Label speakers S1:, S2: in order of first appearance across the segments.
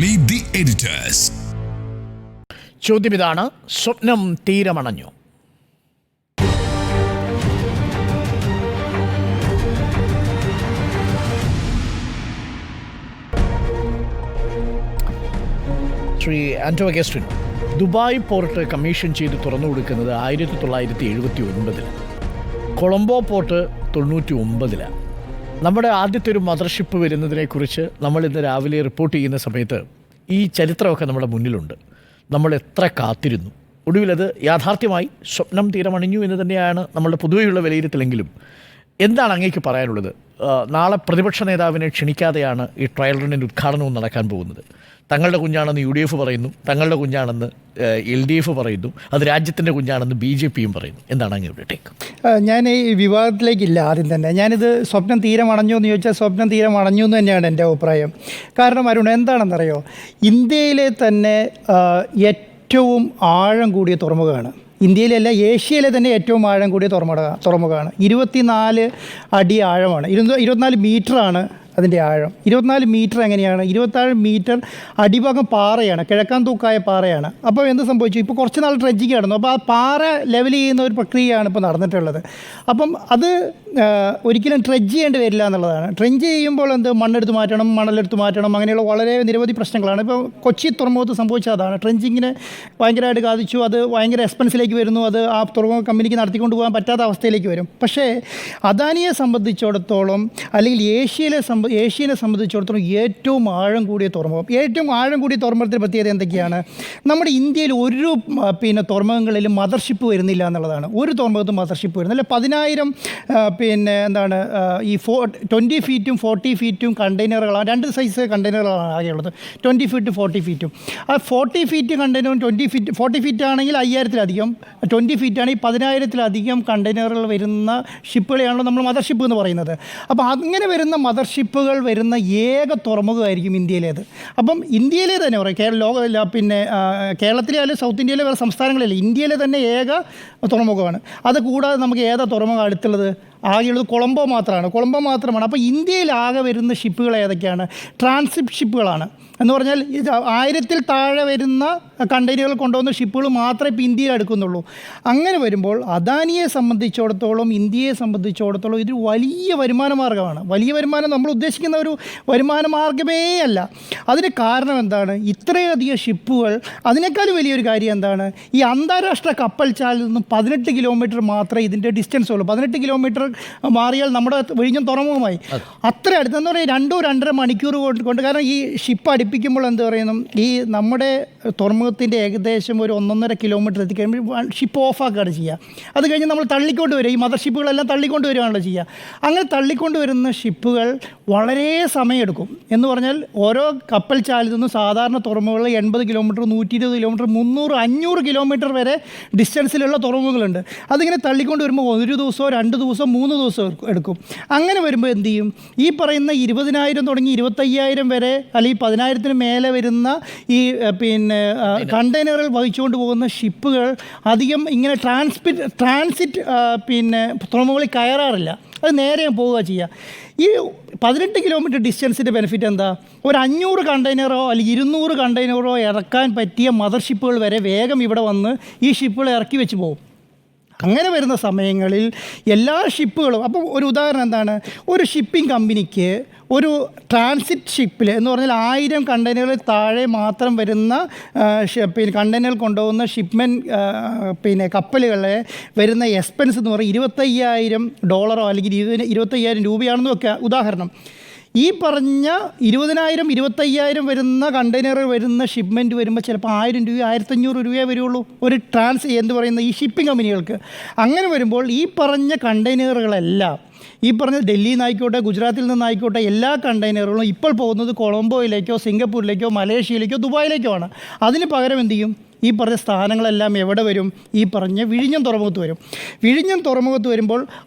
S1: Meet the editors.
S2: ചോദ്യം ഇതാണ്, സ്വപ്നം തീരമണഞ്ഞു. Shri Anto Augustine, Dubai port commission ചെയ്ത് തുറന്നു കൊടുക്കുന്നത് 1979. കൊളംബോ പോർട്ട് 99. നമ്മുടെ ആദ്യത്തെ ഒരു മദർഷിപ്പ് വരുന്നതിനെക്കുറിച്ച് നമ്മൾ ഇന്ന് രാവിലെ റിപ്പോർട്ട് ചെയ്യുന്ന സമയത്ത് ഈ ചരിത്രമൊക്കെ നമ്മുടെ മുന്നിലുണ്ട്. നമ്മൾ എത്ര കാത്തിരുന്നു. ഒടുവിലത് യാഥാർത്ഥ്യമായി, സ്വപ്നം തീരമണിഞ്ഞു എന്ന് തന്നെയാണ് നമ്മളുടെ പൊതുവെയുള്ള വിലയിരുത്തലെങ്കിലും എന്താണ് അങ്ങേക്ക് പറയാനുള്ളത്? നാളെ പ്രതിപക്ഷ നേതാവിനെ ക്ഷണിക്കാതെയാണ് ഈ ട്രയൽ റണ്ണിൻ്റെ ഉദ്ഘാടനവും നടക്കാൻ പോകുന്നത്. തങ്ങളുടെ കുഞ്ഞാണെന്ന് UDF പറയുന്നു, തങ്ങളുടെ കുഞ്ഞാണെന്ന് LDF പറയുന്നു, അത് രാജ്യത്തിൻ്റെ കുഞ്ഞാണെന്ന് BJPയും പറയുന്നു. എന്താണ് അങ്ങയുടെ ടേക്ക്?
S3: ഞാൻ ഈ വിവാദത്തിലേക്കില്ല. ആദ്യം തന്നെ ഞാനിത് സ്വപ്നം തീരമണഞ്ഞു എന്ന് ചോദിച്ചാൽ സ്വപ്നം തീരമണഞ്ഞു എന്ന് തന്നെയാണ് എൻ്റെ അഭിപ്രായം. കാരണം അരുൺ, എന്താണെന്നറിയോ, ഇന്ത്യയിലെ തന്നെ ഏറ്റവും ആഴം കൂടിയ തുറമുഖമാണ്. ഇന്ത്യയിലല്ല, ഏഷ്യയിലെ തന്നെ ഏറ്റവും ആഴം കൂടിയ തുറമുഖമാണ്. 24 അടി ആഴമാണ്. 24 മീറ്ററാണ് അതിൻ്റെ ആഴം. 24 മീറ്റർ എങ്ങനെയാണ്? 24 മീറ്റർ അടിഭാഗം പാറയാണ്, കിഴക്കാൻ തൂക്കായ പാറയാണ്. അപ്പോൾ എന്ത് സംഭവിച്ചു? ഇപ്പോൾ കുറച്ച് നാൾ ഡ്രെഡ്ജിങ് നടന്നു. അപ്പോൾ ആ പാറ ലെവൽ ചെയ്യുന്ന ഒരു പ്രക്രിയയാണ് ഇപ്പോൾ നടന്നിട്ടുള്ളത്. അപ്പം അത് ഒരിക്കലും ഡ്രെഡ്ജ് ചെയ്യേണ്ടി വരില്ല എന്നുള്ളതാണ്. ഡ്രെഡ്ജ് ചെയ്യുമ്പോൾ മണ്ണെടുത്ത് മാറ്റണം, മണലെടുത്ത് മാറ്റണം, അങ്ങനെയുള്ള വളരെ നിരവധി പ്രശ്നങ്ങളാണ്. ഇപ്പോൾ കൊച്ചി തുറമുഖത്ത് സംഭവിച്ചത് അതാണ്. ഡ്രെഡ്ജിങ്ങിനെ ഭയങ്കരമായിട്ട് ബാധിച്ചു. അത് ഭയങ്കര എക്സ്പെൻസിലേക്ക് വരുന്നു. അത് ആ തുറമുഖ കമ്പനിക്ക് നടത്തിക്കൊണ്ട് പോകാൻ പറ്റാത്ത അവസ്ഥയിലേക്ക് വരും. പക്ഷേ അദാനിയെ സംബന്ധിച്ചിടത്തോളം, അല്ലെങ്കിൽ ഏഷ്യനെ സംബന്ധിച്ചിടത്തോളം ഏറ്റവും ആഴം കൂടിയ തുറമുഖം, ഏറ്റവും ആഴം കൂടിയ തുറമുഖത്തിൻ്റെ പ്രത്യേകത എന്തൊക്കെയാണ്? നമ്മുടെ ഇന്ത്യയിൽ ഒരു തുറമുഖങ്ങളിലും മദർഷിപ്പ് വരുന്നില്ല എന്നുള്ളതാണ്. ഒരു തുറമുഖത്തും മദർഷിപ്പ് വരുന്നില്ല. 10,000 ഈ 20 ഫീറ്റും 40 ഫീറ്റും കണ്ടെയ്നറുകളാണ്. 2 സൈസ് കണ്ടെയ്നറുകളാണ് ആകെയുള്ളത്, 20 ഫീറ്റും 40 ഫീറ്റും. ആ 40 ഫീറ്റ് കണ്ടെയ്നറും 40 ഫീറ്റ് ആണെങ്കിൽ 5,000-ലധികം, 20 ഫീറ്റ് ആണെങ്കിൽ 10,000-ലധികം കണ്ടെയ്നറുകൾ വരുന്ന ഷിപ്പുകളെയാണല്ലോ നമ്മൾ മദർഷിപ്പ് എന്ന് പറയുന്നത്. അപ്പോൾ അങ്ങനെ വരുന്ന മദർഷിപ്പുകൾ വരുന്ന ഏക തുറമുഖമായിരിക്കും ഇന്ത്യയിലേത്. അപ്പം ഇന്ത്യയിലെ തന്നെ പറയും, കേരളത്തിലെ അല്ലെങ്കിൽ സൗത്ത് ഇന്ത്യയിലെ വേറെ സംസ്ഥാനങ്ങളിലെ, ഇന്ത്യയിലെ തന്നെ ഏക തുറമുഖമാണ്. അത് കൂടാതെ നമുക്ക് ഏതാ തുറമുഖം അടുത്തുള്ളത്? ആകെയുള്ളത് കൊളംബോ മാത്രമാണ്. അപ്പോൾ ഇന്ത്യയിൽ ആകെ വരുന്ന ഷിപ്പുകൾ ഏതൊക്കെയാണ്? ട്രാൻസിറ്റ് ഷിപ്പുകളാണ്. എന്ന് പറഞ്ഞാൽ 1000-ൽ താഴെ വരുന്ന കണ്ടെയ്നറുകൾ കൊണ്ടുവന്ന ഷിപ്പുകൾ മാത്രമേ ഇപ്പോൾ ഇന്ത്യയിൽ എടുക്കുന്നുള്ളൂ. അങ്ങനെ വരുമ്പോൾ അദാനിയെ സംബന്ധിച്ചിടത്തോളം, ഇന്ത്യയെ സംബന്ധിച്ചിടത്തോളം ഇതൊരു വലിയ വരുമാന മാർഗ്ഗമാണ്. വലിയ വരുമാനം നമ്മൾ ഉദ്ദേശിക്കുന്ന ഒരു വരുമാന മാർഗ്ഗമേ അല്ല. അതിന് കാരണം എന്താണ്? ഇത്രയധികം ഷിപ്പുകൾ. അതിനേക്കാളും വലിയൊരു കാര്യം എന്താണ്? ഈ അന്താരാഷ്ട്ര കപ്പൽ ചാലിൽ നിന്നും 18 കിലോമീറ്റർ മാത്രമേ ഇതിൻ്റെ ഡിസ്റ്റൻസ് ഉള്ളൂ. 18 കിലോമീറ്റർ മാറിയാൽ നമ്മുടെ വിഴിഞ്ഞം തുറമുഖമായി. അത്ര അടുത്തെന്ന് പറഞ്ഞാൽ 2-2.5 മണിക്കൂർ കൊണ്ട്. കാരണം ഈ ഷിപ്പ് അടുപ്പിക്കുമ്പോൾ എന്ത് പറയുന്നു, ഈ നമ്മുടെ തുറമുഖത്തിൻ്റെ ഏകദേശം ഒരു 1.5 കിലോമീറ്റർ എത്തിക്കഴിയുമ്പോൾ ഷിപ്പ് ഓഫാക്കുകയാണ് ചെയ്യുക. അത് കഴിഞ്ഞ് നമ്മൾ തള്ളിക്കൊണ്ട് വരിക, ഈ മദർ ഷിപ്പുകളെല്ലാം തള്ളിക്കൊണ്ട് വരികയാണല്ലോ ചെയ്യുക. അങ്ങനെ തള്ളിക്കൊണ്ട് വരുന്ന ഷിപ്പുകൾ വളരെ സമയമെടുക്കും. എന്ന് പറഞ്ഞാൽ ഓരോ കപ്പൽ ചാലിൽ നിന്നും സാധാരണ തുറമുഖങ്ങൾ 80 കിലോമീറ്റർ, 120 കിലോമീറ്റർ, 300, 500 കിലോമീറ്റർ വരെ ഡിസ്റ്റൻസിലുള്ള തുറമുഖങ്ങളുണ്ട്. അതിങ്ങനെ തള്ളിക്കൊണ്ട് വരുമ്പോൾ 1 ദിവസമോ 2 ദിവസമോ 3 ദിവസം എടുക്കും. അങ്ങനെ വരുമ്പോൾ എന്ത് ചെയ്യും? ഈ പറയുന്ന 20,000 തുടങ്ങി 25,000 വരെ, അല്ലെങ്കിൽ 10,000-ന് മേലെ വരുന്ന ഈ കണ്ടെയ്നറുകൾ വഹിച്ചുകൊണ്ട് പോകുന്ന ഷിപ്പുകൾ അധികം ഇങ്ങനെ ട്രാൻസിറ്റ് തുറമുഖങ്ങളിൽ കയറാറില്ല. അത് നേരെ പോവുക ചെയ്യുക. ഈ 18 കിലോമീറ്റർ ഡിസ്റ്റൻസിൻ്റെ ബെനിഫിറ്റ് എന്താ? ഒരു 500 കണ്ടെയ്നറോ അല്ലെങ്കിൽ 200 കണ്ടെയ്നറോ ഇറക്കാൻ പറ്റിയ മദർ ഷിപ്പുകൾ വരെ വേഗം ഇവിടെ വന്ന് ഈ ഷിപ്പുകൾ ഇറക്കി വെച്ച് പോകും. അങ്ങനെ വരുന്ന സമയങ്ങളിൽ എല്ലാ ഷിപ്പുകളും, അപ്പം ഒരു ഉദാഹരണം എന്താണ്? ഒരു ഷിപ്പിംഗ് കമ്പനിക്ക് ഒരു ട്രാൻസിറ്റ് ഷിപ്പിൽ എന്ന് പറഞ്ഞാൽ 1000 കണ്ടെയ്നറുകൾ താഴെ മാത്രം വരുന്ന കണ്ടെയ്നറുകൾ കൊണ്ടുപോകുന്ന ഷിപ്മെൻറ്റ് കപ്പലുകളെ വരുന്ന എക്സ്പെൻസ് എന്ന് പറയുന്നത് $25,000 അല്ലെങ്കിൽ 25,000 രൂപയാണെന്ന് വെക്കുക ഉദാഹരണം. ഈ പറഞ്ഞ 20,000, 25,000 വരുന്ന കണ്ടെയ്നർ വരുന്ന ഷിപ്മെൻറ്റ് വരുമ്പോൾ ചിലപ്പോൾ 1,000 രൂപ, 1,500 രൂപയേ വരുള്ളൂ ഒരു ഈ ഷിപ്പിംഗ് കമ്പനികൾക്ക്. അങ്ങനെ വരുമ്പോൾ ഈ പറഞ്ഞ കണ്ടെയ്നറുകളെല്ലാം, ഈ പറഞ്ഞ ഡൽഹിയിൽ നിന്നായിക്കോട്ടെ, ഗുജറാത്തിൽ നിന്നായിക്കോട്ടെ, എല്ലാ കണ്ടെയ്നറുകളും ഇപ്പോൾ പോകുന്നത് കൊളംബോയിലേക്കോ, സിംഗപ്പൂരിലേക്കോ, മലേഷ്യയിലേക്കോ, ദുബായിലേക്കോ ആണ്. അതിന് പകരം എന്ത് ചെയ്യും? ഈ പറഞ്ഞ സ്ഥാനങ്ങളെല്ലാം എവിടെ വരും? ഈ പറഞ്ഞ വിഴിഞ്ഞം തുറമുഖത്ത് വരും. വിഴിഞ്ഞം തുറമുഖത്ത് വരുമ്പോൾ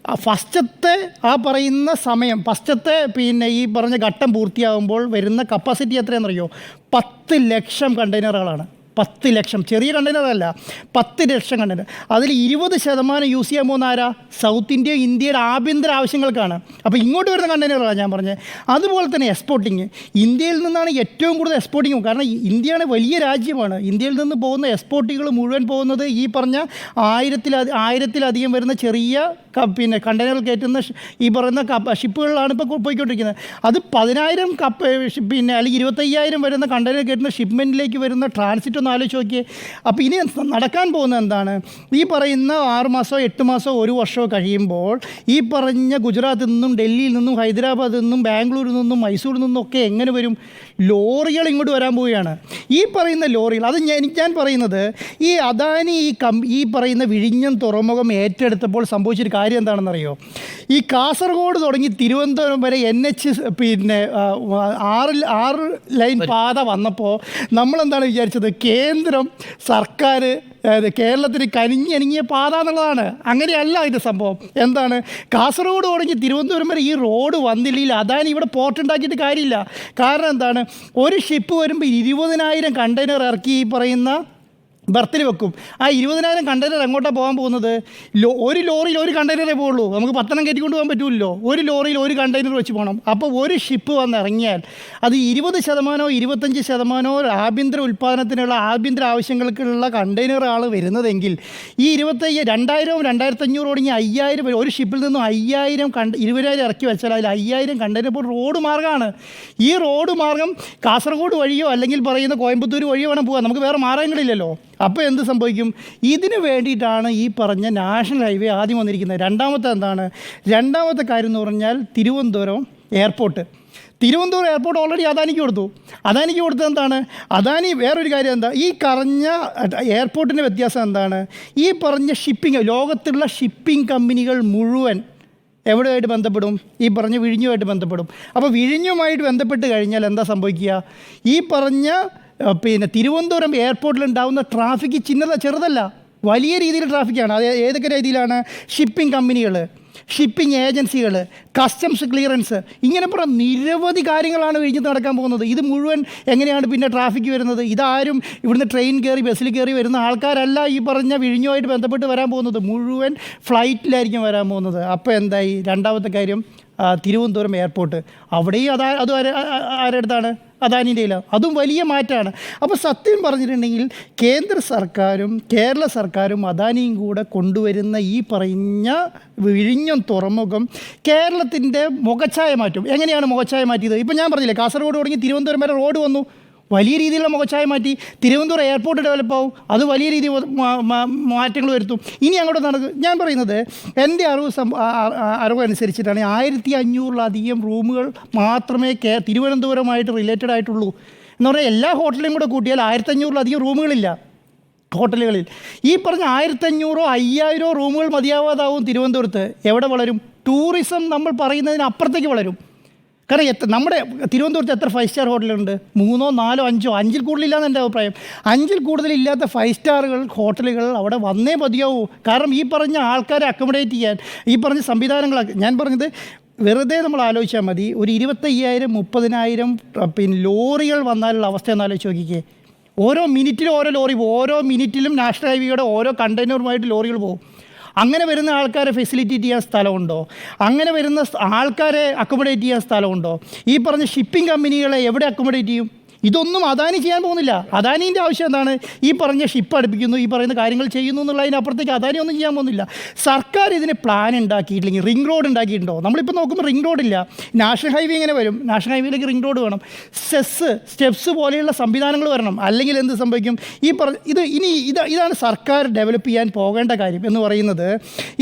S3: ഫസ്റ്റത്തെ ആ പറയുന്ന സമയം, ഫസ്റ്റത്തെ ഈ പറഞ്ഞ ഘട്ടം പൂർത്തിയാകുമ്പോൾ വരുന്ന കപ്പാസിറ്റി എത്രയാണെന്നറിയോ? 10 ലക്ഷം കണ്ടെയ്നറുകളാണ്. 10 ലക്ഷം, ചെറിയ കണ്ടെയ്നറല്ല, 10 ലക്ഷം കണ്ടെയ്നർ. അതിൽ 20% യൂസ് ചെയ്യാൻ പോകുന്ന ആരാ? സൗത്ത് ഇന്ത്യ, ഇന്ത്യയുടെ ആഭ്യന്തര ആവശ്യങ്ങൾക്കാണ്. അപ്പോൾ ഇങ്ങോട്ട് വരുന്ന കണ്ടെയ്നറാണ് ഞാൻ പറഞ്ഞത്. അതുപോലെ തന്നെ എക്സ്പോർട്ടിങ്, ഇന്ത്യയിൽ നിന്നാണ് ഏറ്റവും കൂടുതൽ എക്സ്പോർട്ടിങ്. കാരണം ഇന്ത്യയാണ് വലിയ രാജ്യമാണ്. ഇന്ത്യയിൽ നിന്ന് പോകുന്ന എക്സ്പോർട്ടുകൾ മുഴുവൻ പോകുന്നത് ഈ പറഞ്ഞ 1000-ലധികം വരുന്ന ചെറിയ പിന്നെ കണ്ടെയ്നർ കയറ്റുന്ന ഈ പറയുന്ന ഷിപ്പുകളിലാണ് ഇപ്പോൾ പോയിക്കൊണ്ടിരിക്കുന്നത്. അത് 10,000 പിന്നെ അല്ലെങ്കിൽ 25,000 വരുന്ന കണ്ടെയ്നർ കയറ്റുന്ന ഷിപ്മെൻറ്റിലേക്ക് വരുന്ന ട്രാൻസിറ്റ് ഒന്ന് ആലോചിച്ച് നോക്കിയേ. അപ്പോൾ ഇനി നടക്കാൻ പോകുന്നത് എന്താണ്? ഈ പറയുന്ന 6 മാസമോ 8 മാസമോ 1 വർഷമോ കഴിയുമ്പോൾ ഈ പറഞ്ഞ ഗുജറാത്തിൽ നിന്നും, ഡൽഹിയിൽ നിന്നും, ഹൈദരാബാദിൽ നിന്നും, ബാംഗ്ലൂരിൽ നിന്നും, മൈസൂരിൽ നിന്നും ഒക്കെ എങ്ങനെ വരും? ലോറികൾ ഇങ്ങോട്ട് വരാൻ പോവുകയാണ്. ഈ പറയുന്ന ലോറികൾ, അത് ഞാൻ പറയുന്നത് ഈ അദാനി ഈ പറയുന്ന വിഴിഞ്ഞം തുറമുഖം ഏറ്റെടുത്തപ്പോൾ സംഭവിച്ചൊരു കാര്യം എന്താണെന്നറിയോ? ഈ കാസർഗോഡ് തുടങ്ങി തിരുവനന്തപുരം വരെ NH പിന്നെ 6 ലൈൻ പാത വന്നപ്പോൾ നമ്മളെന്താണ് വിചാരിച്ചത്? കേന്ദ്രം സർക്കാർ കേരളത്തിന് കനിഞ്ഞണിങ്ങിയ പാത എന്നുള്ളതാണ്. അങ്ങനെയല്ല ഇതിൻ്റെ സംഭവം. എന്താണ്? കാസർഗോഡ് തുടങ്ങി തിരുവനന്തപുരം വരെ ഈ റോഡ് വന്നില്ലെങ്കിൽ അദാനി ഇവിടെ പോർട്ട് ഉണ്ടാക്കിയിട്ട് കാര്യമില്ല. കാരണം എന്താണ്? ഒരു ഷിപ്പ് വരുമ്പോൾ 20,000 കണ്ടെയ്നർ ഇറക്കി ഈ പറയുന്ന ബർത്തിൽ വെക്കും. ആ 20,000 കണ്ടെയ്നർ എങ്ങോട്ടാണ് പോകാൻ പോകുന്നത്? ഒരു ലോറിയിൽ ഒരു കണ്ടെയ്നറേ പോകുള്ളൂ. നമുക്ക് 10 കയറ്റിക്കൊണ്ട് പോകാൻ പറ്റുമല്ലോ. ഒരു ലോറിയിൽ ഒരു കണ്ടെയ്നർ വെച്ച് പോകണം. അപ്പോൾ ഒരു ഷിപ്പ് വന്ന് ഇറങ്ങിയാൽ അത് 20% 25% ആഭ്യന്തര ഉൽപ്പാദനത്തിനുള്ള ആഭ്യന്തര ആവശ്യങ്ങൾക്കുള്ള കണ്ടെയ്നറാണ് വരുന്നതെങ്കിൽ ഈ 20,000 2,500 തുടങ്ങി 5,000 ഒരു ഷിപ്പിൽ നിന്നും 20,000 ഇറക്കി വെച്ചാൽ അതിൽ 5,000 കണ്ടെയ്നർ ഇപ്പോൾ റോഡ് മാർഗ്ഗമാണ്. ഈ റോഡ് മാർഗ്ഗം കാസർഗോഡ് വഴിയോ അല്ലെങ്കിൽ പറയുന്ന കോയമ്പത്തൂർ വഴിയോ വേണം പോകാൻ. നമുക്ക് വേറെ മാർഗ്ഗങ്ങളില്ലല്ലോ. അപ്പോൾ എന്ത് സംഭവിക്കും? ഇതിന് വേണ്ടിയിട്ടാണ് ഈ പറഞ്ഞ നാഷണൽ ഹൈവേ ആദ്യം വന്നിരിക്കുന്നത്. രണ്ടാമത്തെ കാര്യം എന്ന് പറഞ്ഞാൽ തിരുവനന്തപുരം എയർപോർട്ട് ഓൾറെഡി അദാനിക്ക് കൊടുത്തത് എന്താണ്? അദാനി വേറൊരു കാര്യം എന്താ? ഈ പറഞ്ഞ എയർപോർട്ടിൻ്റെ വ്യത്യാസം എന്താണ്? ഈ പറഞ്ഞ ഷിപ്പിംഗ്, ലോകത്തുള്ള ഷിപ്പിംഗ് കമ്പനികൾ മുഴുവൻ എവിടെയായിട്ട് ബന്ധപ്പെടും? ഈ പറഞ്ഞ വിഴിഞ്ഞുമായിട്ട് ബന്ധപ്പെടും. അപ്പോൾ വിഴിഞ്ഞുമായിട്ട് ബന്ധപ്പെട്ട് കഴിഞ്ഞാൽ എന്താ സംഭവിക്കുക? ഈ പറഞ്ഞ പിന്നെ തിരുവനന്തപുരം എയർപോർട്ടിൽ ഉണ്ടാകുന്ന ട്രാഫിക്ക് ചെറുതല്ല, വലിയ രീതിയിൽ ട്രാഫിക്കാണ്. അത് ഏതൊക്കെ രീതിയിലാണ്? ഷിപ്പിംഗ് കമ്പനികൾ, ഷിപ്പിംഗ് ഏജൻസികൾ, കസ്റ്റംസ് ക്ലിയറൻസ്, ഇങ്ങനെ പറഞ്ഞ നിരവധി കാര്യങ്ങളാണ് വിഴിഞ്ഞത്ത് നടക്കാൻ പോകുന്നത്. ഇത് മുഴുവൻ എങ്ങനെയാണ് പിന്നെ ട്രാഫിക്ക് വരുന്നത്? ഇതാരും ഇവിടുന്ന് ട്രെയിൻ കയറി ബസ്സിൽ കയറി വരുന്ന ആൾക്കാരല്ല ഈ പറഞ്ഞ വിഴിഞ്ഞുമായിട്ട് ബന്ധപ്പെട്ട് വരാൻ പോകുന്നത്. മുഴുവൻ ഫ്ലൈറ്റിലായിരിക്കും വരാൻ പോകുന്നത്. അപ്പോൾ എന്തായി? രണ്ടാമത്തെ കാര്യം തിരുവനന്തപുരം എയർപോർട്ട്, അവിടെയും അതും ആരുടെ അടുത്താണ്? അദാനിൻ്റെയിലാണ്. അതും വലിയ മാറ്റമാണ്. അപ്പോൾ സത്യം പറഞ്ഞിട്ടുണ്ടെങ്കിൽ കേന്ദ്ര സർക്കാരും കേരള സർക്കാരും അദാനിയും കൂടെ കൊണ്ടുവരുന്ന ഈ പറഞ്ഞ വിഴിഞ്ഞം തുറമുഖം കേരളത്തിൻ്റെ മുഖച്ഛായ മാറ്റും. എങ്ങനെയാണ് മുഖച്ഛായ മാറ്റിയത്? ഇപ്പോൾ ഞാൻ പറഞ്ഞില്ലേ, കാസർഗോഡ് തുടങ്ങി തിരുവനന്തപുരം വരെ റോഡ് വന്നു, വലിയ രീതിയിലുള്ള മുഖച്ഛായ മാറ്റി. തിരുവനന്തപുരം എയർപോർട്ട് ഡെവലപ്പാവും, അത് വലിയ രീതിയിൽ മാറ്റങ്ങൾ വരുത്തും. ഇനി അങ്ങോട്ട് നടക്കും. ഞാൻ പറയുന്നത് എൻ്റെ അറിവ് അനുസരിച്ചിട്ടാണ് 1,500-ലധികം റൂമുകൾ മാത്രമേ തിരുവനന്തപുരമായിട്ട് റിലേറ്റഡ് ആയിട്ടുള്ളൂ. എന്ന് പറഞ്ഞാൽ എല്ലാ ഹോട്ടലും കൂടെ കൂട്ടിയാൽ 1,500-ലധികം റൂമുകളില്ല ഹോട്ടലുകളിൽ. ഈ പറഞ്ഞ 1,500-5,000 റൂമുകൾ മതിയാവാതാവും തിരുവനന്തപുരത്ത്. എവിടെ വളരും? ടൂറിസം നമ്മൾ പറയുന്നതിന് അപ്പുറത്തേക്ക് വളരും. കാരണം നമ്മുടെ തിരുവനന്തപുരത്ത് എത്ര 5 സ്റ്റാർ ഹോട്ടലുണ്ട്? 3, 4, 5, 5-ൽ കൂടുതലില്ലാന്ന് എൻ്റെ അഭിപ്രായം. 5-ൽ കൂടുതലില്ലാത്ത 5 സ്റ്റാറുകൾ ഹോട്ടലുകൾ അവിടെ വന്നേ മതിയാവൂ. കാരണം ഈ പറഞ്ഞ ആൾക്കാരെ അക്കോമഡേറ്റ് ചെയ്യാൻ ഈ പറഞ്ഞ സംവിധാനങ്ങൾ, ഞാൻ പറഞ്ഞത് വെറുതെ നമ്മൾ ആലോചിച്ചാൽ മതി. ഒരു 25,000-30,000 പിന്നെ ലോറികൾ വന്നാലുള്ള അവസ്ഥ ഒന്ന് ആലോചിച്ച് നോക്കിക്കേ. ഓരോ മിനിറ്റിലും ഓരോ ലോറി പോകും. ഓരോ മിനിറ്റിലും നാഷണൽ ഹൈവേയുടെ ഓരോ കണ്ടെയ്നറുമായിട്ട് ലോറികൾ പോകും. അങ്ങനെ വരുന്ന ആൾക്കാരെ ഫെസിലിറ്റേറ്റ് ചെയ്യാൻ സ്ഥലമുണ്ടോ? അങ്ങനെ വരുന്ന ആൾക്കാരെ അക്കോമഡേറ്റ് ചെയ്യാൻ സ്ഥലമുണ്ടോ? ഈ പറഞ്ഞ ഷിപ്പിംഗ് കമ്പനികളെ എവിടെ അക്കോമഡേറ്റ് ചെയ്യും? ഇതൊന്നും അദാനി ചെയ്യാൻ പോകുന്നില്ല. അദാനീൻ്റെ ആവശ്യം എന്താണ്? ഈ പറഞ്ഞ ഷിപ്പ് അടുപ്പിക്കുന്നു, ഈ പറയുന്ന കാര്യങ്ങൾ ചെയ്യുന്നു എന്നുള്ളതിനപ്പുറത്തേക്ക് അദാനി ഒന്നും ചെയ്യാൻ പോകുന്നില്ല. സർക്കാർ ഇതിന് പ്ലാൻ ഉണ്ടാക്കിയിട്ടില്ലെങ്കിൽ, റിംഗ് റോഡ് ഉണ്ടാക്കിയിട്ടുണ്ടോ? നമ്മളിപ്പോൾ നോക്കുമ്പോൾ റിംഗ് റോഡില്ല. നാഷണൽ ഹൈവേ ഇങ്ങനെ വരും, നാഷണൽ ഹൈവേയിലേക്ക് റിംഗ് റോഡ് വേണം, സ്റ്റെപ്സ് പോലെയുള്ള സംവിധാനങ്ങൾ വരണം. അല്ലെങ്കിൽ എന്ത് സംഭവിക്കും? ഈ ഇതാണ് സർക്കാർ ഡെവലപ്പ് ചെയ്യാൻ പോകേണ്ട കാര്യം എന്ന് പറയുന്നത്.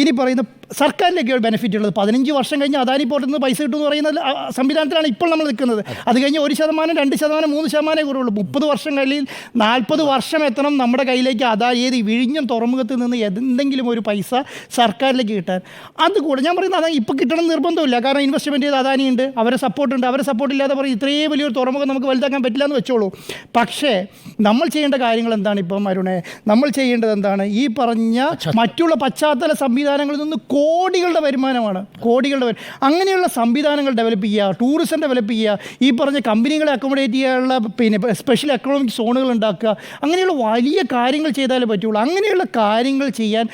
S3: ഇനി പറയുന്ന സർക്കാരിലേക്ക് ബെനിഫിറ്റ് ഉള്ളത് 15 വർഷം കഴിഞ്ഞ് അദാനി പോർട്ടിൽ നിന്ന് പൈസ കിട്ടുമെന്ന് പറയുന്ന സംവിധാനത്തിലാണ് ഇപ്പോൾ നമ്മൾ നിൽക്കുന്നത്. അത് കഴിഞ്ഞ് 1%, 2%, 3% കുറവുള്ളൂ. 30 വർഷം കഴിയും, 40 വർഷം എത്തണം നമ്മുടെ കയ്യിലേക്ക് ഏത് വിഴിഞ്ഞം തുറമുഖത്തിൽ നിന്ന് എന്തെങ്കിലും ഒരു പൈസ സർക്കാരിലേക്ക് കിട്ടാൻ. അതുകൂടെ ഞാൻ പറയുന്നത് അതാണ് ഇപ്പോൾ കിട്ടണം നിർബന്ധമില്ല. കാരണം ഇൻവെസ്റ്റ്മെൻറ്റ് ചെയ്ത് അദാനിയുണ്ട്, അവരെ സപ്പോർട്ടുണ്ട്. അവരെ സപ്പോർട്ടില്ലാതെ പറയും ഇത്രയും വലിയൊരു തുറമുഖം നമുക്ക് വലുതാക്കാൻ പറ്റില്ല എന്ന് വെച്ചോളൂ. പക്ഷേ നമ്മൾ ചെയ്യേണ്ട കാര്യങ്ങൾ എന്താണ്? ഇപ്പം അരുണേ, നമ്മൾ ചെയ്യേണ്ടത് എന്താണ്? ഈ പറഞ്ഞ മറ്റുള്ള പശ്ചാത്തല സംവിധാനങ്ങളിൽ നിന്ന് കോടികളുടെ വരുമാനമാണ്, അങ്ങനെയുള്ള സംവിധാനങ്ങൾ ഡെവലപ്പ് ചെയ്യുക, ടൂറിസം ഡെവലപ്പ് ചെയ്യുക, ഈ പറഞ്ഞ കമ്പനികളെ അക്കോമഡേറ്റ് ചെയ്യാനുള്ള സ്പെഷ്യൽ എക്കണോമിക് സോണുകൾ ഉണ്ടാക്കുക, അങ്ങനെയുള്ള വലിയ കാര്യങ്ങൾ ചെയ്താലേ പറ്റുള്ളൂ. അങ്ങനെയുള്ള കാര്യങ്ങൾ ചെയ്യാൻ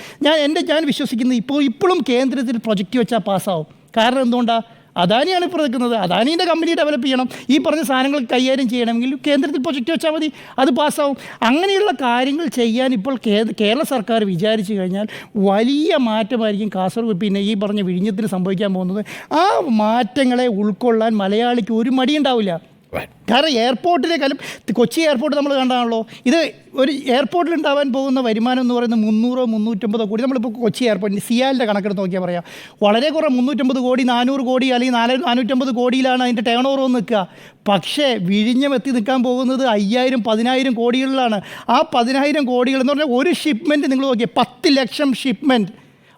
S3: ഞാൻ വിശ്വസിക്കുന്നത് ഇപ്പോഴും കേന്ദ്രത്തിൽ പ്രൊജക്റ്റ് വെച്ചാൽ പാസ്സാവും. കാരണം എന്തുകൊണ്ടാണ്? അദാനിയാണ് ഇപ്പോൾ നിൽക്കുന്നത്. അദാനീൻ്റെ കമ്പനി ഡെവലപ്പ് ചെയ്യണം, ഈ പറഞ്ഞ സാധനങ്ങൾ കൈകാര്യം ചെയ്യണമെങ്കിൽ കേന്ദ്രത്തിൽ പ്രൊജക്റ്റ് വെച്ചാൽ മതി, അത് പാസ്സാവും. അങ്ങനെയുള്ള കാര്യങ്ങൾ ചെയ്യാൻ ഇപ്പോൾ കേരള സർക്കാർ വിചാരിച്ചു കഴിഞ്ഞാൽ വലിയ മാറ്റമായിരിക്കും കാസർഗോഡ് ഈ പറഞ്ഞ വിഴിഞ്ഞത്തിന് സംഭവിക്കാൻ പോകുന്നത്. ആ മാറ്റങ്ങളെ ഉൾക്കൊള്ളാൻ മലയാളിക്ക് ഒരു മടിയുണ്ടാവില്ല. കാരണം എയർപോർട്ടിനേക്കാളും കൊച്ചി എയർപോർട്ട് നമ്മൾ കണ്ടാണല്ലോ, ഇത് ഒരു എയർപോർട്ടിൽ ഉണ്ടാവാൻ പോകുന്ന വരുമാനം എന്ന് പറയുന്നത് 300-350 കോടി. നമ്മളിപ്പോൾ കൊച്ചി എയർപോർട്ടിന് സിയാലിൻ്റെ കണക്കെടുത്ത് നോക്കിയാൽ പറയാം, വളരെ കുറേ 350 കോടി 400 കോടി അല്ലെങ്കിൽ 450 കോടിയിലാണ് അതിൻ്റെ ടേൺ ഓവർ നിൽക്കുക. പക്ഷേ വിഴിഞ്ഞം എത്തി നിൽക്കാൻ പോകുന്നത് 5000-10000 കോടികളിലാണ്. ആ 10000 കോടികൾ എന്ന് പറഞ്ഞാൽ ഒരു ഷിപ്മെൻറ്റ് നിങ്ങൾ നോക്കിയാൽ 10 ലക്ഷം ഷിപ്മെൻറ്റ്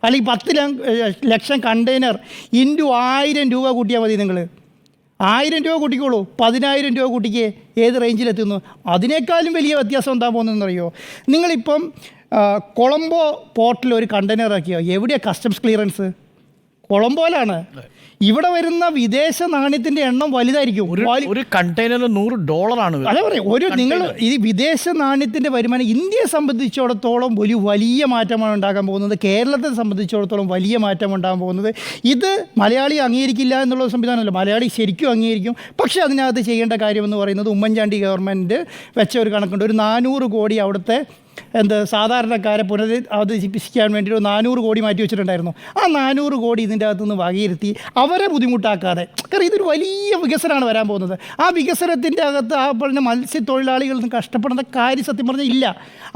S3: അല്ലെങ്കിൽ 10 ലക്ഷം കണ്ടെയ്നർ ഇൻറ്റു 1000 രൂപ കൂട്ടിയാൽ മതി. നിങ്ങൾ 1000 രൂപ കൂട്ടിക്കോളൂ, 10000 രൂപ കൂട്ടിക്ക് ഏത് റേഞ്ചിലെത്തുന്നു? അതിനേക്കാളും വലിയ വ്യത്യാസം എന്താ പോകുന്നതെന്നറിയോ? നിങ്ങളിപ്പം കൊളംബോ പോർട്ടിൽ ഒരു കണ്ടെയ്നർ ഇറക്കിയോ, എവിടെയാണ് കസ്റ്റംസ് ക്ലിയറൻസ്? കൊളംബോയിലാണ്. ഇവിടെ വരുന്ന വിദേശ നാണ്യത്തിൻ്റെ എണ്ണം വലുതായിരിക്കും.
S2: ഒരു കണ്ടെയ്നറിന് $100
S3: അതെ പറയാം. നിങ്ങൾ ഈ വിദേശ നാണ്യത്തിൻ്റെ വരുമാനം ഇന്ത്യയെ സംബന്ധിച്ചിടത്തോളം വലിയ മാറ്റമാണ് ഉണ്ടാകാൻ പോകുന്നത്. കേരളത്തെ സംബന്ധിച്ചിടത്തോളം വലിയ മാറ്റം ഉണ്ടാകാൻ പോകുന്നത്. ഇത് മലയാളി അംഗീകരിക്കില്ല എന്നുള്ള സംവിധാനമല്ല, മലയാളി ശരിക്കും അംഗീകരിക്കും. പക്ഷേ അതിനകത്ത് ചെയ്യേണ്ട കാര്യമെന്ന് പറയുന്നത് ഉമ്മൻചാണ്ടി ഗവൺമെൻറ് വെച്ച ഒരു കണക്കുണ്ട്. ഒരു 400 കോടി അവിടുത്തെ സാധാരണക്കാരെ പുനരധിവസിക്കാൻ വേണ്ടി 400 കോടി മാറ്റി വെച്ചിട്ടുണ്ടായിരുന്നു. ആ 400 കോടി ഇതിൻ്റെ അകത്തുനിന്ന് വകയിരുത്തി അവരെ ബുദ്ധിമുട്ടാക്കാതെ, കാരണം ഇതൊരു വലിയ വികസനമാണ് വരാൻ പോകുന്നത്. ആ വികസനത്തിൻ്റെ അകത്ത് ആ പറഞ്ഞ മത്സ്യത്തൊഴിലാളികളിൽ നിന്ന് കഷ്ടപ്പെടുന്ന കാര്യം സത്യം പറഞ്ഞാൽ ഇല്ല.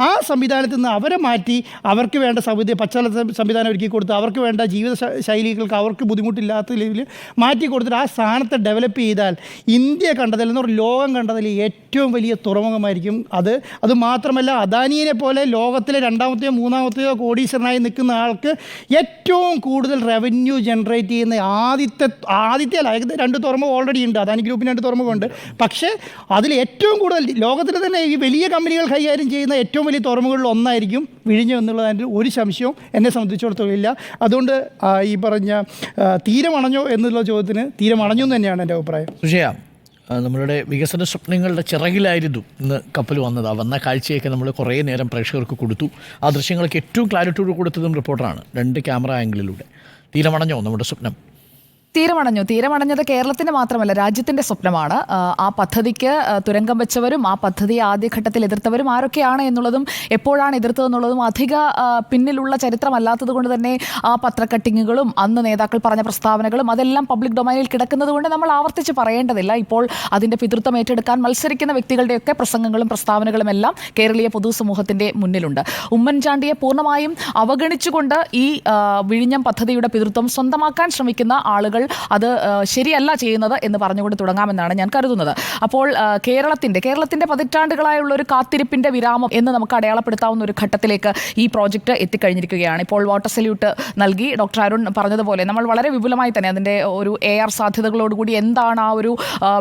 S3: ആ സംവിധാനത്തിൽ നിന്ന് അവരെ മാറ്റി അവർക്ക് വേണ്ട പശ്ചാത്തല സംവിധാനം ഒരുക്കി കൊടുത്ത് അവർക്ക് വേണ്ട ജീവിത ശൈലികൾക്ക് അവർക്ക് ബുദ്ധിമുട്ടില്ലാത്ത രീതിയിൽ മാറ്റി കൊടുത്തിട്ട് ആ സ്ഥാനത്തെ ഡെവലപ്പ് ചെയ്താൽ ഇന്ത്യ കണ്ടതിൽ എന്ന് പറഞ്ഞാൽ ലോകം കണ്ടതിൽ ഏറ്റവും വലിയ തുറമുഖമായിരിക്കും അത്. അത് മാത്രമല്ല അദാനിയെ പോലെ ലോകത്തിലെ 2ാമത്തെയോ 3ാമത്തെയോ കോടീശ്വരനായി നിൽക്കുന്ന ആൾക്ക് ഏറ്റവും കൂടുതൽ റവന്യൂ ജനറേറ്റ് ചെയ്യുന്ന ആദ്യത്തെ 2 തുറമുഖം ഓൾറെഡി ഉണ്ട്. അദാനി ഗ്രൂപ്പിന് 2 തുറമുഖമുണ്ട്. പക്ഷേ അതിൽ ഏറ്റവും കൂടുതൽ ലോകത്തിൽ തന്നെ ഈ വലിയ കമ്പനികൾ കൈകാര്യം ചെയ്യുന്ന ഏറ്റവും വലിയ തുറമുഖങ്ങളിൽ ഒന്നായിരിക്കും വിഴിഞ്ഞം എന്നുള്ളതിൻ്റെ ഒരു സംശയവും എന്നെ സംബന്ധിച്ചിടത്തോളം ഇല്ല. അതുകൊണ്ട് ഈ പറഞ്ഞ തീരമണഞ്ഞോ എന്നുള്ള ചോദ്യത്തിന് തീരമണഞ്ഞു എന്ന് തന്നെയാണ് എൻ്റെ അഭിപ്രായം.
S2: സുജയ, നമ്മളുടെ വികസന സ്വപ്നങ്ങളുടെ ചിറകിലായിരുന്നു ഇന്ന് കപ്പൽ വന്നത്. വന്ന കാഴ്ചയൊക്കെ നമ്മൾ കുറേ നേരം പ്രേക്ഷകർക്ക് കൊടുത്തു. ആ ദൃശ്യങ്ങൾക്ക് ഏറ്റവും ക്ലാരിറ്റിയോട് കൊടുത്തതും റിപ്പോർട്ടറാണ്, 2 ക്യാമറ ആംഗിളിലൂടെ. തീരമണഞ്ഞോ നമ്മുടെ സ്വപ്നം?
S1: തീരമണഞ്ഞത് കേരളത്തിൻ്റെ മാത്രമല്ല രാജ്യത്തിൻ്റെ സ്വപ്നമാണ്. ആ പദ്ധതിക്ക് തുരങ്കം വെച്ചവരും ആ പദ്ധതിയെ ആദ്യഘട്ടത്തിൽ എതിർത്തവരും ആരൊക്കെയാണ് എന്നുള്ളതും എപ്പോഴാണ് എതിർത്തതെന്നുള്ളതും അധിക പിന്നിലുള്ള ചരിത്രമല്ലാത്തത് കൊണ്ട് തന്നെ ആ പത്രക്കട്ടിങ്ങുകളും അന്ന് നേതാക്കൾ പറഞ്ഞ പ്രസ്താവനകളും അതെല്ലാം പബ്ലിക് ഡൊമൈനിൽ കിടക്കുന്നത് കൊണ്ട് നമ്മൾ ആവർത്തിച്ച് പറയേണ്ടതില്ല. ഇപ്പോൾ അതിൻ്റെ പിതൃത്വം ഏറ്റെടുക്കാൻ മത്സരിക്കുന്ന വ്യക്തികളുടെയൊക്കെ പ്രസംഗങ്ങളും പ്രസ്താവനകളും എല്ലാം കേരളീയ പൊതുസമൂഹത്തിൻ്റെ മുന്നിലുണ്ട്. ഉമ്മൻചാണ്ടിയെ പൂർണ്ണമായും അവഗണിച്ചുകൊണ്ട് ഈ വിഴിഞ്ഞം പദ്ധതിയുടെ പിതൃത്വം സ്വന്തമാക്കാൻ ശ്രമിക്കുന്ന ആളുകൾ അത് ശരിയല്ല ചെയ്യുന്നത് എന്ന് പറഞ്ഞുകൊണ്ട് തുടങ്ങാമെന്നാണ് ഞാൻ കരുതുന്നത്. അപ്പോൾ കേരളത്തിൻ്റെ പതിറ്റാണ്ടുകളായുള്ള ഒരു കാത്തിരിപ്പിൻ്റെ വിരാമം എന്ന് നമുക്ക് അടയാളപ്പെടുത്താവുന്ന ഒരു ഘട്ടത്തിലേക്ക് ഈ പ്രോജക്റ്റ് എത്തിക്കഴിഞ്ഞിരിക്കുകയാണ്. ഇപ്പോൾ വാട്ടർ സല്യൂട്ട് നൽകി ഡോക്ടർ അരുൺ പറഞ്ഞതുപോലെ നമ്മൾ വളരെ വിപുലമായി തന്നെ അതിൻ്റെ ഒരു AR സാധ്യതകളോടുകൂടി എന്താണ് ആ ഒരു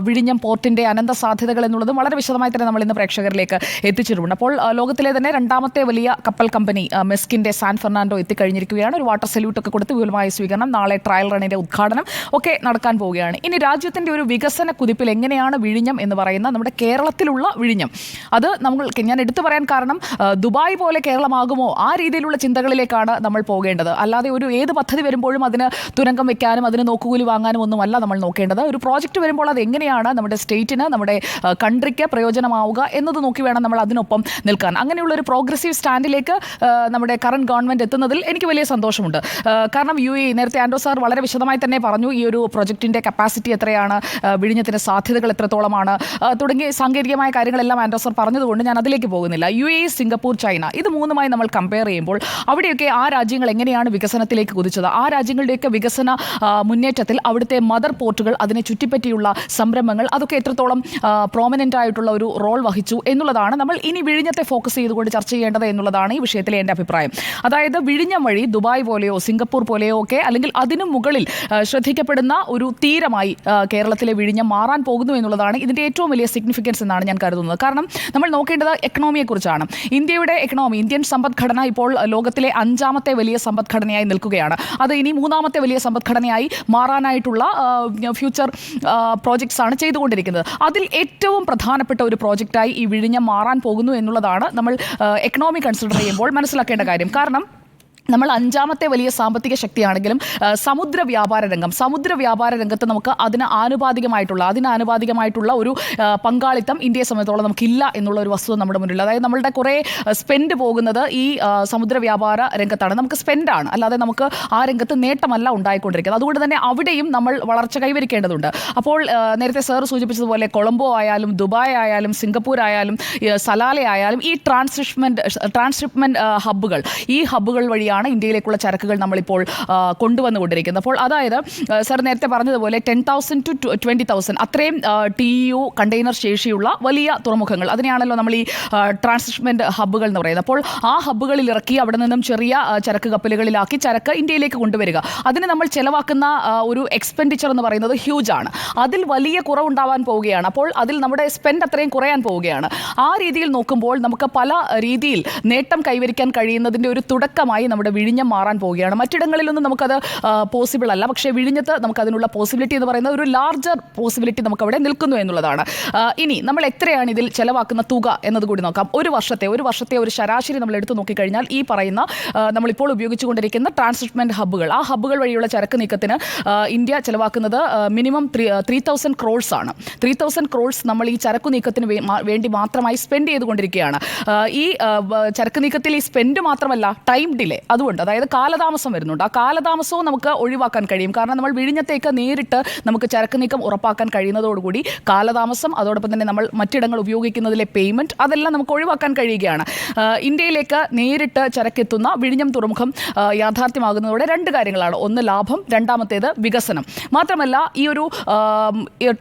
S1: വിഴിഞ്ഞം പോർട്ടിൻ്റെ അനന്ത സാധ്യതകൾ എന്നുള്ളതും വളരെ വിശദമായി തന്നെ നമ്മൾ ഇന്ന് പ്രേക്ഷകരിലേക്ക് എത്തിച്ചിട്ടുണ്ട്. അപ്പോൾ ലോകത്തിലെ തന്നെ 2ാമത്തെ വലിയ കപ്പൽ കമ്പനി മെസ്കിൻ്റെ സാൻ ഫെർണാണ്ടോ എത്തിക്കഴിഞ്ഞിരിക്കുകയാണ്. ഒരു വാട്ടർ സല്യൂട്ടൊക്കെ കൊടുത്ത് വിപുലമായ സ്വീകരണം, നാളെ ട്രയൽ റണ്ണിൻ്റെ ഉദ്ഘാടനം ഒക്കെ നടക്കാൻ പോവുകയാണ്. ഇനി രാജ്യത്തിൻ്റെ ഒരു വികസന കുതിപ്പിൽ എങ്ങനെയാണ് വിഴിഞ്ഞം എന്ന് പറയുന്ന നമ്മുടെ കേരളത്തിലുള്ള വിഴിഞ്ഞം, അത് ഞാൻ എടുത്തു പറയാൻ കാരണം ദുബായ് പോലെ കേരളമാകുമോ ആ രീതിയിലുള്ള ചിന്തകളിലേക്കാണ് നമ്മൾ പോകേണ്ടത്. അല്ലാതെ ഏത് പദ്ധതി വരുമ്പോഴും അതിന് തുരങ്കം വെക്കാനും അതിന് നോക്കുകൂലി വാങ്ങാനും ഒന്നുമല്ല നമ്മൾ നോക്കേണ്ടത്. ഒരു പ്രോജക്റ്റ് വരുമ്പോൾ അത് എങ്ങനെയാണ് നമ്മുടെ സ്റ്റേറ്റിന് നമ്മുടെ കൺട്രിക്ക് പ്രയോജനമാവുക എന്നത് നോക്കി വേണം നമ്മൾ അതിനൊപ്പം നിൽക്കാൻ. അങ്ങനെയുള്ള ഒരു പ്രോഗ്രസീവ് സ്റ്റാൻഡിലേക്ക് നമ്മുടെ കറന്റ് ഗവൺമെൻറ് എത്തുന്നതിൽ എനിക്ക് വലിയ സന്തോഷമുണ്ട്. കാരണം UAE നേരത്തെ ആൻഡോ സാർ വളരെ വിശദമായി തന്നെ പറഞ്ഞു ഈ ഒരു പ്രൊജക്റ്റിൻ്റെ കപ്പാസിറ്റി എത്രയാണ്, വിഴിഞ്ഞത്തിൻ്റെ സാധ്യതകൾ എത്രത്തോളമാണ് തുടങ്ങിയ സാങ്കേതികമായ കാര്യങ്ങളെല്ലാം ആൻഡോ സർ പറഞ്ഞതുകൊണ്ട് ഞാൻ അതിലേക്ക് പോകുന്നില്ല. UAE, സിംഗപ്പൂർ, ചൈന ഇത് 3മായി നമ്മൾ കമ്പയർ ചെയ്യുമ്പോൾ അവിടെയൊക്കെ ആ രാജ്യങ്ങൾ എങ്ങനെയാണ് വികസനത്തിലേക്ക് കുതിച്ചത്, ആ രാജ്യങ്ങളുടെയൊക്കെ വികസന മുന്നേറ്റത്തിൽ അവിടുത്തെ മദർ പോർട്ടുകൾ അതിനെ ചുറ്റിപ്പറ്റിയുള്ള സംരംഭങ്ങൾ അതൊക്കെ എത്രത്തോളം പ്രോമിനൻ്റ് ആയിട്ടുള്ള ഒരു റോൾ വഹിച്ചു എന്നുള്ളതാണ് നമ്മൾ ഇനി വിഴിഞ്ഞത്തെ ഫോക്കസ് ചെയ്തുകൊണ്ട് ചർച്ച ചെയ്യേണ്ടത് എന്നുള്ളതാണ് ഈ വിഷയത്തിലെ എൻ്റെ അഭിപ്രായം. അതായത് വിഴിഞ്ഞം വഴി ദുബായ് പോലെയോ സിംഗപ്പൂർ പോലെയോ ഒക്കെ അല്ലെങ്കിൽ അതിനു മുകളിൽ ശ്രദ്ധിക്കപ്പെടുന്ന ഒരു തീരമായി കേരളത്തിലെ വിഴിഞ്ഞം മാറാൻ പോകുന്നു എന്നുള്ളതാണ് ഇതിൻ്റെ ഏറ്റവും വലിയ സിഗ്നിഫിക്കൻസ് എന്നാണ് ഞാൻ കരുതുന്നത്. കാരണം നമ്മൾ നോക്കേണ്ടത് എക്കണോമിയെക്കുറിച്ചാണ്. ഇന്ത്യയുടെ എക്കണോമി, ഇന്ത്യൻ സമ്പദ്ഘടന ഇപ്പോൾ ലോകത്തിലെ 5ാമത്തെ വലിയ സമ്പദ്ഘടനയായി നിൽക്കുകയാണ്. അത് ഇനി 3ാമത്തെ വലിയ സമ്പദ്ഘടനയായി മാറാനായിട്ടുള്ള ഫ്യൂച്ചർ പ്രോജക്ട്സ് ആണ് ചെയ്തുകൊണ്ടിരിക്കുന്നത്. അതിൽ ഏറ്റവും പ്രധാനപ്പെട്ട ഒരു പ്രോജക്റ്റായി ഈ വിഴിഞ്ഞം മാറാൻ പോകുന്നു എന്നുള്ളതാണ് നമ്മൾ എക്കണോമി കൺസിഡർ ചെയ്യുമ്പോൾ മനസ്സിലാക്കേണ്ട കാര്യം. കാരണം നമ്മൾ 5ാമത്തെ വലിയ സാമ്പത്തിക ശക്തിയാണെങ്കിലും സമുദ്ര വ്യാപാര രംഗത്ത് നമുക്ക് അതിന് ആനുപാതികമായിട്ടുള്ള ഒരു പങ്കാളിത്തം ഇന്ത്യയെ സംബന്ധിച്ചോളം നമുക്കില്ല എന്നുള്ള ഒരു വസ്തുത നമ്മുടെ മുന്നിൽ. അതായത് നമ്മളുടെ കുറേ സ്പെൻഡ് പോകുന്നത് ഈ സമുദ്ര വ്യാപാര രംഗത്താണ്. നമുക്ക് സ്പെൻഡാണ്, അല്ലാതെ നമുക്ക് ആ രംഗത്ത് നേട്ടമല്ല ഉണ്ടായിക്കൊണ്ടിരിക്കുന്നത്. അതുകൊണ്ട് തന്നെ അവിടെയും നമ്മൾ വളർച്ച കൈവരിക്കേണ്ടതുണ്ട്. അപ്പോൾ നേരത്തെ സാർ സൂചിപ്പിച്ചതുപോലെ കൊളംബോ ആയാലും ദുബായ് ആയാലും സിംഗപ്പൂർ ആയാലും സലാല ആയാലും ഈ ട്രാൻസ്ഷിപ്മെന്റ് ഹബ്ബുകൾ, ഈ ഹബ്ബുകൾ വഴിയാണ് ഇന്ത്യയിലേക്കുള്ള ചരക്കുകൾ നമ്മളിപ്പോൾ കൊണ്ടുവന്നുകൊണ്ടിരിക്കുന്നത്. അപ്പോൾ അതായത് സർ നേരത്തെ പറഞ്ഞതുപോലെ 10,000 to 20,000 അത്രയും TEU കണ്ടെയ്നർ ശേഷിയുള്ള വലിയ തുറമുഖങ്ങൾ, അതിനെയാണല്ലോ നമ്മൾ ഈ ട്രാൻസ്ഷിപ്മെന്റ് ഹബ്ബുകൾ എന്ന് പറയുന്നത്. അപ്പോൾ ആ ഹബ്ബുകളിൽ ഇറക്കി അവിടെ നിന്നും ചെറിയ ചരക്ക് കപ്പലുകളിലാക്കി ചരക്ക് ഇന്ത്യയിലേക്ക് കൊണ്ടുവരിക, അതിന് നമ്മൾ ചെലവാക്കുന്ന ഒരു എക്സ്പെൻഡിച്ചർ എന്ന് പറയുന്നത് ഹ്യൂജ് ആണ്. അതിൽ വലിയ കുറവുണ്ടാവാൻ പോവുകയാണ്. അപ്പോൾ അതിൽ നമ്മുടെ സ്പെൻഡ് അത്രയും കുറയാൻ പോവുകയാണ്. ആ രീതിയിൽ നോക്കുമ്പോൾ നമുക്ക് പല രീതിയിൽ നേട്ടം കൈവരിക്കാൻ കഴിയുന്നതിൻ്റെ ഒരു തുടക്കമായി നമ്മുടെ വിഴിഞ്ഞം മാറാൻ പോവുകയാണ്. മറ്റിടങ്ങളിലൊന്നും നമുക്കത് പോസിബിൾ അല്ല. പക്ഷേ വിഴിഞ്ഞത്ത് നമുക്കതിനുള്ള പോസിബിലിറ്റി എന്ന് പറയുന്നത് ഒരു ലാർജർ പോസിബിലിറ്റി നമുക്കവിടെ നിൽക്കുന്നു എന്നുള്ളതാണ്. ഇനി നമ്മൾ എത്രയാണ് ഇതിൽ ചെലവാക്കുന്ന തുക എന്നതുകൂടി നോക്കാം. ഒരു വർഷത്തെ ഒരു ശരാശരി നമ്മൾ എടുത്തു നോക്കിക്കഴിഞ്ഞാൽ ഈ പറയുന്ന നമ്മളിപ്പോൾ ഉപയോഗിച്ചുകൊണ്ടിരിക്കുന്ന ട്രാൻസ്ഷിപ്മെന്റ് ഹബ്ബുകൾ, ആ ഹബ്ബുകൾ വഴിയുള്ള ചരക്ക് നീക്കത്തിന് ഇന്ത്യ ചെലവാക്കുന്നത് മിനിമം 3,000 crores ആണ്. 3,000 crores നമ്മൾ ഈ ചരക്കു നീക്കത്തിന് വേണ്ടി മാത്രമായി സ്പെൻഡ് ചെയ്തുകൊണ്ടിരിക്കുകയാണ്. ഈ ചരക്ക് നീക്കത്തിൽ ഈ സ്പെൻഡ് മാത്രമല്ല, ടൈം ഡിലേ അതുകൊണ്ട്, അതായത് കാലതാമസം വരുന്നുണ്ട്. ആ കാലതാമസവും നമുക്ക് ഒഴിവാക്കാൻ കഴിയും. കാരണം നമ്മൾ വിഴിഞ്ഞത്തേക്ക് നേരിട്ട് നമുക്ക് ചരക്ക് നീക്കം ഉറപ്പാക്കാൻ കഴിയുന്നതോടുകൂടി കാലതാമസം, അതോടൊപ്പം തന്നെ നമ്മൾ മറ്റിടങ്ങൾ ഉപയോഗിക്കുന്നതിലെ പേയ്മെൻറ്റ്, അതെല്ലാം നമുക്ക് ഒഴിവാക്കാൻ കഴിയുകയാണ്. ഇന്ത്യയിലേക്ക് നേരിട്ട് ചരക്കെത്തുന്ന വിഴിഞ്ഞം തുറമുഖം യാഥാർത്ഥ്യമാകുന്നതോടെ 2 കാര്യങ്ങളാണ്. ഒന്ന് ലാഭം, രണ്ടാമത്തേത് വികസനം. മാത്രമല്ല ഈ ഒരു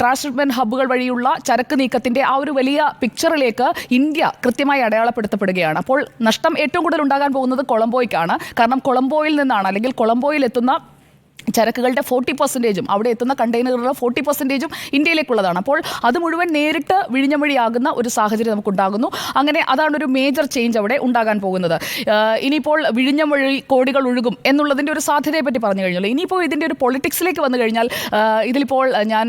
S1: ട്രാൻസ്ഷിപ്മെന്റ് ഹബ്ബുകൾ വഴിയുള്ള ചരക്ക് നീക്കത്തിൻ്റെ ആ ഒരു വലിയ പിക്ചറിലേക്ക് ഇന്ത്യ കൃത്യമായി അടയാളപ്പെടുത്തപ്പെടുകയാണ്. അപ്പോൾ നഷ്ടം ഏറ്റവും കൂടുതൽ ഉണ്ടാകാൻ പോകുന്നത് കൊളംബോയ്ക്കാണ്. കാരണം കൊളംബോയിൽ നിന്നാണ്, അല്ലെങ്കിൽ കൊളംബോയിൽ എത്തുന്ന ചരക്കുകളുടെ 40%, അവിടെ എത്തുന്ന കണ്ടെയ്നറുകളുടെ 40% ഇന്ത്യയിലേക്കുള്ളതാണ്. അപ്പോൾ അത് മുഴുവൻ നേരിട്ട് വിഴിഞ്ഞം വഴിയാകുന്ന ഒരു സാഹചര്യം നമുക്കുണ്ടാകുന്നു. അങ്ങനെ അതാണ് ഒരു മേജർ ചേഞ്ച് അവിടെ ഉണ്ടാകാൻ പോകുന്നത്. ഇനിയിപ്പോൾ വിഴിഞ്ഞം വഴി കോടികൾ ഒഴുകും എന്നുള്ളതിൻ്റെ ഒരു സാധ്യതയെ പറ്റി പറഞ്ഞു കഴിഞ്ഞല്ലോ. ഇനിയിപ്പോൾ ഇതിൻ്റെ ഒരു പൊളിറ്റിക്സിലേക്ക് വന്നു കഴിഞ്ഞാൽ ഇതിലിപ്പോൾ ഞാൻ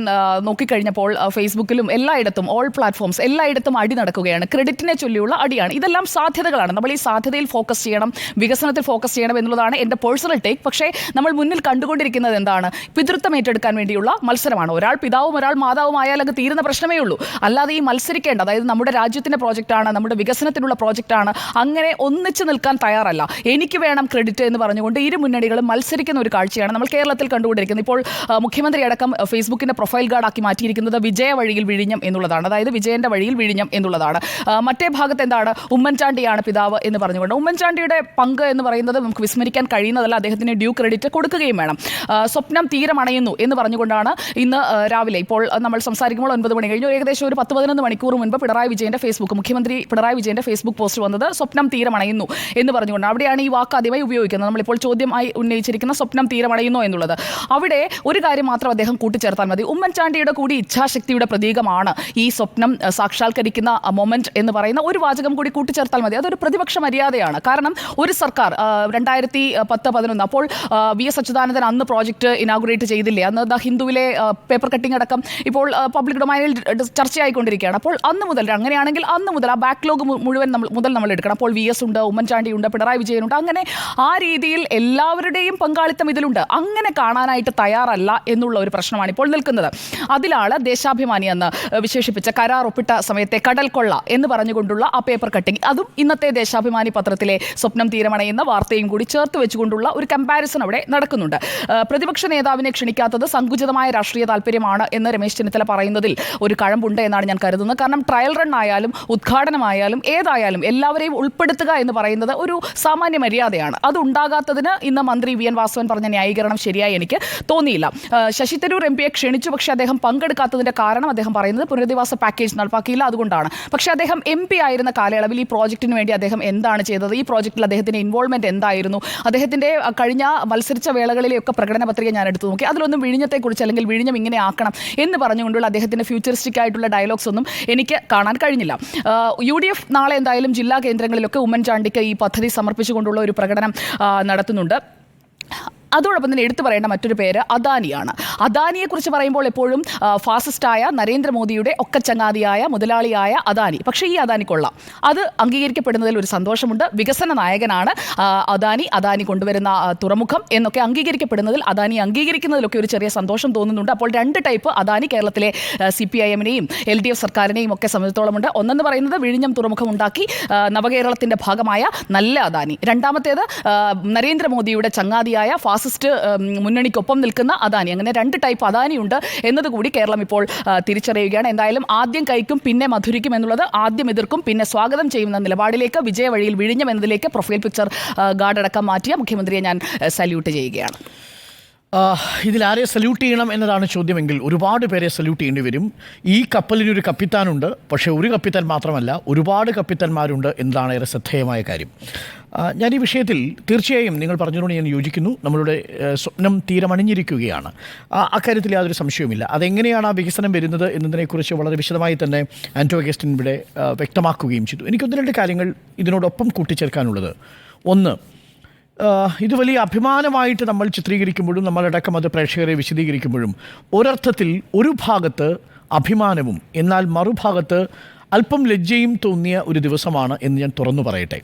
S1: നോക്കിക്കഴിഞ്ഞപ്പോൾ ഫേസ്ബുക്കിലും എല്ലായിടത്തും, ഓൾ പ്ലാറ്റ്ഫോംസ് എല്ലായിടത്തും അടി നടക്കുകയാണ്. ക്രെഡിറ്റിനെ ചൊല്ലിയുള്ള അടിയാണ്. ഇതെല്ലാം സാധ്യതകളാണ്. നമ്മൾ ഈ സാധ്യതയിൽ ഫോക്കസ് ചെയ്യണം, വികസനത്തിൽ ഫോക്കസ് ചെയ്യണം എന്നുള്ളതാണ് എൻ്റെ പേഴ്സണൽ ടേക്ക്. പക്ഷേ നമ്മൾ മുന്നിൽ കണ്ടുകൊണ്ടിരിക്കുന്നത് എന്താണ്? പിതൃത്വം ഏറ്റെടുക്കാൻ വേണ്ടിയുള്ള മത്സരമാണ്. ഒരാൾ പിതാവും ഒരാൾ മാതാവും ആയാൽ അത് തീരുന്ന പ്രശ്നമേ ഉള്ളൂ. അല്ലാതെ ഈ മത്സരിക്കേണ്ട, അതായത് നമ്മുടെ രാജ്യത്തിൻ്റെ പ്രോജക്റ്റാണ്, നമ്മുടെ വികസനത്തിനുള്ള പ്രോജക്റ്റാണ്, അങ്ങനെ ഒന്നിച്ച് നിൽക്കാൻ തയ്യാറല്ല. എനിക്ക് വേണം ക്രെഡിറ്റ് എന്ന് പറഞ്ഞുകൊണ്ട് ഇരു മുന്നണികളും മത്സരിക്കുന്ന ഒരു കാഴ്ചയാണ് നമ്മൾ കേരളത്തിൽ കണ്ടുകൊണ്ടിരിക്കുന്നത്. ഇപ്പോൾ മുഖ്യമന്ത്രി അടക്കം ഫേസ്ബുക്കിൻ്റെ പ്രൊഫൈൽ ഗാർഡാക്കി മാറ്റിയിരിക്കുന്നത് വിജയ വഴിയിൽ വിഴിഞ്ഞം എന്നുള്ളതാണ്. അതായത് വിജയൻ്റെ വഴിയിൽ വിഴിഞ്ഞം എന്നുള്ളതാണ്. മറ്റേ ഭാഗത്ത് എന്താണ്? ഉമ്മൻചാണ്ടിയാണ് പിതാവ് എന്ന് പറഞ്ഞുകൊണ്ട്. ഉമ്മൻചാണ്ടിയുടെ പങ്ക് എന്ന് പറയുന്നത് നമുക്ക് വിസ്മരിക്കാൻ കഴിയുന്നതല്ല. അദ്ദേഹത്തിന് ഡ്യൂ ക്രെഡിറ്റ് കൊടുക്കുകയും വേണം. സ്വപ്നം തീരമണയുന്നു എന്ന് പറഞ്ഞുകൊണ്ടാണ് ഇന്ന് രാവിലെ, ഇപ്പോൾ നമ്മൾ സംസാരിക്കുമ്പോൾ 9 മണി കഴിഞ്ഞു, ഏകദേശം ഒരു 10-11 മണിക്കൂർ മുൻപ് മുഖ്യമന്ത്രി പിണറായി വിജയന്റെ ഫേസ്ബുക്ക് പോസ്റ്റ് വന്നത് സ്വപ്നം തീരമണയുന്നു എന്ന് പറഞ്ഞുകൊണ്ടാണ്. അവിടെയാണ് ഈ വാക്ക് ആദ്യമായി ഉപയോഗിക്കുന്നത്. നമ്മളിപ്പോൾ ചോദ്യമായി ഉന്നയിച്ചിരിക്കുന്ന സ്വപ്നം തീരമണയുന്നു എന്നുള്ളത്. അവിടെ ഒരു കാര്യം മാത്രം അദ്ദേഹം കൂട്ടിച്ചേർത്താൽ മതി. ഉമ്മൻചാണ്ടിയുടെ കൂടി ഇച്ഛാശക്തിയുടെ പ്രതീകമാണ് ഈ സ്വപ്നം സാക്ഷാത്കരിക്കുന്ന മൊമെന്റ് എന്ന് പറയുന്ന ഒരു വാചകം കൂടി കൂട്ടിച്ചേർത്താൽ മതി. അതൊരു പ്രതിപക്ഷ മര്യാദയാണ്. കാരണം ഒരു സർക്കാർ 2010-11 അപ്പോൾ VS അച്യുതാനന്ദൻ അന്ന് പ്രോജക്റ്റ് ഇനാഗുറേറ്റ് ചെയ്തില്ലേ? അന്ന് ദ ഹിന്ദുവിലെ പേപ്പർ കട്ടിംഗ് അടക്കം ഇപ്പോൾ പബ്ലിക് ഡൊമൈനിൽ ചർച്ചയായിക്കൊണ്ടിരിക്കുകയാണ്. അപ്പോൾ അന്ന് മുതൽ, അങ്ങനെയാണെങ്കിൽ അന്ന് മുതൽ ആ ബാക്ക്ലോഗ് മുഴുവൻ നമ്മൾ എടുക്കണം. അപ്പോൾ VS ഉണ്ട്, ഉമ്മൻചാണ്ടി ഉണ്ട്, പിണറായി വിജയനുണ്ട്. അങ്ങനെ ആ രീതിയിൽ എല്ലാവരുടെയും പങ്കാളിത്തം ഇതിലുണ്ട്. അങ്ങനെ കാണാനായിട്ട് തയ്യാറല്ല എന്നുള്ള ഒരു പ്രശ്നമാണ് ഇപ്പോൾ നിൽക്കുന്നത്. അതിലാണ് ദേശാഭിമാനി എന്ന് വിശേഷിപ്പിച്ച കരാർ ഒപ്പിട്ട സമയത്തെ കടൽ കൊള്ള എന്ന് പറഞ്ഞുകൊണ്ടുള്ള ആ പേപ്പർ കട്ടിംഗ്. അതും ഇന്നത്തെ ദേശാഭിമാനി പത്രത്തിലെ സ്വപ്നം തീരമണയുന്ന വാർത്തയും കൂടി ചേർത്ത് വെച്ചുകൊണ്ടുള്ള ഒരു കമ്പാരിസൺ അവിടെ നടക്കുന്നുണ്ട്. പ്രതിപക്ഷ നേതാവിനെ ക്ഷണിക്കാത്തത് സങ്കുചിതമായ രാഷ്ട്രീയ താല്പര്യമാണ് എന്ന് രമേശ് ചെന്നിത്തല പറയുന്നതിൽ ഒരു കഴമ്പുണ്ട് എന്നാണ് ഞാൻ കരുതുന്നത്. കാരണം ട്രയൽ റൺ ആയാലും ഉദ്ഘാടനമായാലും ഏതായാലും എല്ലാവരെയും ഉൾപ്പെടുത്തുക എന്ന് പറയുന്നത് ഒരു സാമാന്യ മര്യാദയാണ്. അത് ഉണ്ടാകാത്തതിന് ഇന്ന് മന്ത്രി VN വാസവൻ പറഞ്ഞ ന്യായീകരണം ശരിയായി എനിക്ക് തോന്നിയില്ല. ശശി തരൂർ MP ക്ഷണിച്ചു, പക്ഷേ അദ്ദേഹം പങ്കെടുക്കാത്തതിന്റെ കാരണം അദ്ദേഹം പറയുന്നത് പുനരധിവാസ പാക്കേജ് നടപ്പാക്കിയില്ല, അതുകൊണ്ടാണ്. പക്ഷേ അദ്ദേഹം MP ആയിരുന്ന കാലയളവിൽ ഈ പ്രോജക്റ്റിന് വേണ്ടി അദ്ദേഹം എന്താണ് ചെയ്തത്? ഈ പ്രോജക്റ്റിൽ അദ്ദേഹത്തിന്റെ ഇൻവോൾവ്മെന്റ് എന്തായിരുന്നു? അദ്ദേഹത്തിന്റെ കഴിഞ്ഞ മത്സരിച്ച വേളകളിലെയൊക്കെ പ്രകടന പത്രിക ഞാൻ എടുത്തു നോക്കി. അതിലൊന്നും വിഴിഞ്ഞത്തെക്കുറിച്ച് അല്ലെങ്കിൽ വിഴിഞ്ഞം ഇങ്ങനെ ആക്കണം എന്ന് പറഞ്ഞുകൊണ്ടുള്ള അദ്ദേഹത്തിൻ്റെ ഫ്യൂച്ചറിസ്റ്റിക് ആയിട്ടുള്ള ഡയലോഗ്സ് ഒന്നും എനിക്ക് കാണാൻ കഴിഞ്ഞില്ല. UDF നാളെ എന്തായാലും ജില്ലാ കേന്ദ്രങ്ങളിലൊക്കെ ഉമ്മൻചാണ്ടിക്ക് ഈ പദ്ധതി സമർപ്പിച്ചുകൊണ്ടുള്ള ഒരു പ്രകടനം നടത്തുന്നുണ്ട്. അതോടൊപ്പം തന്നെ എടുത്തു പറയേണ്ട മറ്റൊരു പേര് അദാനിയാണ്. അദാനിയെക്കുറിച്ച് പറയുമ്പോൾ എപ്പോഴും ഫാസിസ്റ്റായ നരേന്ദ്രമോദിയുടെ ഒക്കച്ചങ്ങാതിയായ മുതലാളിയായ അദാനി. പക്ഷേ ഈ അദാനി കൊള്ളാം, അത് അംഗീകരിക്കപ്പെടുന്നതിൽ ഒരു സന്തോഷമുണ്ട്. വികസന നായകനാണ് അദാനി കൊണ്ടുവരുന്ന തുറമുഖം എന്നൊക്കെ അംഗീകരിക്കപ്പെടുന്നതിൽ, അദാനി അംഗീകരിക്കുന്നതിലൊക്കെ ഒരു ചെറിയ സന്തോഷം തോന്നുന്നുണ്ട്. അപ്പോൾ രണ്ട് ടൈപ്പ് അദാനി കേരളത്തിലെ CPIM-നെയും LDF സർക്കാരിനെയും ഒക്കെ സംബന്ധിച്ചിടത്തോളമുണ്ട്. ഒന്നെന്ന് പറയുന്നത് വിഴിഞ്ഞം തുറമുഖം ഉണ്ടാക്കി നവകേരളത്തിൻ്റെ ഭാഗമായ നല്ല അദാനി. രണ്ടാമത്തേത് നരേന്ദ്രമോദിയുടെ ചങ്ങാതിയായ ഫാസിസ്റ്റ് മുന്നണിക്കൊപ്പം നിൽക്കുന്ന അദാനി. അങ്ങനെ രണ്ട് ടൈപ്പ് അദാനിയുണ്ട് എന്നതുകൂടി കേരളം ഇപ്പോൾ തിരിച്ചറിയുകയാണ്. എന്തായാലും ആദ്യം കഴിക്കും പിന്നെ മധുരിക്കും എന്നുള്ളത് ആദ്യം എതിർക്കും പിന്നെ സ്വാഗതം ചെയ്യുന്ന നിലപാടിലേക്ക് വിജയവഴിയിൽ വിഴിഞ്ഞം എന്നതിലേക്ക് പ്രൊഫൈൽ പിക്ചർ ഗാർഡടക്കം മാറ്റിയ മുഖ്യമന്ത്രിയെ ഞാൻ സല്യൂട്ട് ചെയ്യുകയാണ്.
S2: ഇതിലാരെ സല്യൂട്ട് ചെയ്യണം എന്നതാണ് ചോദ്യമെങ്കിൽ ഒരുപാട് പേരെ സല്യൂട്ട് ചെയ്യേണ്ടി വരും. ഈ കപ്പലിനൊരു കപ്പിത്താനുണ്ട്, പക്ഷേ ഒരു കപ്പിത്താൻ മാത്രമല്ല, ഒരുപാട് കപ്പിത്താന്മാരുണ്ട് എന്നതാണ് ഏറെ ശ്രദ്ധേയമായ കാര്യം. ഞാൻ ഈ വിഷയത്തിൽ തീർച്ചയായും നിങ്ങൾ പറഞ്ഞതുകൊണ്ട് ഞാൻ യോജിക്കുന്നു. നമ്മളുടെ സ്വപ്നം തീരമണിഞ്ഞിരിക്കുകയാണ്, അക്കാര്യത്തിൽ യാതൊരു സംശയവുമില്ല. അതെങ്ങനെയാണ് ആ വികസനം വരുന്നത് എന്നതിനെക്കുറിച്ച് വളരെ വിശദമായി തന്നെ ആൻറ്റോ അഗസ്റ്റിൻ ഇവിടെ വ്യക്തമാക്കുകയും ചെയ്തു. എനിക്കൊന്ന് രണ്ട് കാര്യങ്ങൾ ഇതിനോടൊപ്പം കൂട്ടിച്ചേർക്കാനുള്ളത്. ഒന്ന്, ഇത് വലിയ അഭിമാനമായിട്ട് നമ്മൾ ചിത്രീകരിക്കുമ്പോഴും നമ്മളടക്കം അത് പ്രേക്ഷകരെ വിശദീകരിക്കുമ്പോഴും ഒരർത്ഥത്തിൽ ഒരു ഭാഗത്ത് അഭിമാനവും എന്നാൽ മറുഭാഗത്ത് അല്പം ലജ്ജയും തോന്നിയ ഒരു ദിവസമാണ് എന്ന് ഞാൻ തുറന്നു പറയട്ടെ.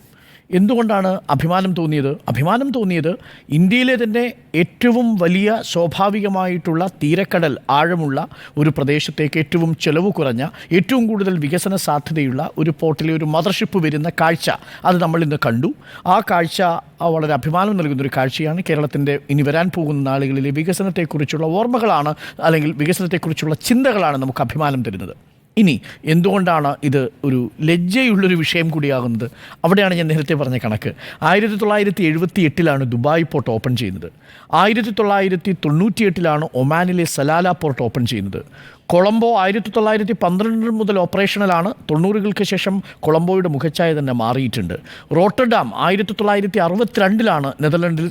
S2: എന്തുകൊണ്ടാണ് അഭിമാനം തോന്നിയത്? അഭിമാനം തോന്നിയത് ഇന്ത്യയിലെ തന്നെ ഏറ്റവും വലിയ സ്വാഭാവികമായിട്ടുള്ള തീരക്കടൽ ആഴമുള്ള ഒരു പ്രദേശത്തേക്ക് ഏറ്റവും ചെലവ് കുറഞ്ഞ ഏറ്റവും കൂടുതൽ വികസന സാധ്യതയുള്ള ഒരു പോർട്ടിലെ ഒരു മദർഷിപ്പ് വരുന്ന കാഴ്ച അത് നമ്മൾ ഇന്ന് കണ്ടു. ആ കാഴ്ച വളരെ അഭിമാനം നൽകുന്നൊരു കാഴ്ചയാണ്. കേരളത്തിൻ്റെ ഇനി വരാൻ പോകുന്ന നാളുകളിലെ വികസനത്തെക്കുറിച്ചുള്ള ഓർമ്മകളാണ്, അല്ലെങ്കിൽ വികസനത്തെക്കുറിച്ചുള്ള ചിന്തകളാണ് നമുക്ക് അഭിമാനം തരുന്നത്. ഇനി എന്തുകൊണ്ടാണ് ഇത് ഒരു ലജ്ജയുള്ളൊരു വിഷയം കൂടിയാകുന്നത്? അവിടെയാണ് ഞാൻ നേരത്തെ പറഞ്ഞ കണക്ക്. 1978 ദുബായ് പോർട്ട് ഓപ്പൺ ചെയ്യുന്നത്. 1998 ഒമാനിലെ സലാല പോർട്ട് ഓപ്പൺ ചെയ്യുന്നത്. കൊളംബോ 1912 മുതൽ ഓപ്പറേഷണലാണ്. 90-കൾക്ക് ശേഷം കൊളംബോയുടെ മുഖച്ഛായ തന്നെ മാറിയിട്ടുണ്ട്. റോട്ടർഡാം 1962 നെതർലൻഡിൽ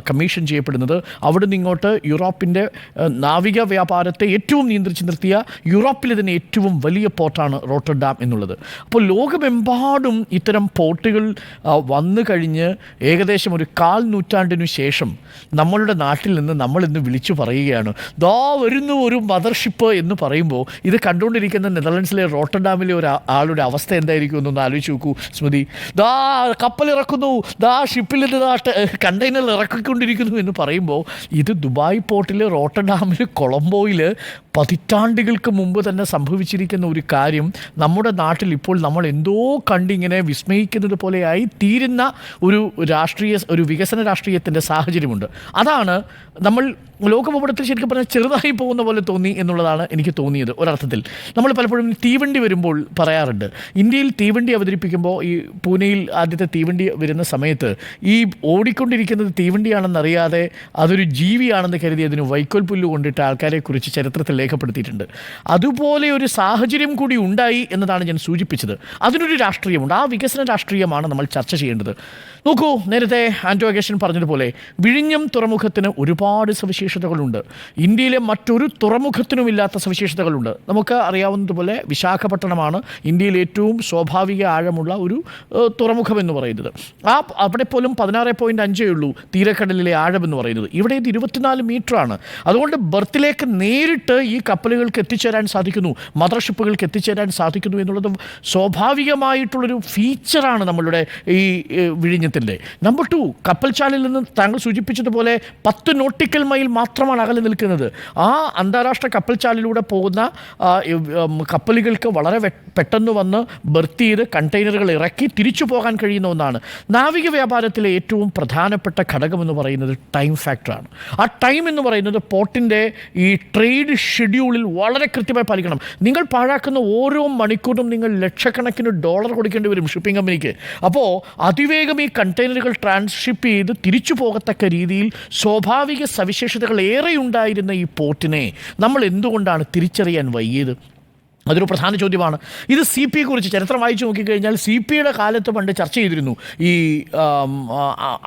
S2: കമ്മീഷൻ ചെയ്യപ്പെടുന്നത്. അവിടുന്ന് ഇങ്ങോട്ട് യൂറോപ്പിൻ്റെ നാവിക വ്യാപാരത്തെ ഏറ്റവും നിയന്ത്രിച്ച് നിർത്തിയ യൂറോപ്പിലെ തന്നെ ഏറ്റവും വലിയ പോർട്ടാണ് റോട്ടർഡാം എന്നുള്ളത്. അപ്പോൾ ലോകമെമ്പാടും ഇത്തരം പോർട്ടുകൾ വന്നു കഴിഞ്ഞ് ഏകദേശം ഒരു 1/4 നൂറ്റാണ്ടിനു ശേഷം നമ്മളുടെ നാട്ടിൽ നിന്ന് നമ്മളിന്ന് വിളിച്ചു പറയുകയാണ്, ദാ വരുന്നു ഒരു മദർഷിപ്പ് എന്ന് പറയുമ്പോൾ ഇത് കണ്ടുകൊണ്ടിരിക്കുന്ന നെതർലൻഡ്സിലെ റോട്ടർഡാമിലെ ആളുടെ അവസ്ഥ എന്തായിരിക്കും എന്നൊന്ന് ആലോചിച്ച് നോക്കൂ സ്മൃതി. ദാ കപ്പൽ ഇറക്കുന്നു, ദാ ഷിപ്പിൽ നിന്ന് കണ്ടെയ്നർ ഇറക്കിക്കൊണ്ടിരിക്കുന്നു എന്ന് പറയുമ്പോൾ ഇത് ദുബായ് പോർട്ടിൽ, റോട്ടർഡാമിൽ, കൊളംബോയിൽ പതിറ്റാണ്ടുകൾക്ക് മുമ്പ് തന്നെ സംഭവിച്ചിരിക്കുന്ന ഒരു കാര്യം നമ്മുടെ നാട്ടിൽ ഇപ്പോൾ നമ്മൾ എന്തോ കണ്ടിങ്ങനെ വിസ്മയിക്കുന്നത് പോലെയായി തീരുന്ന ഒരു വികസന രാഷ്ട്രീയത്തിൻ്റെ സാഹചര്യമുണ്ട്. അതാണ് നമ്മൾ ലോകഭൂപടത്തിൽ ശരിക്കും പറഞ്ഞാൽ ചെറുതായി പോകുന്ന പോലെ തോന്നി എന്നുള്ളതാണ് എനിക്ക് തോന്നിയത്. ഒരർത്ഥത്തിൽ നമ്മൾ പലപ്പോഴും തീവണ്ടി വരുമ്പോൾ പറയാറുണ്ട്, ഇന്ത്യയിൽ തീവണ്ടി അവതരിപ്പിക്കുമ്പോൾ ഈ പൂനെയിൽ ആദ്യത്തെ തീവണ്ടി വരുന്ന സമയത്ത് ഈ ഓടിക്കൊണ്ടിരിക്കുന്നത് തീവണ്ടിയാണെന്നറിയാതെ അതൊരു ജീവിയാണെന്ന് കരുതി അതിന് വൈക്കോൽ പുല്ല് കൊണ്ടിട്ട് ആൾക്കാരെക്കുറിച്ച് ചരിത്രത്തിൽ രേഖപ്പെടുത്തിയിട്ടുണ്ട്. അതുപോലെ ഒരു സാഹചര്യം കൂടി ഉണ്ടായി എന്നതാണ് ഞാൻ സൂചിപ്പിച്ചത്. അതിനൊരു രാഷ്ട്രീയമുണ്ട്. ആ വികസന രാഷ്ട്രീയമാണ് നമ്മൾ ചർച്ച ചെയ്യേണ്ടത്. നോക്കൂ, നേരത്തെ ആൻറ്റോ അഗസ്റ്റിൻ പറഞ്ഞതുപോലെ വിഴിഞ്ഞം തുറമുഖത്തിന് ഒരുപാട് സവിശേഷതകളുണ്ട്. ഇന്ത്യയിലെ മറ്റൊരു തുറമുഖത്തിനുമില്ലാത്ത സവിശേഷതകളുണ്ട്. നമുക്ക് അറിയാവുന്നതുപോലെ വിശാഖപട്ടണമാണ് ഇന്ത്യയിലെ ഏറ്റവും സ്വാഭാവിക ആഴമുള്ള ഒരു തുറമുഖം എന്ന് പറയുന്നത്. അവിടെ പോലും 16.5 ഉള്ളൂ തീരക്കടലിലെ ആഴമെന്ന് പറയുന്നത്. ഇവിടെ ഇത് 24 മീറ്ററാണ്. അതുകൊണ്ട് ബർത്തിലേക്ക് നേരിട്ട് ഈ കപ്പലുകൾക്ക് എത്തിച്ചേരാൻ സാധിക്കുന്നു, മദർഷിപ്പുകൾക്ക് എത്തിച്ചേരാൻ സാധിക്കുന്നു എന്നുള്ളത് സ്വാഭാവികമായിട്ടുള്ളൊരു ഫീച്ചറാണ് നമ്മളുടെ ഈ വിഴിഞ്ഞത്തിൻ്റെ. നമ്പർ 2, കപ്പൽച്ചാലിൽ നിന്ന് താങ്കൾ സൂചിപ്പിച്ചതുപോലെ 10 നോട്ടിക്കൽ മൈൽ മാത്രമാണ് അകലെ നിൽക്കുന്നത്. ആ അന്താരാഷ്ട്ര കപ്പൽച്ചാലിലൂടെ പോകുന്ന കപ്പലുകൾക്ക് വളരെ പെട്ടെന്ന് വന്ന് ബർത്ത് ചെയ്ത് കണ്ടെയ്നറുകൾ ഇറക്കി തിരിച്ചു പോകാൻ കഴിയുന്ന ഒന്നാണ്. നാവിക വ്യാപാരത്തിലെ ഏറ്റവും പ്രധാനപ്പെട്ട ഘടകമെന്ന് പറയുന്നത് ടൈം ഫാക്ടറാണ്. ആ ടൈം എന്ന് പറയുന്നത് പോർട്ടിൻ്റെ ഈ ട്രേഡ് ഷെഡ്യൂളിൽ വളരെ കൃത്യമായി പാലിക്കണം. നിങ്ങൾ പാഴാക്കുന്ന ഓരോ മണിക്കൂറും നിങ്ങൾ ലക്ഷക്കണക്കിന് ഡോളർ കൊടുക്കേണ്ടി വരും ഷിപ്പിംഗ് കമ്പനിക്ക്. അപ്പോൾ അതിവേഗം ഈ കണ്ടെയ്നറുകൾ ട്രാൻസ്ഷിപ്പ് ചെയ്ത് തിരിച്ചു പോകത്തക്ക രീതിയിൽ സ്വാഭാവിക സവിശേഷതകൾ ഏറെ ഉണ്ടായിരുന്ന ഈ പോർട്ടിനെ നമ്മൾ എന്തുകൊണ്ടാണ് തിരിച്ചറിയാൻ വൈകിയത്? അതൊരു പ്രധാന ചോദ്യമാണ്. ഇത് സി പി കുറിച്ച് ചരിത്രം വായിച്ചു നോക്കിക്കഴിഞ്ഞാൽ സി പിയുടെ കാലത്ത് പണ്ട് ചർച്ച ചെയ്തിരുന്നു ഈ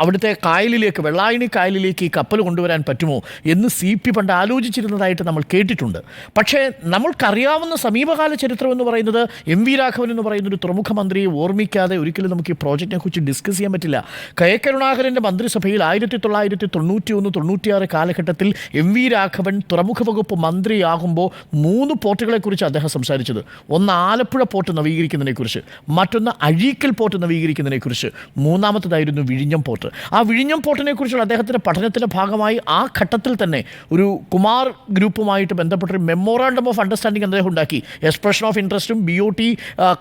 S2: അവിടുത്തെ കായലിലേക്ക്, വെള്ളായണി കായലിലേക്ക് ഈ കപ്പൽ കൊണ്ടുവരാൻ പറ്റുമോ എന്ന് സി പി പണ്ട് ആലോചിച്ചിരുന്നതായിട്ട് നമ്മൾ കേട്ടിട്ടുണ്ട്. പക്ഷേ നമ്മൾക്കറിയാവുന്ന സമീപകാല ചരിത്രം എന്ന് പറയുന്നത് എം വി രാഘവൻ എന്ന് പറയുന്ന ഒരു തുറമുഖ മന്ത്രിയെ ഓർമ്മിക്കാതെ ഒരിക്കലും നമുക്ക് ഈ പ്രോജക്റ്റിനെ കുറിച്ച് ഡിസ്കസ് ചെയ്യാൻ പറ്റില്ല. കെ കരുണാകരൻ്റെ മന്ത്രിസഭയിൽ 1991-96 കാലഘട്ടത്തിൽ എം വി രാഘവൻ തുറമുഖ വകുപ്പ് മന്ത്രിയാകുമ്പോൾ 3 പോർട്ടുകളെക്കുറിച്ച് അദ്ദേഹം സംസാരിച്ചത്. ഒന്ന് ആലപ്പുഴ പോർട്ട് നവീകരിക്കുന്നതിനെക്കുറിച്ച്, മറ്റൊന്ന് അഴീക്കൽ പോർട്ട് നവീകരിക്കുന്നതിനെക്കുറിച്ച്, മൂന്നാമത്തേതായിരുന്നു വിഴിഞ്ഞം പോർട്ട്. ആ വിഴിഞ്ഞം പോർട്ടിനെ കുറിച്ചുള്ള അദ്ദേഹത്തിൻ്റെ പഠനത്തിൻ്റെ ഭാഗമായി ആ ഘട്ടത്തിൽ തന്നെ ഒരു കുമാർ ഗ്രൂപ്പുമായിട്ട് ബന്ധപ്പെട്ടൊരു മെമ്മോറാണ്ടം ഓഫ് അണ്ടർസ്റ്റാൻഡിംഗ് അദ്ദേഹം ഉണ്ടാക്കി. എക്സ്പ്രഷൻ ഓഫ് ഇൻട്രസ്റ്റും BOT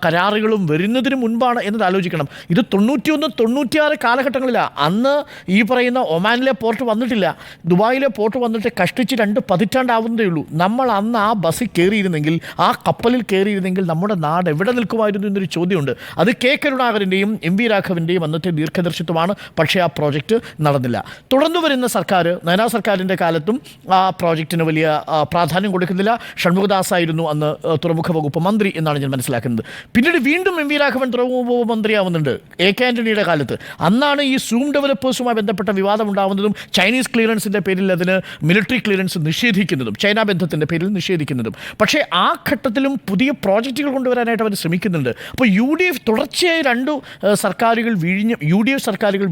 S2: കരാറുകളും വരുന്നതിന് മുൻപാണ് എന്നത് ആലോചിക്കണം. ഇത് 91-96 കാലഘട്ടങ്ങളിലാണ്. അന്ന് ഈ പറയുന്ന ഒമാനിലെ പോർട്ട് വന്നിട്ടില്ല, ദുബായിലെ പോർട്ട് വന്നിട്ട് കഷ്ടിച്ച് 2 പതിറ്റാണ്ടാവുന്നതേ ഉള്ളൂ. നമ്മൾ അന്ന് ആ ബസ്സിൽ കയറിയിരുന്നെങ്കിൽ, ആ കപ്പലിൽ കയറിയിരുന്നെങ്കിൽ നമ്മുടെ നാട് എവിടെ നിൽക്കുമായിരുന്നു എന്നൊരു ചോദ്യമുണ്ട്. അത് കെ കരുണാകരൻ്റെയും എം വി രാഘവൻ്റെയും അന്നത്തെ ദീർഘദർശിത്വമാണ്. പക്ഷേ ആ പ്രോജക്റ്റ് നടന്നില്ല. തുടർന്നു വരുന്ന സർക്കാർ, നയനാ സർക്കാരിൻ്റെ കാലത്തും ആ പ്രോജക്റ്റിന് വലിയ പ്രാധാന്യം കൊടുക്കുന്നില്ല. ഷൺമുഖദാസ് ആയിരുന്നു അന്ന് തുറമുഖ വകുപ്പ് മന്ത്രി എന്നാണ് ഞാൻ മനസ്സിലാക്കുന്നത്. പിന്നീട് വീണ്ടും എം വി രാഘവൻ തുറമുഖ വകുപ്പ് മന്ത്രിയാവുന്നുണ്ട് AK ആൻ്റണിയുടെ കാലത്ത്. അന്നാണ് ഈ സൂം ഡെവലപ്പേഴ്സുമായി ബന്ധപ്പെട്ട വിവാദം ഉണ്ടാവുന്നതും ചൈനീസ് ക്ലിയറൻസിൻ്റെ പേരിൽ അതിന് മിലിറ്ററി ക്ലിയറൻസ് നിഷേധിക്കുന്നതും, ചൈന ബന്ധത്തിൻ്റെ പേരിൽ നിഷേധിക്കുന്നതും. പക്ഷേ ആ ഘട്ടത്തിലും പുതിയ പ്രോജക്റ്റുകൾ കൊണ്ടുവരാനായിട്ട് അവർ ശ്രമിക്കുന്നുണ്ട്. അപ്പോൾ തുടർച്ചയായി 2 സർക്കാരുകൾ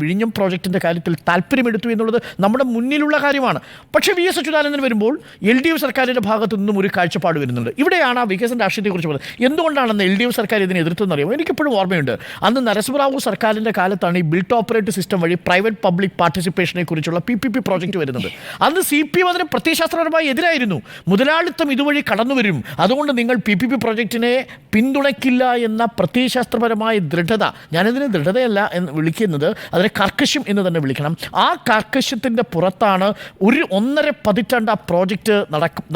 S2: വിഴിഞ്ഞം പ്രോജക്റ്റിൻ്റെ കാര്യത്തിൽ താല്പര്യമെടുത്തു എന്നുള്ളത് നമ്മുടെ മുന്നിലുള്ള കാര്യമാണ്. പക്ഷേ VS അച്യുതാനന്ദൻ വരുമ്പോൾ LDF സർക്കാരിൻ്റെ ഭാഗത്തു നിന്നും ഒരു കാഴ്ചപ്പാട് വരുന്നുണ്ട്. ഇവിടെയാണ് ആ വികസന രാഷ്ട്രീയത്തെക്കുറിച്ച് പറയുന്നത്. എന്തുകൊണ്ടാണെന്ന് LDF സർക്കാർ ഇതിനെ എതിർത്തെന്ന് അറിയാമോ? എനിക്കിപ്പോഴും ഓർമ്മയുണ്ട്. അന്ന് നരസിംഹറാവു സർക്കാരിൻ്റെ കാലത്താണ് ഈ ബിൽറ്റ് ഓപ്പറേറ്റ് സിസ്റ്റം വഴി പ്രൈവറ്റ് പബ്ലിക് പാർട്ടിസിപ്പേഷനെ കുറിച്ചുള്ള PPP പ്രോജക്റ്റ് വരുന്നത്. അന്ന് CPM അതിന് പ്രത്യയശാസ്ത്രപരമായി എതിരായിരുന്നു. മുതലാളിത്തം ഇതുവഴി കടന്നു വരും, അതുകൊണ്ട് നിങ്ങൾ PPP പ്രോജക്റ്റിനെ പിന്തുണയ്ക്കില്ല എന്ന പ്രത്യയശാസ്ത്രപരമായ ദൃഢത, ഞാനതിന് ദൃഢതയല്ല എന്ന് വിളിക്കുന്നത്, അതിനെ കർക്കശം എന്ന് തന്നെ വിളിക്കണം. ആ കർക്കശത്തിൻ്റെ പുറത്താണ് 1.5 പതിറ്റാണ്ട് ആ പ്രോജക്റ്റ്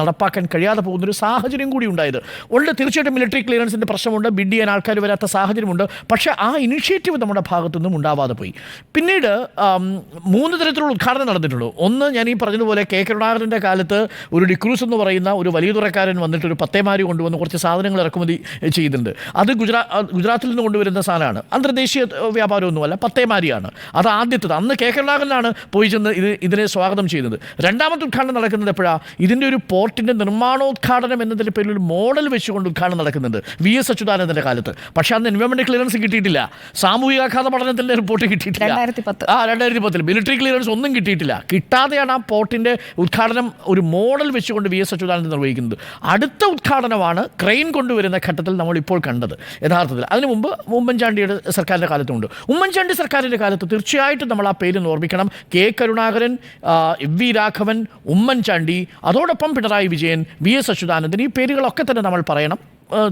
S2: നടപ്പാക്കാൻ കഴിയാതെ പോകുന്നൊരു സാഹചര്യം കൂടി ഉണ്ടായത്. തീർച്ചയായിട്ടും മിലിറ്ററി ക്ലിയറൻസിൻ്റെ പ്രശ്നമുണ്ട്, ബിഡ് ചെയ്യാൻ ആൾക്കാർ വരാത്ത സാഹചര്യമുണ്ട്. പക്ഷേ ആ ഇനിഷ്യേറ്റീവ് നമ്മുടെ ഭാഗത്തുനിന്നും ഉണ്ടാവാതെ പോയി. പിന്നീട് 3 തരത്തിലുള്ള ഉദ്ഘാടനം നടന്നിട്ടുള്ളൂ. ഒന്ന്, ഞാൻ ഈ പറഞ്ഞതുപോലെ കെ കരുണാകരൻ്റെ കാലത്ത് ഒരു ഡിക്രൂസ് എന്ന് പറയുന്ന ഒരു വലിയ തുറക്കാരൻ വന്നിട്ട് ഒരു പത്തേമാരി കൊണ്ടുവന്ന് കുറച്ച് സാധനങ്ങൾ ഇറക്കുമതി ചെയ്യുന്നുണ്ട്. അത് ഗുജറാത്തിൽ നിന്ന് കൊണ്ടുവരുന്ന സാധനമാണ്, അന്തർദേശീയ വ്യാപാരമൊന്നുമല്ല, പത്തേമാരിയാണ്. അത് ആദ്യത്തേത്. അന്ന് കെ കരുണാകരനാണ് പോയി ചെന്ന് ഇതിനെ സ്വാഗതം ചെയ്യുന്നത്. രണ്ടാമത്തെ ഉദ്ഘാടനം നടക്കുന്നത് എപ്പോഴാണ്? ഇതിൻ്റെ ഒരു പോർട്ടിൻ്റെ നിർമ്മാണോദ്ഘാടനം എന്നതിൻ്റെ പേരിൽ ഒരു മോഡൽ വെച്ചുകൊണ്ട് ഉദ്ഘാടനം നടക്കുന്നുണ്ട് VS അച്യുതാനന്ദൻ്റെ കാലത്ത്. പക്ഷേ അന്ന് എൻവയോൺമെൻറ്റ് ക്ലിയറൻസ് കിട്ടിയിട്ടില്ല, സാമൂഹികാഘാത പഠനത്തിൻ്റെ റിപ്പോർട്ട് കിട്ടിയിട്ടില്ല. 2010 മിലിറ്ററി ക്ലിയറൻസ് ഒന്നും കിട്ടിയിട്ടില്ല. കിട്ടാതെയാണ് ആ പോർട്ടിൻ്റെ ഉദ്ഘാടനം ഒരു മോഡൽ വെച്ചുകൊണ്ട് VS അച്യുതാനന്ദൻ നിർവഹിക്കുന്നത്. അടുത്ത ഉദ്ഘാടനമാണ് ക്രെയിൻ കൊണ്ടുവരുന്ന ഘട്ടത്തിൽ നമ്മളിപ്പോൾ കണ്ടത് യഥാർത്ഥത്തിൽ. അതിനു മുമ്പ് ഉമ്മൻചാണ്ടിയുടെ സർക്കാരിൻ്റെ കാലത്തുണ്ട്. ഉമ്മൻചാണ്ടി സർക്കാരിൻ്റെ കാലത്ത് തീർച്ചയായിട്ടും നമ്മൾ ആ പേര് ഓർമ്മിക്കണം. കെ കരുണാകരൻ, MV രാഘവൻ, ഉമ്മൻചാണ്ടി, അതോടൊപ്പം പിണറായി വിജയൻ, VS അച്യുതാനന്ദൻ, ഈ പേരുകളൊക്കെ തന്നെ നമ്മൾ പറയണം.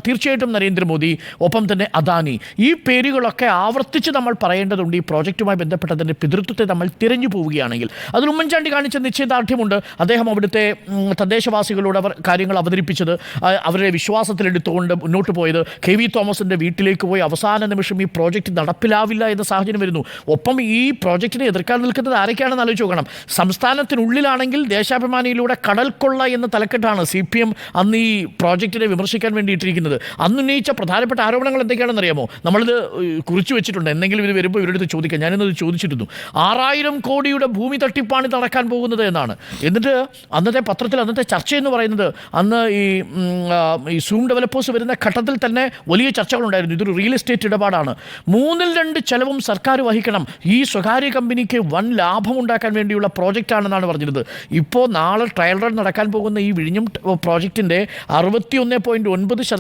S2: തീർച്ചയായിട്ടും നരേന്ദ്രമോദി, ഒപ്പം തന്നെ അദാനി, ഈ പേരുകളൊക്കെ ആവർത്തിച്ച് നമ്മൾ പറയേണ്ടതുണ്ട്. ഈ പ്രോജക്റ്റുമായി ബന്ധപ്പെട്ടതിൻ്റെ പിതൃത്വത്തെ നമ്മൾ തിരഞ്ഞു പോവുകയാണെങ്കിൽ അതിൽ ഉമ്മൻചാണ്ടി കാണിച്ച നിശ്ചയദാർഢ്യമുണ്ട്. അദ്ദേഹം അവിടുത്തെ തദ്ദേശവാസികളോട് കാര്യങ്ങൾ അവതരിപ്പിച്ചത്, അവരുടെ വിശ്വാസത്തിലെടുത്തുകൊണ്ട് മുന്നോട്ട് പോയത്. KV തോമസിൻ്റെ വീട്ടിലേക്ക് പോയി അവസാന നിമിഷം ഈ പ്രോജക്റ്റ് നടപ്പിലാവില്ല എന്ന സാഹചര്യം വരുന്നു. ഒപ്പം ഈ പ്രോജക്റ്റിനെ എതിർക്കാൻ നിൽക്കുന്നത് ആരൊക്കെയാണെന്ന് ആലോചിച്ച് നോക്കണം. സംസ്ഥാനത്തിനുള്ളിലാണെങ്കിൽ ദേശാഭിമാനിയിലൂടെ കടൽക്കൊള്ള എന്ന തലക്കെട്ടാണ് CPM അന്ന് ഈ പ്രോജക്റ്റിനെ വിമർശിക്കാൻ വേണ്ടിയിട്ട് അന്ന് ഉന്നയിച്ച പ്രധാനപ്പെട്ട ആരോപണങ്ങൾ എന്തൊക്കെയാണെന്ന് അറിയാമോ? നമ്മളിത് കുറിച്ചു വെച്ചിട്ടുണ്ട്. എന്തെങ്കിലും ഇത് വരുമ്പോൾ ഇവരുടെ ചോദിക്കാം. ഞാനിന്നത് ചോദിച്ചിരുന്നു. 6000 കോടിയുടെ ഭൂമി തട്ടിപ്പാണ് നടക്കാൻ പോകുന്നത് എന്നാണ്. എന്നിട്ട് അന്നത്തെ പത്രത്തിൽ അന്നത്തെ ചർച്ച എന്ന് പറയുന്നത്, അന്ന് ഈ സൂം ഡെവലപ്പേഴ്സ് വരുന്ന ഘട്ടത്തിൽ തന്നെ വലിയ ചർച്ചകളുണ്ടായിരുന്നു. ഇതൊരു റിയൽ എസ്റ്റേറ്റ് ഇടപാടാണ്, 3/2 ചെലവും സർക്കാർ വഹിക്കണം, ഈ സ്വകാര്യ കമ്പനിക്ക് വൻ ലാഭമുണ്ടാക്കാൻ വേണ്ടിയുള്ള പ്രോജക്റ്റാണെന്നാണ് പറഞ്ഞിരുന്നത്. ഇപ്പോൾ നാളെ ട്രയൽ റൺ നടക്കാൻ പോകുന്ന ഈ വിഴിഞ്ഞം പ്രോജക്റ്റിൻ്റെ 61.9%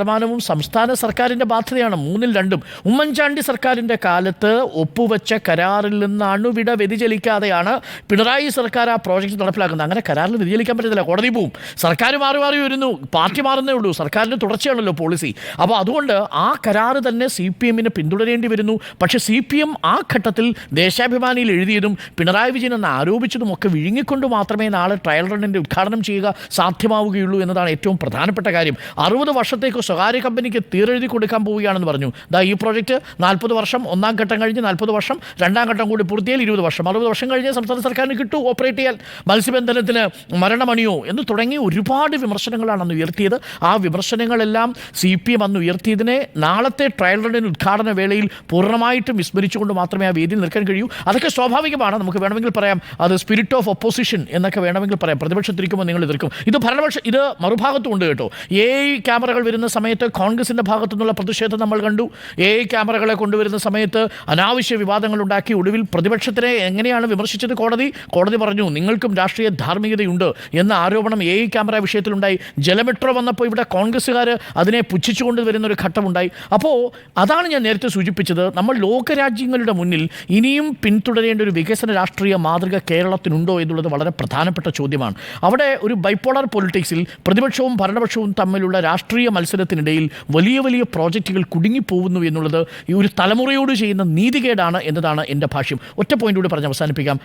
S2: സംസ്ഥാന സർക്കാരിൻ്റെ ബാധ്യതയാണ്, 3/2. ഉമ്മൻചാണ്ടി സർക്കാരിൻ്റെ കാലത്ത് ഒപ്പുവെച്ച കരാറിൽ നിന്ന് അണുവിട വ്യതിചലിക്കാതെയാണ് പിണറായി സർക്കാർ ആ പ്രോജക്റ്റ് നടപ്പിലാക്കുന്നത്. അങ്ങനെ കരാറിൽ വ്യതിചലിക്കാൻ പറ്റത്തില്ല, കോടതി പോവും. സർക്കാർ മാറി വരുന്നു, പാർട്ടി മാറുന്നേ ഉള്ളൂ, സർക്കാരിൻ്റെ തുടർച്ചയാണല്ലോ പോളിസി. അപ്പോൾ അതുകൊണ്ട് ആ കരാറ് തന്നെ CPMന് പിന്തുടരേണ്ടി വരുന്നു. പക്ഷേ CPM ആ ഘട്ടത്തിൽ ദേശാഭിമാനിയിൽ എഴുതിയതും പിണറായി വിജയൻ എന്ന് ആരോപിച്ചതും ഒക്കെ വിഴുങ്ങിക്കൊണ്ട് മാത്രമേ നാളെ ട്രയൽ റണ്ണിൻ്റെ ഉദ്ഘാടനം ചെയ്യുക സാധ്യമാവുകയുള്ളൂ എന്നതാണ് ഏറ്റവും പ്രധാനപ്പെട്ട കാര്യം. 60 വർഷത്തേക്ക് സ്വകാര്യ കമ്പനിക്ക് തീരെഴുതി കൊടുക്കാൻ പോവുകയാണെന്ന് പറഞ്ഞു. ഈ പ്രോജക്റ്റ് 40 വർഷം, ഒന്നാം ഘട്ടം കഴിഞ്ഞ് 40 വർഷം, രണ്ടാം ഘട്ടം കൂടി പൂർത്തിയാൽ 20 വർഷം, 60 വർഷം കഴിഞ്ഞ് സംസ്ഥാന സർക്കാരിന് കിട്ടു ഓപ്പറേറ്റ് ചെയ്യാൻ. മത്സ്യബന്ധനത്തിന് മരണമണിയോ എന്ന് തുടങ്ങി ഒരുപാട് വിമർശനങ്ങളാണ് അന്ന് ഉയർത്തിയത്. ആ വിമർശനങ്ങളെല്ലാം CPM അന്ന് ഉയർത്തിയതിനെ നാളത്തെ ട്രയൽ റണ്ണിന് ഉദ്ഘാടന വേളയിൽ പൂർണ്ണമായിട്ടും വിസ്മരിച്ചുകൊണ്ട് മാത്രമേ ആ വേദിയിൽ നിൽക്കാൻ കഴിയൂ. അതൊക്കെ സ്വാഭാവികമാണ്. നമുക്ക് വേണമെങ്കിൽ പറയാം അത് സ്പിരിറ്റ് ഓഫ് ഒപ്പോസിഷൻ എന്നൊക്കെ വേണമെങ്കിൽ പറയാം. പ്രതിപക്ഷത്തിരിക്കുമ്പോൾ നിങ്ങൾ എതിർക്കും. ഇത് മറുഭാഗത്തും ഉണ്ട് കേട്ടോ. AI ക്യാമറകൾ വരുന്ന സമയത്ത് കോൺഗ്രസിൻ്റെ ഭാഗത്തു നിന്നുള്ള പ്രതിഷേധം നമ്മൾ കണ്ടു. AI ക്യാമറകളെ കൊണ്ടുവരുന്ന സമയത്ത് അനാവശ്യ വിവാദങ്ങൾ ഉണ്ടാക്കി ഒടുവിൽ പ്രതിപക്ഷത്തിനെ എങ്ങനെയാണ് വിമർശിച്ചത് കോടതി പറഞ്ഞു നിങ്ങൾക്കും രാഷ്ട്രീയ ധാർമ്മികതയുണ്ട് എന്ന ആരോപണം AI ക്യാമറ വിഷയത്തിലുണ്ടായി. ജലമെട്രോ വന്നപ്പോൾ ഇവിടെ കോൺഗ്രസ്സുകാർ അതിനെ പുച്ഛിച്ചുകൊണ്ട് വരുന്നൊരു ഘട്ടമുണ്ടായി. അപ്പോൾ അതാണ് ഞാൻ നേരത്തെ സൂചിപ്പിച്ചത്. നമ്മൾ ലോകരാജ്യങ്ങളുടെ മുന്നിൽ ഇനിയും പിന്തുടരേണ്ട ഒരു വികസന രാഷ്ട്രീയ മാതൃക കേരളത്തിനുണ്ടോ എന്നുള്ളത് വളരെ പ്രധാനപ്പെട്ട ചോദ്യമാണ്. അവിടെ ഒരു ബൈപ്പോളർ പൊളിറ്റിക്സിൽ പ്രതിപക്ഷവും ഭരണപക്ഷവും തമ്മിലുള്ള രാഷ്ട്രീയ മത്സരത്തിനിടയിൽ വലിയ വലിയ പ്രോജക്റ്റുകൾ കുടുങ്ങിപ്പോകുന്നു എന്നുള്ളത് ഈ ഒരു തലമുറയോട് ചെയ്യുന്ന നീതികേടാണ് എന്നതാണ് എൻ്റെ ഭാഷ്യം. ഒറ്റ പോയിന്റ് കൂടി പറഞ്ഞ് അവസാനിപ്പിക്കാം.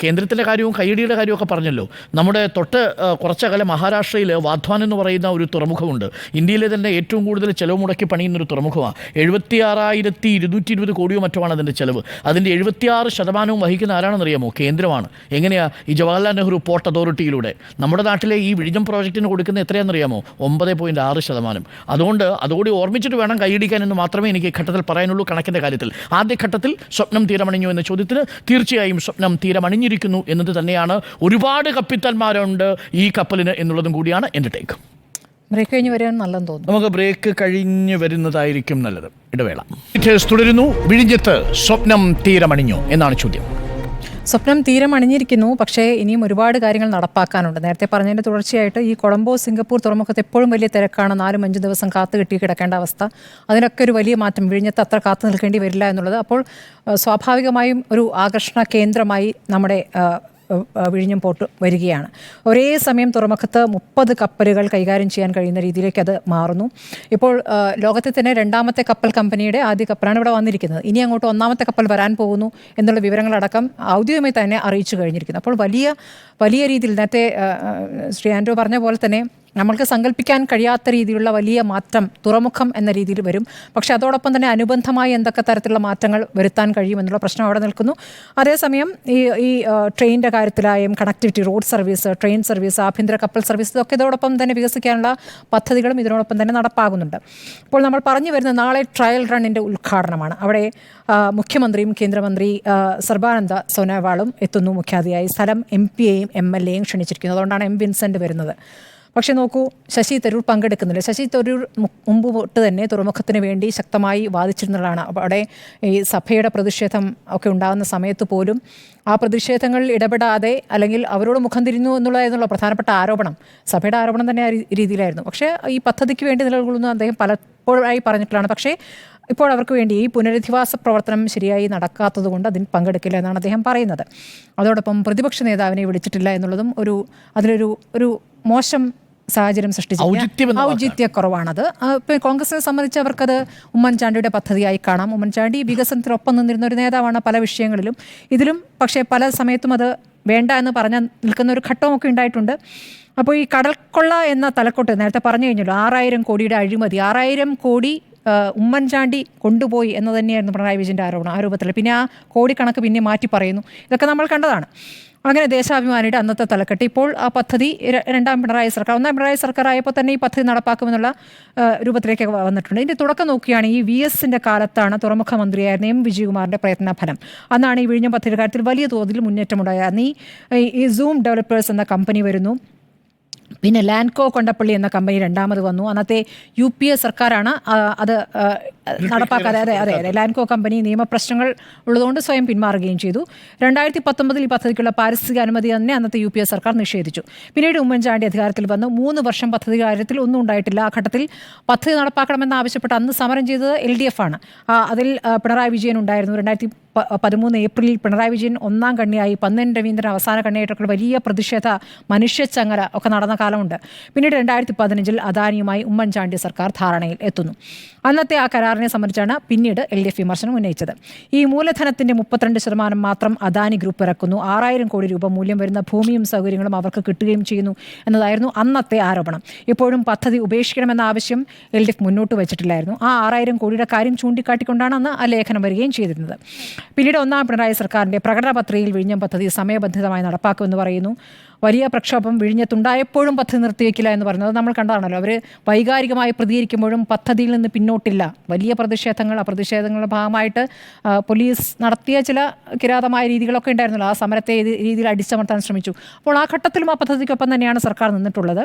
S2: കേന്ദ്രത്തിൻ്റെ കാര്യവും കയ്യടിയുടെ കാര്യമൊക്കെ പറഞ്ഞല്ലോ. നമ്മുടെ കുറച്ചകലെ മഹാരാഷ്ട്രയിൽ വാധ്വാൻ എന്ന് പറയുന്ന ഒരു തുറമുഖമുണ്ട്. ഇന്ത്യയിലെ തന്നെ ഏറ്റവും കൂടുതൽ ചെലവ് മുടക്കി പണിയുന്നൊരു തുറമുഖമാണ്. 76,220 കോടിയോ മറ്റുമാണ് അതിൻ്റെ ചെലവ്. അതിൻ്റെ 76% വഹിക്കുന്ന ആരാണെന്നറിയാമോ? കേന്ദ്രമാണ്. എങ്ങനെയാണ്? ഈ ജവഹർലാൽ നെഹ്റു പോർട്ട് അതോറിറ്റിയിലൂടെ. നമ്മുടെ നാട്ടിലെ ഈ വിഴിഞ്ഞം പ്രോജക്റ്റിന് കൊടുക്കുന്ന എത്രയാണെന്നറിയാമോ? 9.6%. അതുകൊണ്ട് അതോടെ ഓർമ്മിച്ചിട്ട് വേണം കൈയടിക്കാൻ എന്ന് മാത്രമേ എനിക്ക് ഘട്ടത്തിൽ പറയാനുള്ളൂ. കണക്കിൻ്റെ കാര്യത്തിൽ ആദ്യഘട്ടത്തിൽ സ്വപ്നം തീരമണിഞ്ഞു എന്ന ചോദ്യത്തിന് തീർച്ചയായും സ്വപ്നം തീരമണിഞ്ഞിരിക്കുന്നു എന്നത് തന്നെയാണ്. ഒരുപാട് കപ്പിത്താന്മാരുണ്ട് ഈ കപ്പലിന് എന്നുള്ളതും കൂടിയാണ് എൻ്റെ ടേക്ക്.
S4: ബ്രേക്ക് കഴിഞ്ഞ് വരാൻ നല്ലതെന്ന് തോന്നുന്നു.
S2: നമുക്ക് ബ്രേക്ക് കഴിഞ്ഞ് വരുന്നതായിരിക്കും നല്ലത്. ഇടവേള തുടരുന്നു. വിഴിഞ്ഞത്ത് സ്വപ്നം തീരമണിഞ്ഞു എന്നാണ് ചോദ്യം.
S4: സ്വപ്നം തീരമണിഞ്ഞിരിക്കുന്നു, പക്ഷേ ഇനിയും ഒരുപാട് കാര്യങ്ങൾ നടപ്പാക്കാനുണ്ട്. നേരത്തെ പറഞ്ഞതിൻ്റെ തുടർച്ചയായിട്ട് ഈ കൊളംബോ സിംഗപ്പൂർ തുറമുഖത്ത് എപ്പോഴും വലിയ തിരക്കാണ്. 4-5 ദിവസം കാത്തു കെട്ടി കിടക്കേണ്ട അവസ്ഥ. അതിനൊക്കെ ഒരു വലിയ മാറ്റം. വിഴിഞ്ഞത്ത് അത്ര കാത്തു നിൽക്കേണ്ടി വരില്ല എന്നുള്ളത്. അപ്പോൾ സ്വാഭാവികമായും ഒരു ആകർഷണ കേന്ദ്രമായി നമ്മുടെ വിഴിഞ്ഞം പോർട്ട് വരികയാണ്. ഒരേ സമയം തുറമുഖത്ത് 30 കപ്പലുകൾ കൈകാര്യം ചെയ്യാൻ കഴിയുന്ന രീതിയിലേക്ക് അത് മാറുന്നു. ഇപ്പോൾ ലോകത്തെ തന്നെ 2ാമത്തെ കപ്പൽ കമ്പനിയുടെ ആദ്യ കപ്പലാണ് ഇവിടെ വന്നിരിക്കുന്നത്. ഇനി അങ്ങോട്ട് 1ാമത്തെ കപ്പൽ വരാൻ പോകുന്നു എന്നുള്ള വിവരങ്ങളടക്കം ഔദ്യോഗികമായി തന്നെ അറിയിച്ചു കഴിഞ്ഞിരിക്കുന്നു. അപ്പോൾ വലിയ രീതിയിൽ നേരത്തെ ശ്രീ ആൻഡ്രൂ പറഞ്ഞ പോലെ തന്നെ നമ്മൾക്ക് സങ്കല്പിക്കാൻ കഴിയാത്ത രീതിയിലുള്ള വലിയ മാറ്റം തുറമുഖം എന്ന രീതിയിൽ വരും. പക്ഷേ അതോടൊപ്പം തന്നെ അനുബന്ധമായി എന്തൊക്കെ തരത്തിലുള്ള മാറ്റങ്ങൾ വരുത്താൻ കഴിയുമെന്നുള്ള പ്രശ്നം അവിടെ നിൽക്കുന്നു. അതേസമയം ഈ ട്രെയിനിൻ്റെ കാര്യത്തിലായും connectivity, road service, train service, ആഭ്യന്തര കപ്പൽ സർവീസ്, ഇതൊക്കെ ഇതോടൊപ്പം തന്നെ വികസിക്കാനുള്ള പദ്ധതികളും ഇതിനോടൊപ്പം തന്നെ നടപ്പാകുന്നുണ്ട്. അപ്പോൾ നമ്മൾ പറഞ്ഞു വരുന്ന നാളെ ട്രയൽ റണ്ണിൻ്റെ ഉദ്ഘാടനമാണ്. അവിടെ മുഖ്യമന്ത്രിയും കേന്ദ്രമന്ത്രി സർബാനന്ദ സോനോവാളും എത്തുന്നു മുഖ്യാതിഥിയായി. സ്ഥലം MP-യെയും MLA-യും ക്ഷണിച്ചിരിക്കുന്നു. അതുകൊണ്ടാണ് M. വിൻസെൻ്റ് വരുന്നത്. പക്ഷേ നോക്കൂ, ശശി തരൂർ പങ്കെടുക്കുന്നില്ല. ശശി തരൂർ മുമ്പ് തൊട്ട് തന്നെ തുറമുഖത്തിന് വേണ്ടി ശക്തമായി വാദിച്ചിരുന്നതാണ്. അവിടെ ഈ സഭയുടെ പ്രതിഷേധം ഒക്കെ ഉണ്ടാകുന്ന സമയത്ത് പോലും ആ പ്രതിഷേധങ്ങളിൽ ഇടപെടാതെ അല്ലെങ്കിൽ അവരോട് മുഖം തിരിഞ്ഞു എന്നുള്ള പ്രധാനപ്പെട്ട ആരോപണം, സഭയുടെ ആരോപണം തന്നെ ആ രീതിയിലായിരുന്നു. പക്ഷേ ഈ പദ്ധതിക്ക് വേണ്ടി നിലകൊള്ളുന്നു അദ്ദേഹം പലപ്പോഴായി പറഞ്ഞിട്ടുള്ളതാണ്. പക്ഷേ ഇപ്പോൾ അവർക്ക് വേണ്ടി ഈ പുനരധിവാസ പ്രവർത്തനം ശരിയായി നടക്കാത്തത് കൊണ്ട് അതിന് പങ്കെടുക്കില്ല എന്നാണ് അദ്ദേഹം പറയുന്നത്. അതോടൊപ്പം പ്രതിപക്ഷ നേതാവിനെ വിളിച്ചിട്ടില്ല എന്നുള്ളതും അതിലൊരു മോശം സാഹചര്യം സൃഷ്ടിച്ച ഔചിത്യക്കുറവാണത്. ഇപ്പോൾ കോൺഗ്രസിനെ സംബന്ധിച്ച് അവർക്കത് ഉമ്മൻചാണ്ടിയുടെ പദ്ധതിയായി കാണാം. ഉമ്മൻചാണ്ടി വികസനത്തിനൊപ്പം നിന്നിരുന്ന ഒരു നേതാവാണ് പല വിഷയങ്ങളിലും. ഇതിലും പക്ഷേ പല സമയത്തും അത് വേണ്ട എന്ന് പറഞ്ഞ് നിൽക്കുന്ന ഒരു ഘട്ടമൊക്കെ ഉണ്ടായിട്ടുണ്ട്. അപ്പോൾ ഈ കടൽക്കൊള്ള എന്ന തലക്കെട്ട് നേരത്തെ പറഞ്ഞു കഴിഞ്ഞല്ലോ. 6000 കോടിയുടെ അഴിമതി, 6000 കോടി ഉമ്മൻചാണ്ടി കൊണ്ടുപോയി എന്ന് തന്നെയായിരുന്നു പിണറായി വിജയൻ്റെ ആരോപണത്തിൽ. പിന്നെ ആ കോടിക്കണക്ക് പിന്നെ മാറ്റി പറയുന്നു. ഇതൊക്കെ നമ്മൾ കണ്ടതാണ്. അങ്ങനെ ദേശാഭിമാനിയുടെ അന്നത്തെ തലക്കെട്ട്. ഇപ്പോൾ ആ പദ്ധതി 2ാം പിണറായി സർക്കാർ, 1ാം പിണറായി സർക്കാർ ആയപ്പോൾ തന്നെ ഈ പദ്ധതി നടപ്പാക്കുമെന്നുള്ള രൂപത്തിലേക്ക് വന്നിട്ടുണ്ട്. ഇതിൻ്റെ തുടക്കം നോക്കുകയാണ്. ഈ VS-ൻ്റെ കാലത്താണ് തുറമുഖ മന്ത്രിയായിരുന്ന M. വിജയകുമാറിൻ്റെ പ്രയത്നഫലം. അന്നാണ് ഈ വിഴിഞ്ഞം പദ്ധതിയുടെ കാര്യത്തിൽ വലിയ തോതിൽ മുന്നേറ്റമുണ്ടായത്. അന്ന് ഈ സൂം ഡെവലപ്പേഴ്സ് എന്ന കമ്പനി വരുന്നു. പിന്നെ ലാൻഡ്കോ കൊണ്ടപ്പള്ളി എന്ന കമ്പനി 2ാമത് വന്നു. അന്നത്തെ UPA സർക്കാരാണ് അത് നടപ്പാക്കാതെ അതെ ലാൻഡ്കോ കമ്പനി നിയമപ്രശ്നങ്ങൾ ഉള്ളതുകൊണ്ട് സ്വയം പിന്മാറുകയും ചെയ്തു. 2019 ഈ പദ്ധതിക്കുള്ള പാരിസ്ഥിതിക അനുമതി തന്നെ അന്നത്തെ UPA സർക്കാർ നിഷേധിച്ചു. പിന്നീട് ഉമ്മൻചാണ്ടി അധികാരത്തിൽ വന്നു. 3 വർഷം പദ്ധതി കാര്യത്തിൽ ഒന്നും ഉണ്ടായിട്ടില്ല. ആ ഘട്ടത്തിൽ പദ്ധതി നടപ്പാക്കണമെന്ന് ആവശ്യപ്പെട്ട് അന്ന് സമരം ചെയ്തത് LDF ആണ്. അതിൽ പിണറായി വിജയൻ ഉണ്ടായിരുന്നു. 2013 ഏപ്രിലിൽ പിണറായി വിജയൻ 1ാം കണ്ണിയായി, പന്നൻ രവീന്ദ്രൻ അവസാന കണ്ണിയായിട്ടൊക്കെ വലിയ പ്രതിഷേധ മനുഷ്യച്ചങ്ങല ഒക്കെ നടന്ന കാലമുണ്ട്. പിന്നീട് 2015 അദാനിയുമായി ഉമ്മൻചാണ്ടി സർക്കാർ ധാരണയിൽ എത്തുന്നു. അന്നത്തെ ആ കരാർ കരാറിനെ സംബന്ധിച്ചാണ് പിന്നീട് LDF വിമർശനം ഉന്നയിച്ചത്. ഈ മൂലധനത്തിന്റെ 32% മാത്രം അദാനി ഗ്രൂപ്പ് ഇറക്കുന്നു, 6000 കോടി രൂപ മൂല്യം വരുന്ന ഭൂമിയും സൗകര്യങ്ങളും അവർക്ക് കിട്ടുകയും ചെയ്യുന്നു എന്നതായിരുന്നു അന്നത്തെ ആരോപണം. ഇപ്പോഴും പദ്ധതി ഉപേക്ഷിക്കണമെന്ന ആവശ്യം LDF മുന്നോട്ട് വെച്ചിട്ടില്ലായിരുന്നു. ആ 6000 കോടിയുടെ കാര്യം ചൂണ്ടിക്കാട്ടിക്കൊണ്ടാണ് അന്ന് ആ ലേഖനം വരികയും ചെയ്തിരുന്നത്. പിന്നീട് ഒന്നാം പിണറായി സർക്കാരിന്റെ പ്രകടന പത്രികയിൽ വിഴിഞ്ഞം പദ്ധതി സമയബന്ധിതമായി നടപ്പാക്കുമെന്ന് പറയുന്നു. വലിയ പ്രക്ഷോഭം വിഴിഞ്ഞത്തുണ്ടായപ്പോഴും പദ്ധതി നിർത്തിവെക്കില്ല എന്ന് പറയുന്നത് നമ്മൾ കണ്ടതാണല്ലോ. അവർ വൈകാരികമായി പ്രതികരിക്കുമ്പോഴും പദ്ധതിയിൽ നിന്ന് പിന്നോട്ടില്ല. വലിയ പ്രതിഷേധങ്ങൾ, ആ പ്രതിഷേധങ്ങളുടെ ഭാഗമായിട്ട് പോലീസ് നടത്തിയ ചില കിരാതമായ രീതികളൊക്കെ ഉണ്ടായിരുന്നല്ലോ. ആ സമരത്തെ രീതിയിൽ അടിച്ചമർത്താൻ ശ്രമിച്ചു. അപ്പോൾ ആ ഘട്ടത്തിലും ആ പദ്ധതിക്കൊപ്പം തന്നെയാണ് സർക്കാർ നിന്നിട്ടുള്ളത്.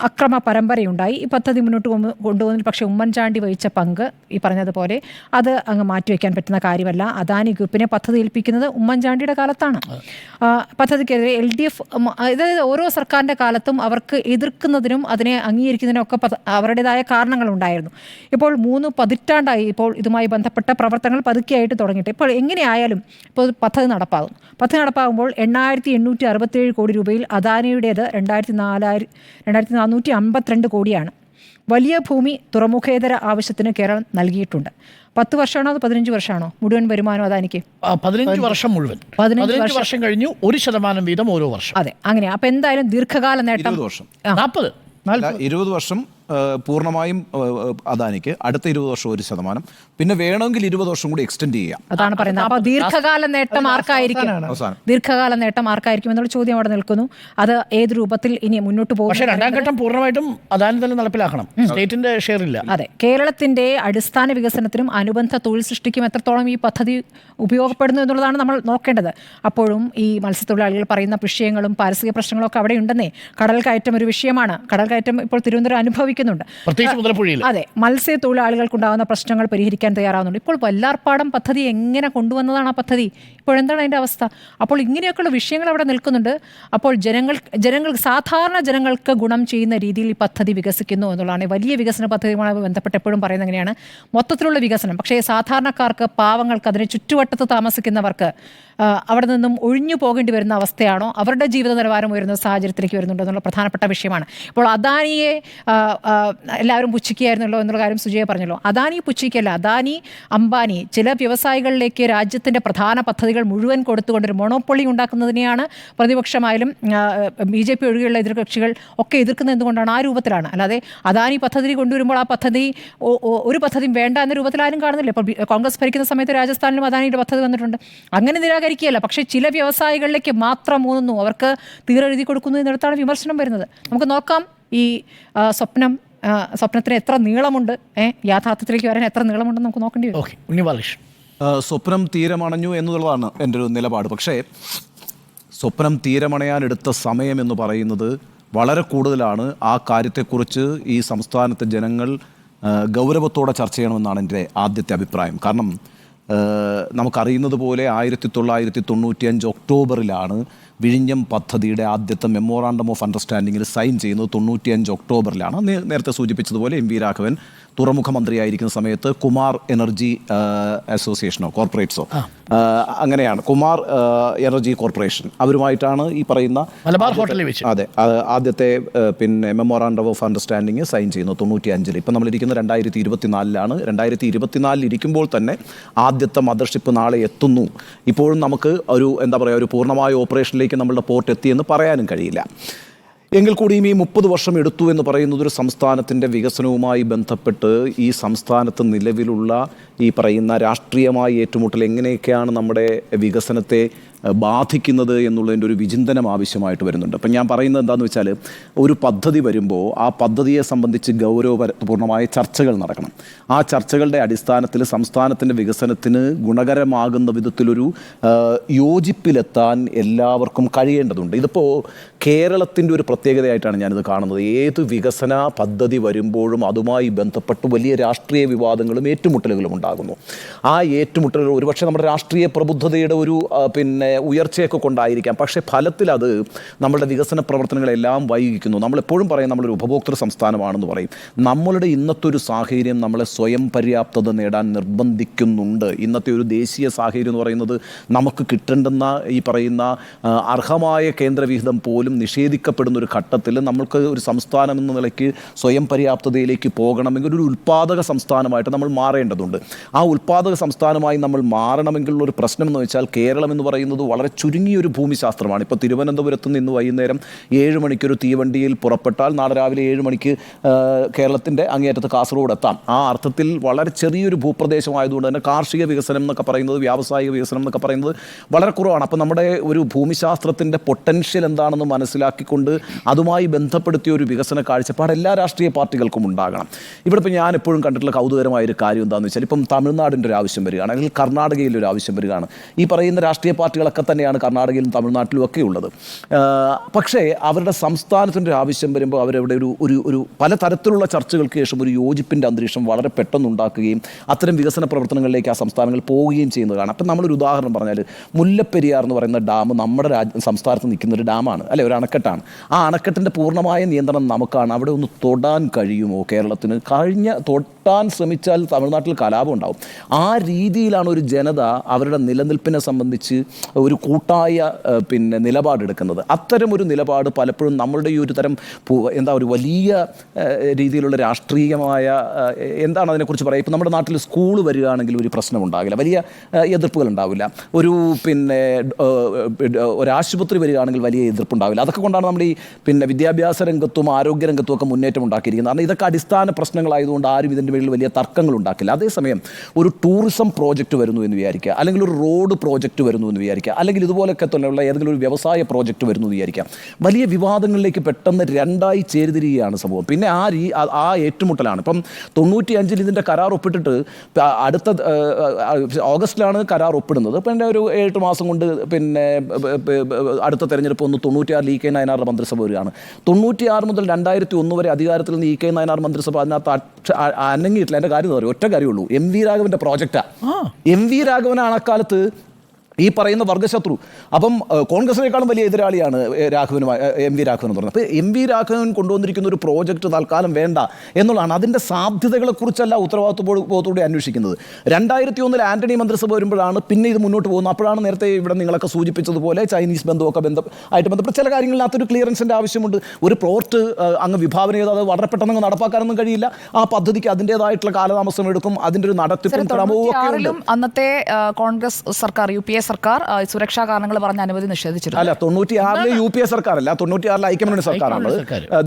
S4: അക്രമ പരമ്പരയുണ്ടായി. ഈ പദ്ധതി മുന്നോട്ട് കൊണ്ടുപോകുന്നതിൽ പക്ഷേ ഉമ്മൻചാണ്ടി വഹിച്ച പങ്ക് ഈ പറഞ്ഞതുപോലെ അത് അങ്ങ് മാറ്റിവെക്കാൻ പറ്റുന്ന കാര്യമല്ല. അദാനി ഗ്രൂപ്പിനെ പദ്ധതി ഏൽപ്പിക്കുന്നത് ഉമ്മൻചാണ്ടിയുടെ കാലത്താണ്. പദ്ധതിക്കെതിരെ LDF, അതായത് ഓരോ സർക്കാരിൻ്റെ കാലത്തും അവർക്ക് എതിർക്കുന്നതിനും അതിനെ അംഗീകരിക്കുന്നതിനും ഒക്കെ അവരുടേതായ കാരണങ്ങളുണ്ടായിരുന്നു. ഇപ്പോൾ 3 പതിറ്റാണ്ടായി ഇപ്പോൾ ഇതുമായി ബന്ധപ്പെട്ട പ്രവർത്തനങ്ങൾ പതുക്കെയായിട്ട് തുടങ്ങിയിട്ട്. ഇപ്പോൾ എങ്ങനെയായാലും ഇപ്പോൾ പദ്ധതി നടപ്പാകും. പദ്ധതി നടപ്പാകുമ്പോൾ 8867 കോടി രൂപയിൽ അദാനിയുടേത് 2452 കോടിയാണ്. വലിയ ഭൂമി തുറമുഖേതര ആവശ്യത്തിന് കേരളം നൽകിയിട്ടുണ്ട്. 10 വർഷമാണോ അത് 15 വർഷമാണോ മുഴുവൻ വരുമാനം അദാനിക്ക്?
S2: 15 വർഷം മുഴുവൻ. 15 വർഷം കഴിഞ്ഞു 1% വീതം ഓരോ വർഷം.
S4: അതെ, അങ്ങനെയാ. അപ്പൊ എന്തായാലും ദീർഘകാല നേട്ടം
S5: 20 വർഷം.
S2: 20
S5: വർഷം പൂർണ്ണമായും അദാനിക്ക്, അടുത്ത 20 വർഷം 1%, പിന്നെ വേണമെങ്കിൽ 20 വർഷം കൂടി എക്സ്റ്റെൻഡ് ചെയ്യാം.
S4: അതാണ് പറയുന്നത്. അപ്പോൾ ദീർഘകാല നേട്ടം ആർക്കായിരിക്കും? ദീർഘകാല നേട്ടം ആർക്കായിരിക്കും എന്നുള്ള ചോദ്യം അവിടെ നിൽക്കുന്നു. അത് ഏത് രൂപത്തിൽ ഇനി മുന്നോട്ട് പോകും?
S2: പക്ഷേ രണ്ടാം ഘട്ടം പൂർണ്ണമായിട്ടും അദാനി തന്നെ നടപ്പിലാക്കണം. സ്റ്റേറ്റിന്റെ ഷെയർ ഇല്ല.
S4: അതെ, കേരളത്തിന്റെ അടിസ്ഥാന വികസനത്തിനും അനുബന്ധ തൊഴിൽ സൃഷ്ടിക്കും എത്രത്തോളം ഈ പദ്ധതി ഉപയോഗപ്പെടുന്നു എന്നുള്ളതാണ് നമ്മൾ നോക്കേണ്ടത്. അപ്പോഴും ഈ മത്സ്യത്തൊഴിലാളികൾ പറയുന്ന വിഷയങ്ങളും പാരിസ്ഥിതിക പ്രശ്നങ്ങളും ഒക്കെ അവിടെ ഉണ്ടെന്നേ. കടൽ കയറ്റം ഒരു വിഷയമാണ്. കടൽ കയറ്റം ഇപ്പോൾ തിരുവനന്തപുരം അനുഭവിക്കുന്നുണ്ട്. അതെ, മത്സ്യത്തൊഴിലാളികൾക്കുണ്ടാകുന്ന പ്രശ്നങ്ങൾ പരിഹരിക്കാൻ തയ്യാറാവുന്നുണ്ട്. ഇപ്പോൾ വല്ലാർപാടം പദ്ധതി എങ്ങനെ കൊണ്ടുവന്നതാണ് ആ പദ്ധതി? ഇപ്പോഴെന്താണ് അതിൻ്റെ അവസ്ഥ? അപ്പോൾ ഇങ്ങനെയൊക്കെയുള്ള വിഷയങ്ങൾ അവിടെ നിൽക്കുന്നുണ്ട്. അപ്പോൾ ജനങ്ങൾക്ക് സാധാരണ ജനങ്ങൾക്ക് ഗുണം ചെയ്യുന്ന രീതിയിൽ ഈ പദ്ധതി വികസിക്കുന്നു എന്നുള്ളതാണ്. വലിയ വികസന പദ്ധതിയുമായി ബന്ധപ്പെട്ട് എപ്പോഴും പറയുന്നത് എങ്ങനെയാണ്? മൊത്തത്തിലുള്ള വികസനം. പക്ഷേ സാധാരണക്കാർക്ക്, പാവങ്ങൾക്ക്, അതിന് ചുറ്റുവട്ടത്ത് താമസിക്കുന്നവർക്ക് അവിടെ നിന്നും ഒഴിഞ്ഞു പോകേണ്ടി വരുന്ന അവസ്ഥയാണോ? അവരുടെ ജീവിത നിലവാരം ഉയരുന്ന സാഹചര്യത്തിലേക്ക് വരുന്നുണ്ടോ എന്നുള്ള പ്രധാനപ്പെട്ട വിഷയമാണ്. ഇപ്പോൾ അദാനിയെ എല്ലാവരും പുച്ഛിക്കുകയായിരുന്നല്ലോ എന്നുള്ള കാര്യം സുജയ പറഞ്ഞല്ലോ. അദാനി പുച്ഛിക്കല്ല. അദാനി, അംബാനി ചില വ്യവസായികളിലേക്ക് രാജ്യത്തിൻ്റെ പ്രധാന പദ്ധതികൾ മുഴുവൻ കൊടുത്തുകൊണ്ടൊരു മൊണോപ്പൊളി ഉണ്ടാക്കുന്നതിനെയാണ് പ്രതിപക്ഷമായാലും BJP ഒഴികെയുള്ള എതിർകക്ഷികൾ ഒക്കെ എതിർക്കുന്നത്. എന്തുകൊണ്ടാണ്? ആ രൂപത്തിലാണ്. അല്ലാതെ അദാനി പദ്ധതി കൊണ്ടുവരുമ്പോൾ ആ പദ്ധതി ഒരു പദ്ധതിയും വേണ്ട എന്ന രൂപത്തിൽ ആരും കാണുന്നില്ല. ഇപ്പോൾ കോൺഗ്രസ് ഭരിക്കുന്ന സമയത്ത് രാജസ്ഥാനിലും അദാനിയുടെ പദ്ധതി വന്നിട്ടുണ്ട്. അങ്ങനെ നിരാകരിക്കുകയല്ല. പക്ഷേ ചില വ്യവസായികളിലേക്ക് മാത്രം ഊന്നുന്നു, അവർക്ക് തീരെഴുതി കൊടുക്കുന്നു എന്നിടത്താണ് വിമർശനം വരുന്നത്. നമുക്ക് നോക്കാം ഈ സ്വപ്നത്തിന് എത്ര നീളമുണ്ട്, യാഥാർത്ഥ്യത്തിലേക്ക് വരാൻ എത്ര നീളമുണ്ടെന്ന് നമുക്ക് നോക്കേണ്ടി വരും.
S5: സ്വപ്നം തീരമണഞ്ഞു എന്നുള്ളതാണ് എൻ്റെ ഒരു നിലപാട്. പക്ഷേ സ്വപ്നം തീരമണയാനെടുത്ത സമയം എന്ന് പറയുന്നത് വളരെ കൂടുതലാണ്. ആ കാര്യത്തെക്കുറിച്ച് ഈ സംസ്ഥാനത്തെ ജനങ്ങൾ ഗൗരവത്തോടെ ചർച്ച ചെയ്യണമെന്നാണ് എൻ്റെ ആദ്യത്തെ അഭിപ്രായം. കാരണം നമുക്കറിയുന്നത് പോലെ 1995 ഒക്ടോബറിലാണ് വിഴിഞ്ഞം പദ്ധതിയുടെ ആദ്യത്തെ മെമ്മോറാണ്ടം ഓഫ് അണ്ടർസ്റ്റാൻഡിങ്ങിൽ സൈൻ ചെയ്യുന്നത്. 95 ഒക്ടോബറിലാണ്. നേരത്തെ സൂചിപ്പിച്ചതുപോലെ MV രാഘവൻ തുറമുഖ മന്ത്രിയായിരിക്കുന്ന സമയത്ത് കുമാർ എനർജി അസോസിയേഷനോ കോർപ്പറേറ്റ്സോ അങ്ങനെയാണ്, കുമാർ എനർജി കോർപ്പറേഷൻ, അവരുമായിട്ടാണ് ഈ പറയുന്ന
S2: മലബാർ ഹോട്ടലിൽ വെച്ച്
S5: അതെ ആദ്യത്തെ പിന്നെ മെമ്മോറാണ്ടം ഓഫ് അണ്ടർസ്റ്റാൻഡിങ് സൈൻ ചെയ്യുന്നത് 95-ൽ. ഇപ്പം നമ്മളിരിക്കുന്നത് 2024-ലാണ്. 2024 ഇരിക്കുമ്പോൾ തന്നെ ആദ്യത്തെ മദർഷിപ്പ് നാളെ എത്തുന്നു. ഇപ്പോഴും നമുക്ക് ഒരു പൂർണ്ണമായ ഓപ്പറേഷനിലേക്ക് നമ്മളുടെ പോർട്ട് എത്തിയെന്ന് പറയാനും കഴിയില്ല. എങ്കിൽ കൂടിയും ഈ 30 വർഷം എടുത്തു എന്ന് പറയുന്നത് ഒരു സംസ്ഥാനത്തിൻ്റെ വികസനവുമായി ബന്ധപ്പെട്ട് ഈ സംസ്ഥാനത്ത് നിലവിലുള്ള ഈ പറയുന്ന രാഷ്ട്രീയമായ ഏറ്റുമുട്ടൽ എങ്ങനെയൊക്കെയാണ് നമ്മുടെ വികസനത്തെ ബാധിക്കുന്നത് എന്നുള്ളതിൻ്റെ ഒരു വിചിന്തനം ആവശ്യമായിട്ട് വരുന്നുണ്ട്. അപ്പം ഞാൻ പറയുന്നത് എന്താണെന്ന് വെച്ചാൽ, ഒരു പദ്ധതി വരുമ്പോൾ ആ പദ്ധതിയെ സംബന്ധിച്ച് ഗൗരവപൂർണ്ണമായ ചർച്ചകൾ നടക്കണം. ആ ചർച്ചകളുടെ അടിസ്ഥാനത്തിൽ സംസ്ഥാനത്തിൻ്റെ വികസനത്തിന് ഗുണകരമാകുന്ന വിധത്തിലൊരു യോജിപ്പിലെത്താൻ എല്ലാവർക്കും കഴിയേണ്ടതുണ്ട്. ഇതിപ്പോൾ കേരളത്തിൻ്റെ ഒരു പ്രത്യേകതയായിട്ടാണ് ഞാനിത് കാണുന്നത്. ഏത് വികസന പദ്ധതി വരുമ്പോഴും അതുമായി ബന്ധപ്പെട്ട് വലിയ രാഷ്ട്രീയ വിവാദങ്ങളും ഏറ്റുമുട്ടലുകളും ഉണ്ടാകുന്നു. ആ ഏറ്റുമുട്ടലുകൾ ഒരുപക്ഷെ നമ്മുടെ രാഷ്ട്രീയ പ്രബുദ്ധതയുടെ ഒരു ഉയർച്ചയൊക്കെ കൊണ്ടായിരിക്കാം. പക്ഷേ ഫലത്തിൽ അത് നമ്മളുടെ വികസന പ്രവർത്തനങ്ങളെല്ലാം വൈകിക്കുന്നു. നമ്മളെപ്പോഴും പറയും നമ്മളൊരു ഉപഭോക്തൃ സംസ്ഥാനമാണെന്ന് പറയും. നമ്മളുടെ ഇന്നത്തെ ഒരു സാഹചര്യം നമ്മളെ സ്വയം പര്യാപ്തത നേടാൻ നിർബന്ധിക്കുന്നുണ്ട്. ഇന്നത്തെ ഒരു ദേശീയ സാഹചര്യം എന്ന് പറയുന്നത് നമുക്ക് കിട്ടേണ്ടുന്ന ഈ പറയുന്ന അർഹമായ കേന്ദ്രവിഹിതം പോലും നിഷേധിക്കപ്പെടുന്ന ഒരു ഘട്ടത്തിൽ നമ്മൾക്ക് ഒരു സംസ്ഥാനം എന്ന നിലയ്ക്ക് സ്വയം പര്യാപ്തതയിലേക്ക് പോകണമെങ്കിൽ ഒരു ഉൽപ്പാദക സംസ്ഥാനമായിട്ട് നമ്മൾ മാറേണ്ടതുണ്ട്. ആ ഉൽപ്പാദക സംസ്ഥാനമായി നമ്മൾ മാറണമെങ്കിലുള്ള ഒരു പ്രശ്നം എന്ന് വെച്ചാൽ കേരളം എന്ന് പറയുന്നത് വളരെ ചുരുങ്ങിയൊരു ഭൂമിശാസ്ത്രമാണ്. ഇപ്പോൾ തിരുവനന്തപുരത്ത് നിന്ന് വൈകുന്നേരം 7 മണിക്കൊരു തീവണ്ടിയിൽ പുറപ്പെട്ടാൽ നാളെ രാവിലെ 7 മണിക്ക് കേരളത്തിൻ്റെ അങ്ങേയറ്റത്ത് കാസർഗോഡ് എത്താം. ആ അർത്ഥത്തിൽ വളരെ ചെറിയൊരു ഭൂപ്രദേശമായതുകൊണ്ട് തന്നെ കാർഷിക വികസനം എന്നൊക്കെ പറയുന്നത്, വ്യാവസായിക വികസനം എന്നൊക്കെ പറയുന്നത് വളരെ കുറവാണ്. അപ്പോൾ നമ്മുടെ ഒരു ഭൂമിശാസ്ത്രത്തിൻ്റെ പൊട്ടൻഷ്യൽ എന്താണെന്ന് മനസ്സിലാക്കിക്കൊണ്ട് അതുമായി ബന്ധപ്പെടുത്തിയ ഒരു വികസന കാഴ്ചപ്പാട് എല്ലാ രാഷ്ട്രീയ പാർട്ടികൾക്കും ഉണ്ടാകണം. ഇവിടെ ഇപ്പോൾ ഞാൻ എപ്പോഴും കണ്ടിട്ടുള്ള കൗതുകരമായൊരു കാര്യം എന്താണെന്ന് വെച്ചാൽ, ഇപ്പം തമിഴ്നാടിൻ്റെ ഒരു ആവശ്യം വരികയാണ്, അല്ലെങ്കിൽ കർണാടകയിലെ ഒരു ആവശ്യം വരികയാണ്. ഈ പറയുന്ന രാഷ്ട്രീയ പാർട്ടികളൊക്കെ തന്നെയാണ് കർണാടകയിലും തമിഴ്നാട്ടിലും ഒക്കെ ഉള്ളത്. പക്ഷേ അവരുടെ സംസ്ഥാനത്തിൻ്റെ ഒരു ആവശ്യം വരുമ്പോൾ അവരവിടെ ഒരു പലതരത്തിലുള്ള ചർച്ചകൾക്ക് ശേഷം ഒരു യോജിപ്പിൻ്റെ അന്തരീക്ഷം വളരെ പെട്ടെന്ന് ഉണ്ടാക്കുകയും അത്തരം വികസന പ്രവർത്തനങ്ങളിലേക്ക് ആ സംസ്ഥാനങ്ങൾ പോവുകയും ചെയ്യുന്നതാണ്. അപ്പം നമ്മളൊരു ഉദാഹരണം പറഞ്ഞാൽ, മുല്ലപ്പെരിയാർ എന്ന് പറയുന്ന ഡാം നമ്മുടെ സംസ്ഥാനത്ത് നിൽക്കുന്ന ഒരു ഡാമാണ്, അല്ലെ, ഒരു അണക്കെട്ടാണ്. ആ അണക്കെട്ടിൻ്റെ പൂർണ്ണമായ നിയന്ത്രണം നമുക്കാണ്. അവിടെ ഒന്ന് തൊടാൻ കഴിയുമോ കേരളത്തിന്? തൊട്ടാൻ ശ്രമിച്ചാൽ തമിഴ്നാട്ടിൽ കലാപം ഉണ്ടാവും. ആ രീതിയിലാണ് ഒരു ജനത അവരുടെ നിലനിൽപ്പിനെ സംബന്ധിച്ച് ഒരു കൂട്ടായ നിലപാടെടുക്കുന്നത്. അത്തരം ഒരു നിലപാട് പലപ്പോഴും നമ്മളുടെ ഈ ഒരു തരം ഒരു വലിയ രീതിയിലുള്ള രാഷ്ട്രീയമായ എന്താണ് അതിനെക്കുറിച്ച് പറയുക, ഇപ്പം നമ്മുടെ നാട്ടിൽ സ്കൂൾ വരികയാണെങ്കിൽ ഒരു പ്രശ്നം ഉണ്ടാകില്ല, വലിയ എതിർപ്പുകൾ ഉണ്ടാവില്ല. ഒരു ആശുപത്രി വരികയാണെങ്കിൽ വലിയ എതിർപ്പുണ്ടാവില്ല. അതൊക്കെ കൊണ്ടാണ് നമ്മുടെ ഈ വിദ്യാഭ്യാസ രംഗത്തും ആരോഗ്യ രംഗത്തും ഒക്കെ മുന്നേറ്റം ഉണ്ടാക്കിയിരിക്കുന്നത്. കാരണം ഇതൊക്കെ അടിസ്ഥാന പ്രശ്നങ്ങളായതുകൊണ്ട് ആരും ഇതിൻ്റെ പേരിൽ വലിയ തർക്കങ്ങൾ ഉണ്ടാക്കില്ല. അതേസമയം ഒരു ടൂറിസം പ്രോജക്റ്റ് വരുന്നു എന്ന് വിചാരിക്കുക, അല്ലെങ്കിൽ ഒരു റോഡ് പ്രോജക്റ്റ് വരുന്നു എന്ന് വിചാരിക്കുക, അല്ലെങ്കിൽ ഇതുപോലൊക്കെ തന്നെയുള്ള ഏതെങ്കിലും ഒരു വ്യവസായ പ്രോജക്റ്റ് വരുന്നു എന്ന് വിചാരിക്കാം, വലിയ വിവാദങ്ങളിലേക്ക് പെട്ടെന്ന് രണ്ടായി ചേരിതിരികയാണ് സംഭവം. പിന്നെ ആ ഏറ്റുമുട്ടലാണ്. ഇപ്പം 95 ഇതിൻ്റെ കരാർ ഒപ്പിട്ടിട്ട് അടുത്ത ഓഗസ്റ്റിലാണ് കരാർ ഒപ്പിടുന്നത്. പിന്നെ ഒരു 7 മാസം കൊണ്ട് അടുത്ത തെരഞ്ഞെടുപ്പ് ഒന്ന് 96 EK നായനാറുടെ മന്ത്രിസഭ വരികയാണ്. 96 മുതൽ 2001 വരെ അധികാരത്തിൽ നിന്ന് EK നായനാർ മന്ത്രിസഭ അതിനകത്ത് അനങ്ങിയിട്ടില്ല. എൻ്റെ കാര്യം പറയും, ഒറ്റ കാര്യമുള്ളൂ, MV രാഘവൻ്റെ പ്രോജക്റ്റാണ്. MV രാഘവനാണ് അക്കാലത്ത് ഈ പറയുന്ന വർഗ്ഗശത്രു. അപ്പം കോൺഗ്രസിനേക്കാളും വലിയ എതിരാളിയാണ് MV രാഘവൻ എന്ന് പറഞ്ഞത്. അപ്പോൾ MV രാഘവൻ കൊണ്ടുവന്നിരിക്കുന്ന ഒരു പ്രോജക്റ്റ് തൽക്കാലം വേണ്ട എന്നുള്ളതാണ്. അതിൻ്റെ സാധ്യതകളെക്കുറിച്ചല്ല ഉത്തരവാദിത്വത്തോടെ അന്വേഷിക്കുന്നത്. 2001 ആന്റണി മന്ത്രിസഭ വരുമ്പോഴാണ് പിന്നെ ഇത് മുന്നോട്ട് പോകുന്നത്. അപ്പോഴാണ് നേരത്തെ ഇവിടെ നിങ്ങളൊക്കെ സൂചിപ്പിച്ചതുപോലെ ചൈനീസ് ആയിട്ട് ബന്ധപ്പെട്ട് ചില കാര്യങ്ങളിനകത്തൊരു ക്ലിയറൻസിൻ്റെ ആവശ്യമുണ്ട്. ഒരു പ്ലോട്ട് അങ്ങ് വിഭാവന ചെയ്ത് അത് വളരെ പെട്ടെന്ന് നടപ്പാക്കാനൊന്നും കഴിയില്ല. ആ പദ്ധതിക്ക് അതിൻ്റേതായിട്ടുള്ള കാലതാമസം എടുക്കും. അതിൻ്റെ ഒരു നടത്തിപ്പും ക്രമവും ഒക്കെ ഉണ്ട്.
S1: അന്നത്തെ കോൺഗ്രസ് സർക്കാർ, UPA സർക്കാർ സുരക്ഷാ കാരണങ്ങൾ പറഞ്ഞ അനുമതി നിഷേധിച്ചിരുന്നു.
S5: അല്ല, 96 UPA സർക്കാരല്ല, 96 ഐക്യമുന്നണി സർക്കാരാണുള്ളത്,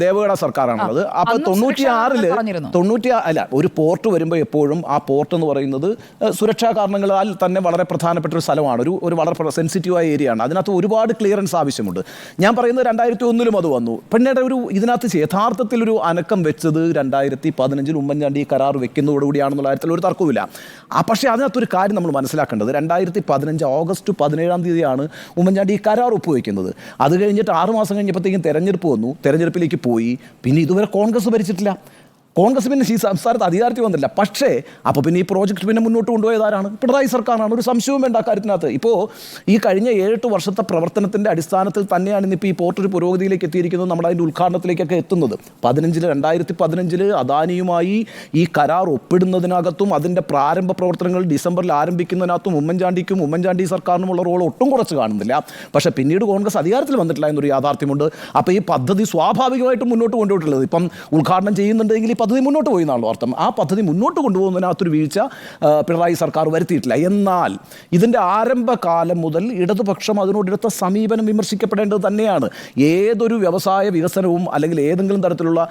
S5: ദേവഗഡ സർക്കാരാണുള്ളത്. അപ്പോൾ 96 അല്ല, ഒരു പോർട്ട് വരുമ്പോൾ എപ്പോഴും ആ പോർട്ട് എന്ന് പറയുന്നത് സുരക്ഷാ കാരണങ്ങളാൽ തന്നെ വളരെ പ്രധാനപ്പെട്ട ഒരു സ്ഥലമാണ്, ഒരു വളരെ സെൻസിറ്റീവായ ഏരിയ ആണ്. അതിനകത്ത് ഒരുപാട് ക്ലിയറൻസ് ആവശ്യമുണ്ട്. ഞാൻ പറയുന്നത് 2001 അത് വന്നു. പിന്നീട് ഇതിനകത്ത് യഥാർത്ഥത്തിൽ ഒരു അനക്കം വെച്ചത് 2015 ഉമ്മൻചാണ്ടി കരാർ വെക്കുന്നതോടുകൂടിയാണെന്നുള്ള കാര്യത്തിൽ ഒരു തർക്കവുമില്ല. പക്ഷേ അതിനകത്തൊരു കാര്യം നമ്മൾ മനസ്സിലാക്കേണ്ടത്, 2015 ഓഗസ്റ്റ് 17 ഉമ്മൻചാണ്ടി ഈ കരാർ ഒപ്പുവെക്കുന്നത്. അത് കഴിഞ്ഞിട്ട് 6 മാസം കഴിഞ്ഞപ്പോഴത്തേക്കും തെരഞ്ഞെടുപ്പ് വന്നു, തെരഞ്ഞെടുപ്പിലേക്ക് പോയി. പിന്നെ ഇതുവരെ കോൺഗ്രസ് ഭരിച്ചിട്ടില്ല. കോൺഗ്രസ് പിന്നെ ഈ സംസ്ഥാനത്ത് അധികാരത്തിൽ വന്നില്ല. പക്ഷേ അപ്പോൾ പിന്നെ ഈ പ്രോജക്റ്റ് പിന്നെ മുന്നോട്ട് കൊണ്ടുപോയതാരാണ്? പിണറായി സർക്കാരാണ്. ഒരു സംശയവും വേണ്ട കാര്യത്തിനകത്ത്. ഇപ്പോൾ ഈ കഴിഞ്ഞ 7-8 വർഷത്തെ പ്രവർത്തനത്തിൻ്റെ അടിസ്ഥാനത്തിൽ തന്നെയാണ് ഇന്നിപ്പോൾ ഈ പോർട്ട് ഒരു പുരോഗതിയിലേക്ക് എത്തിയിരിക്കുന്നത്. നമ്മൾ അതിൻ്റെ ഉദ്ഘാടനത്തിലേക്കൊക്കെ എത്തുന്നത് 2015 അദാനിയുമായി ഈ കരാർ ഒപ്പിടുന്നതിനകത്തും അതിൻ്റെ പ്രാരംഭ പ്രവർത്തനങ്ങൾ ഡിസംബറിൽ ആരംഭിക്കുന്നതിനകത്തും ഉമ്മൻചാണ്ടി സർക്കാരിനുമുള്ള റോൾ ഒട്ടും കുറച്ച് കാണുന്നില്ല. പക്ഷേ പിന്നീട് കോൺഗ്രസ് അധികാരത്തിൽ വന്നിട്ടില്ല എന്നൊരു യാഥാർത്ഥ്യമുണ്ട്. അപ്പോൾ ഈ പദ്ധതി സ്വാഭാവികമായിട്ടും മുന്നോട്ട് കൊണ്ടുപോയിട്ടുള്ളത്, ഇപ്പം ഉദ്ഘാടനം ചെയ്യുന്നുണ്ടെങ്കിൽ പദ്ധതി മുന്നോട്ട് പോയി എന്നാണല്ലോ അർത്ഥം. ആ പദ്ധതി മുന്നോട്ട് കൊണ്ടുപോകുന്നതിനകത്തൊരു വീഴ്ച പിണറായി സർക്കാർ വരുത്തിയിട്ടില്ല. എന്നാൽ ഇതിൻ്റെ ആരംഭകാലം മുതൽ ഇടതുപക്ഷം അതിനോടെടുത്ത സമീപനം വിമർശിക്കപ്പെടേണ്ടത് തന്നെയാണ്. ഏതൊരു വ്യവസായ വികസനവും അല്ലെങ്കിൽ ഏതെങ്കിലും തരത്തിലുള്ള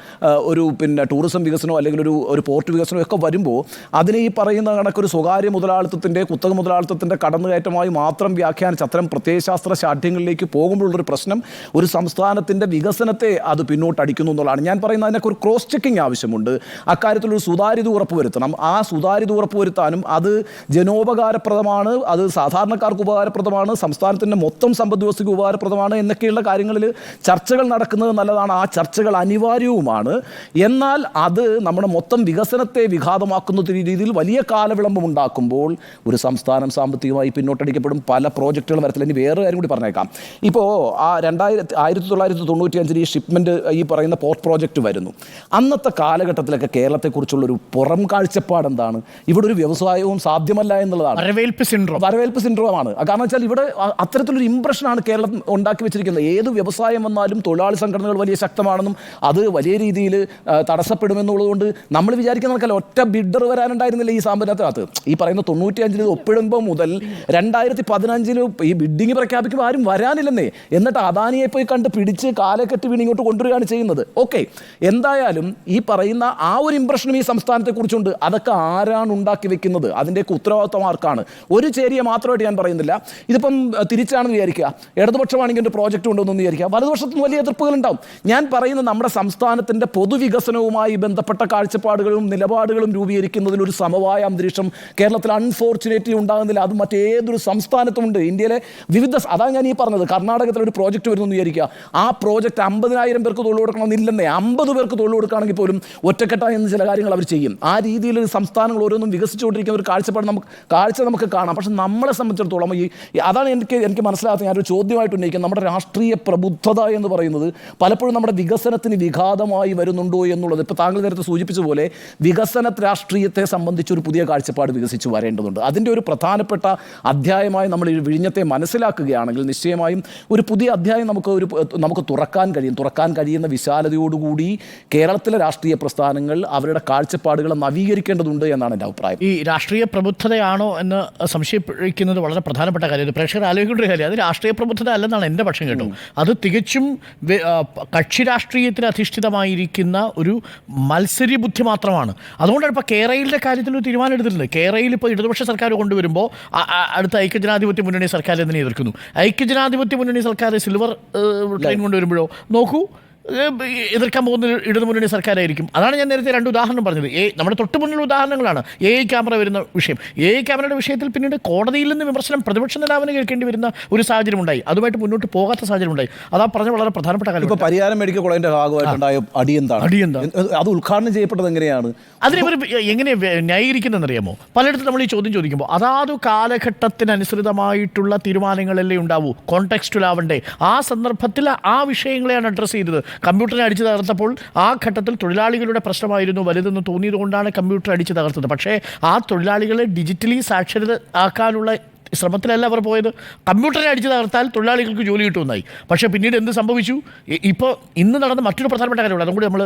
S5: ഒരു ടൂറിസം വികസനമോ അല്ലെങ്കിൽ ഒരു പോർട്ട് വികസനമോ ഒക്കെ വരുമ്പോൾ അതിനെ ഈ പറയുന്ന കണക്കൊരു സ്വകാര്യ മുതലാളിത്തത്തിൻ്റെ കുത്തക മുതലാളിത്തത്തിൻ്റെ കടന്നുകയറ്റമായി മാത്രം വ്യാഖ്യാനിച്ച് അത്തരം പ്രത്യയശാസ്ത്ര ശാഠ്യങ്ങളിലേക്ക് പോകുമ്പോഴുള്ളൊരു പ്രശ്നം ഒരു സംസ്ഥാനത്തിൻ്റെ വികസനത്തെ അത് പിന്നോട്ടടിക്കുന്നു എന്നുള്ളതാണ്. ഞാൻ പറയുന്നത് അതിനൊക്കെ ഒരു ക്രോസ് ചെക്കിങ് ആവശ്യമുണ്ട്. ചെയ്തുകൊണ്ട് അക്കാര്യത്തിലൊരു സുതാര്യത ഉറപ്പുവരുത്തണം. ആ സുതാര്യത ഉറപ്പുവരുത്താനും അത് ജനോപകാരപ്രദമാണ്, അത് സാധാരണക്കാർക്ക് ഉപകാരപ്രദമാണ്, സംസ്ഥാനത്തിൻ്റെ മൊത്തം സമ്പദ് വ്യവസ്ഥയ്ക്ക് ഉപകാരപ്രദമാണ് എന്നൊക്കെയുള്ള കാര്യങ്ങളിൽ ചർച്ചകൾ നടക്കുന്നത് നല്ലതാണ്. ആ ചർച്ചകൾ അനിവാര്യവുമാണ്. എന്നാൽ അത് നമ്മുടെ മൊത്തം വികസനത്തെ വിഘാതമാക്കുന്ന രീതിയിൽ വലിയ കാലവിളംബം ഉണ്ടാക്കുമ്പോൾ ഒരു സംസ്ഥാനം സാമ്പത്തികമായി പിന്നോട്ടടിക്കപ്പെടും, പല പ്രോജക്റ്റുകളും വരത്തില്ല. ഇനി വേറെ കാര്യം കൂടി പറഞ്ഞേക്കാം. ഇപ്പോൾ ആ 1995 ഈ ഷിപ്മെൻറ്റ് ഈ പറയുന്ന പോർട്ട് പ്രോജക്റ്റ് വരുന്നു. അന്നത്തെ കാലഘട്ടത്തിലൊക്കെ കേരളത്തെക്കുറിച്ചുള്ളൊരു പുറം കാഴ്ചപ്പാട് എന്താണ്? ഇവിടെ ഒരു വ്യവസായവും സാധ്യമല്ല എന്നുള്ളതാണ്. വരവേൽപ്പ് സിൻഡ്രോമാണ്. കാരണം വെച്ചാൽ ഇവിടെ അത്തരത്തിലൊരു ഇംപ്രഷനാണ് കേരളം ഉണ്ടാക്കി വെച്ചിരിക്കുന്നത്. ഏത് വ്യവസായം വന്നാലും തൊഴിലാളി സംഘടനകൾ വലിയ ശക്തമാണെന്നും അത് വലിയ രീതിയിൽ തടസ്സപ്പെടുമെന്നുള്ളതുകൊണ്ട് നമ്മൾ വിചാരിക്കുന്ന കണക്കല്ല, ഒറ്റ ബിഡർ വരാനുണ്ടായിരുന്നില്ല ഈ സാമ്പത്തികത്ത്. ഈ പറയുന്ന 95 ഒപ്പിടുമ്പോൾ മുതൽ 2015 ഈ ബിഡിങ് പ്രഖ്യാപിക്കുമ്പോൾ ആരും വരാനില്ലെന്നേ. എന്നിട്ട് അദാനിയെ പോയി കണ്ട് പിടിച്ച് കാലെ കെട്ടി വീണ് ഇങ്ങോട്ട് കൊണ്ടുവരികയാണ് ചെയ്യുന്നത്. ഓക്കെ, എന്തായാലും ഈ പറയുന്ന ആ ഒരു ഇംപ്രഷനും ഈ സംസ്ഥാനത്തെക്കുറിച്ചുണ്ട്. അതൊക്കെ ആരാണ് ഉണ്ടാക്കി വെക്കുന്നത്? അതിൻ്റെയൊക്കെ ഉത്തരവാദിത്വം ആർക്കാണ്? ഒരു ചേരിയെ മാത്രമായിട്ട് ഞാൻ പറയുന്നില്ല. ഇതിപ്പം തിരിച്ചാണെന്ന് വിചാരിക്കുക, ഇടതുപക്ഷമാണെങ്കിൽ ഒരു പ്രോജക്റ്റ് കൊണ്ടുവന്നു വിചാരിക്കുക, വലതുപക്ഷത്തിന് വലിയ എതിർപ്പുകൾ ഉണ്ടാവും. ഞാൻ പറയുന്നത് നമ്മുടെ സംസ്ഥാനത്തിൻ്റെ പൊതുവികസനവുമായി ബന്ധപ്പെട്ട കാഴ്ചപ്പാടുകളും നിലപാടുകളും രൂപീകരിക്കുന്നതിൽ ഒരു സമവായ അന്തരീക്ഷം കേരളത്തിൽ അൺഫോർച്ചുനേറ്റ്ലി ഉണ്ടാകുന്നില്ല. അത് മറ്റേതൊരു സംസ്ഥാനത്തുമുണ്ട്. ഇന്ത്യയിലെ വിവിധ, അതാണ് ഞാൻ ഈ പറഞ്ഞത്, കർണാടകത്തിൽ ഒരു പ്രോജക്റ്റ് വരുന്നു വിചാരിക്കുക, ആ പ്രോജക്റ്റ് 50,000 പേർക്ക് തൊഴിൽ കൊടുക്കണമെന്നില്ലെന്നേ. 50 പേർക്ക് തൊഴിൽ കൊടുക്കുകയാണെങ്കിൽ പോലും ഒറ്റക്കെട്ടായി എന്ന് ചില കാര്യങ്ങൾ അവർ ചെയ്യും. ആ രീതിയിൽ സംസ്ഥാനങ്ങൾ ഓരോന്നും വികസിച്ചുകൊണ്ടിരിക്കുന്ന ഒരു കാഴ്ചപ്പാട് നമുക്ക് കാണാം. പക്ഷെ നമ്മളെ സംബന്ധിച്ചിടത്തോളം അതാണ് എനിക്ക് മനസ്സിലാകാത്ത ഞാനൊരു ചോദ്യമായിട്ട് ഉന്നയിക്കുന്നത്. നമ്മുടെ രാഷ്ട്രീയ പ്രബുദ്ധത എന്ന് പറയുന്നത് പലപ്പോഴും നമ്മുടെ വികസനത്തിന് വിഘാതമായി വരുന്നുണ്ടോ എന്നുള്ളത്. ഇപ്പോൾ താങ്കൾ നേരത്തെ സൂചിപ്പിച്ച പോലെ വികസന രാഷ്ട്രീയത്തെ സംബന്ധിച്ചൊരു പുതിയ കാഴ്ചപ്പാട് വികസിച്ചു വരേണ്ടതുണ്ട്. അതിൻ്റെ ഒരു പ്രധാനപ്പെട്ട അധ്യായമായി നമ്മൾ ഈ വിഴിഞ്ഞത്തെ മനസ്സിലാക്കുകയാണെങ്കിൽ നിശ്ചയമായും ഒരു പുതിയ അധ്യായം നമുക്ക് തുറക്കാൻ കഴിയുന്ന വിശാലതയോടുകൂടി കേരളത്തിലെ രാഷ്ട്രീയ പ്രസ്ഥാനങ്ങൾ അവരുടെ കാഴ്ചപ്പാടുകളെ നവീകരിക്കേണ്ടതുണ്ട് എന്നാണ് എൻ്റെ അഭിപ്രായം.
S2: ഈ രാഷ്ട്രീയ പ്രബുദ്ധതയാണോ എന്ന് സംശയിക്കുന്നത് വളരെ പ്രധാനപ്പെട്ട കാര്യം. പ്രേക്ഷകർ ആലോചിക്കേണ്ട കാര്യം, അത് രാഷ്ട്രീയ പ്രബുദ്ധത അല്ലെന്നാണ് എൻ്റെ പക്ഷം കേട്ടോ. അത് തികച്ചും കക്ഷി രാഷ്ട്രീയത്തിൽ അധിഷ്ഠിതമായിരിക്കുന്ന ഒരു മത്സരി ബുദ്ധി മാത്രമാണ്. അതുകൊണ്ടാണ് ഇപ്പോൾ കേരളയിലെ കാര്യത്തിൽ ഒരു തീരുമാനം എടുത്തിട്ടുണ്ട്. കേരളയിൽ ഇപ്പോൾ ഇടതുപക്ഷ സർക്കാർ കൊണ്ടുവരുമ്പോൾ അടുത്ത ഐക്യജനാധിപത്യ മുന്നണി സർക്കാർ എന്തിനെ എതിർക്കുന്നു? ഐക്യജനാധിപത്യ മുന്നണി സർക്കാർ സിൽവർ ട്രെയിൻ കൊണ്ടുവരുമ്പോഴോ നോക്കൂ, എതിർക്കാൻ പോകുന്ന ഇടതുമുന്നണി സർക്കാരായിരിക്കും. അതാണ് ഞാൻ നേരത്തെ 2 ഉദാഹരണം പറഞ്ഞത്. നമ്മുടെ തൊട്ട് മുന്നിലുള്ള ഉദാഹരണങ്ങളാണ്. AI ക്യാമറ വരുന്ന വിഷയം. AI ക്യാമറയുടെ വിഷയത്തിൽ പിന്നീട് കോടതിയിൽ നിന്ന് വിമർശനം പ്രതിപക്ഷ നേതാവിന് കേൾക്കേണ്ടി വരുന്ന ഒരു സാഹചര്യം ഉണ്ടായി. അതുമായിട്ട് മുന്നോട്ട് പോകാത്ത സാഹചര്യം ഉണ്ടായി. അതാ പറഞ്ഞ വളരെ പ്രധാനപ്പെട്ട കാര്യം.
S5: ഇപ്പോൾ പരിയാരം മെഡിക്കൽ കോളേജിൻ്റെ ഭാഗമായിട്ടുണ്ടായ അടിയെന്താണ് അത് ഉദ്ഘാടനം ചെയ്യപ്പെട്ടത് എങ്ങനെയാണ്?
S2: അതിനെ ഇവർ എങ്ങനെ ന്യായീകരിക്കുന്നതെന്നറിയാമോ? പലയിടത്തും നമ്മൾ ഈ ചോദ്യം ചോദിക്കുമ്പോൾ അതാത് കാലഘട്ടത്തിനനുസൃതമായിട്ടുള്ള തീരുമാനങ്ങളല്ലേ ഉണ്ടാവൂ, കോണ്ടെക്സ്റ്റുലാവണ്ടേ. ആ സന്ദർഭത്തിൽ ആ വിഷയങ്ങളെയാണ് അഡ്രസ്സ് ചെയ്തത്. കമ്പ്യൂട്ടറിനെ അടിച്ചു തകർത്തപ്പോൾ ആ ഘട്ടത്തിൽ തൊഴിലാളികളുടെ പ്രശ്നമായിരുന്നു വലുതെന്ന് തോന്നിയതുകൊണ്ടാണ് കമ്പ്യൂട്ടർ അടിച്ചു തകർത്തത്. പക്ഷേ ആ തൊഴിലാളികളെ ഡിജിറ്റലി സാക്ഷരത ആക്കാനുള്ള ശ്രമത്തിലല്ല അവർ പോയത്. കമ്പ്യൂട്ടറിനെ അടിച്ചു തകർത്താൽ തൊഴിലാളികൾക്ക് ജോലി കിട്ടുമെന്നായി. പക്ഷേ പിന്നീട് എന്ത് സംഭവിച്ചു? ഇപ്പോൾ ഇന്ന് നടന്ന മറ്റൊരു പ്രധാനപ്പെട്ട കാര്യമുണ്ട്, അതും കൂടി നമ്മൾ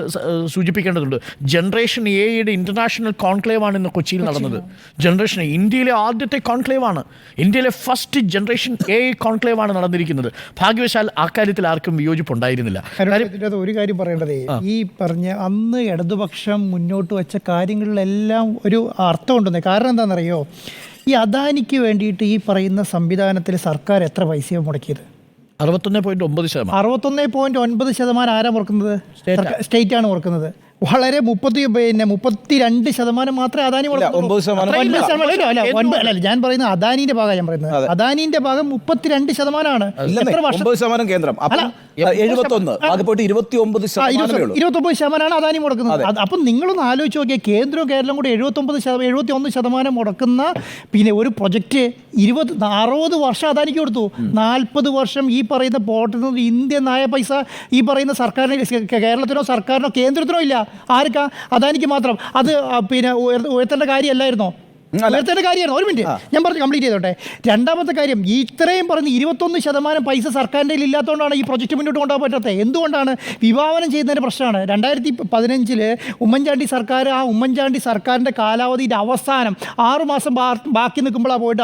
S2: സൂചിപ്പിക്കേണ്ടതുണ്ട്. ജനറേഷൻ എയുടെ ഇൻ്റർനാഷണൽ കോൺക്ലേവാണ് ഇന്ന് കൊച്ചിയിൽ നടന്നത്. ജനറേഷൻ ഇന്ത്യയിലെ ആദ്യത്തെ കോൺക്ലേവാണ്. ഇന്ത്യയിലെ ഫസ്റ്റ് ജനറേഷൻ എ കോൺക്ലേവാണ് നടന്നിരിക്കുന്നത്. ഭാഗ്യവശാൽ ആ കാര്യത്തിൽ ആർക്കും വിയോജിപ്പുണ്ടായിരുന്നില്ല.
S3: ഒരു കാര്യം പറയേണ്ടതേ, ഈ പറഞ്ഞ അന്ന് ഇടതുപക്ഷം മുന്നോട്ട് വെച്ച കാര്യങ്ങളിലെല്ലാം ഒരു അർത്ഥമുണ്ടെന്നേ. കാരണം എന്താണെന്നറിയോ? ഈ അദാനിക്ക് വേണ്ടിയിട്ട് ഈ പറയുന്ന സംവിധാനത്തിൽ സർക്കാർ എത്ര പൈസയാണ് മുടക്കിയത്?
S2: 61.9%.
S3: 61.9% ആരാ മുടക്കുന്നത്? സ്റ്റേറ്റാണ് മുടക്കുന്നത്. വളരെ 32% മാത്രമേ അദാനി അല്ല, ഞാൻ പറയുന്നത് അദാനിന്റെ ഭാഗം. ഞാൻ പറയുന്നത് അദാനിന്റെ ഭാഗം 32%.
S5: 9% കേന്ദ്രം.
S3: 29% അദാനി മുടക്കുന്നത്. അപ്പം നിങ്ങളൊന്ന് ആലോചിച്ച് നോക്കിയാൽ കേന്ദ്രവും കേരളം കൂടി 71% മുടക്കുന്ന പിന്നെ ഒരു പ്രൊജക്റ്റ് 60 വർഷം അദാനിക്ക് കൊടുത്തു. 40 വർഷം ഈ പറയുന്ന പോർട്ടിൽ നിന്ന് ഇന്ത്യൻ നായ പൈസ ഈ പറയുന്ന സർക്കാരിന്, കേരളത്തിനോ സർക്കാരിനോ കേന്ദ്രത്തിനോ ഇല്ല. ആർക്കാ? അദാനിക്ക് മാത്രം. അത് പിന്നെ ഉയർത്തേണ്ട കാര്യമല്ലായിരുന്നോ? ഉയർത്തേണ്ട കാര്യമായിരുന്നു. ഒരു മിനിറ്റ് ഞാൻ പറഞ്ഞ് കംപ്ലീറ്റ് ചെയ്തോട്ടെ. രണ്ടാമത്തെ കാര്യം, ഇത്രയും പറഞ്ഞ് 21% പൈസ സർക്കാരിൻ്റെ ഇല്ലാത്തതുകൊണ്ടാണ് ഈ പ്രൊജക്റ്റ് മുന്നോട്ട് കൊണ്ടുപോകാൻ പറ്റാത്തത്. എന്തുകൊണ്ടാണ്? വിഭാവനം ചെയ്യുന്നതിൻ്റെ പ്രശ്നമാണ്. 2015 ഉമ്മൻചാണ്ടി സർക്കാർ, ആ ഉമ്മൻചാണ്ടി സർക്കാരിൻ്റെ കാലാവധിയുടെ അവസാനം 6 മാസം ബാക്കി നിൽക്കുമ്പോഴാണ് പോയിട്ട്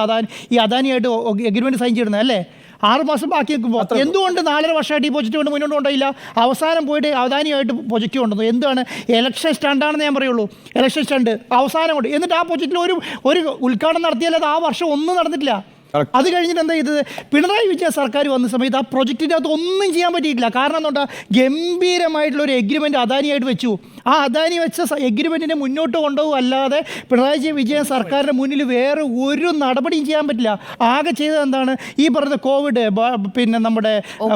S3: ഈ അദാനിയായിട്ട് എഗ്രിമെൻറ്റ് സൈൻ ചെയ്യുന്നത് അല്ലേ? 6 മാസം ബാക്കി നിൽക്കുമ്പോൾ എന്തുകൊണ്ട് 4.5 വർഷമായിട്ട് ഈ പ്രൊജക്റ്റ് കൊണ്ട് മുന്നോട്ട് കൊണ്ടില്ല? അവസാനം പോയിട്ട് അദാനിയായിട്ട് പ്രൊജക്റ്റ് കൊണ്ടുവന്നു. എന്താണ്? ഇലക്ഷൻ സ്റ്റണ്ടാണെന്ന് ഞാൻ പറയുള്ളൂ. ഇലക്ഷൻ സ്റ്റണ്ട് അവസാനം കൊണ്ട്. എന്നിട്ട് ആ പ്രൊജക്റ്റിൽ ഒരു ഉദ്ഘാടനം നടത്തിയാലത് ആ വർഷം ഒന്നും നടന്നിട്ടില്ല. അത് കഴിഞ്ഞിട്ട് എന്താ ചെയ്തത്? പിണറായി വിജയൻ സർക്കാർ വന്ന സമയത്ത് ആ പ്രൊജക്റ്റിൻ്റെ അകത്ത് ഒന്നും ചെയ്യാൻ പറ്റിയിട്ടില്ല. കാരണം എന്താ? ഗംഭീരമായിട്ടുള്ള ഒരു എഗ്രിമെൻറ്റ് അദാനിയായിട്ട് വെച്ചു. ആ അദാനി വെച്ച എഗ്രിമെൻറ്റിനെ മുന്നോട്ട് കൊണ്ടുപോകും, അല്ലാതെ പിണറായി വിജയൻ സർക്കാരിൻ്റെ മുന്നിൽ വേറെ ഒരു നടപടിയും ചെയ്യാൻ പറ്റില്ല. ആകെ ചെയ്തത് എന്താണ്, ഈ പറഞ്ഞ കോവിഡ്, പിന്നെ നമ്മുടെ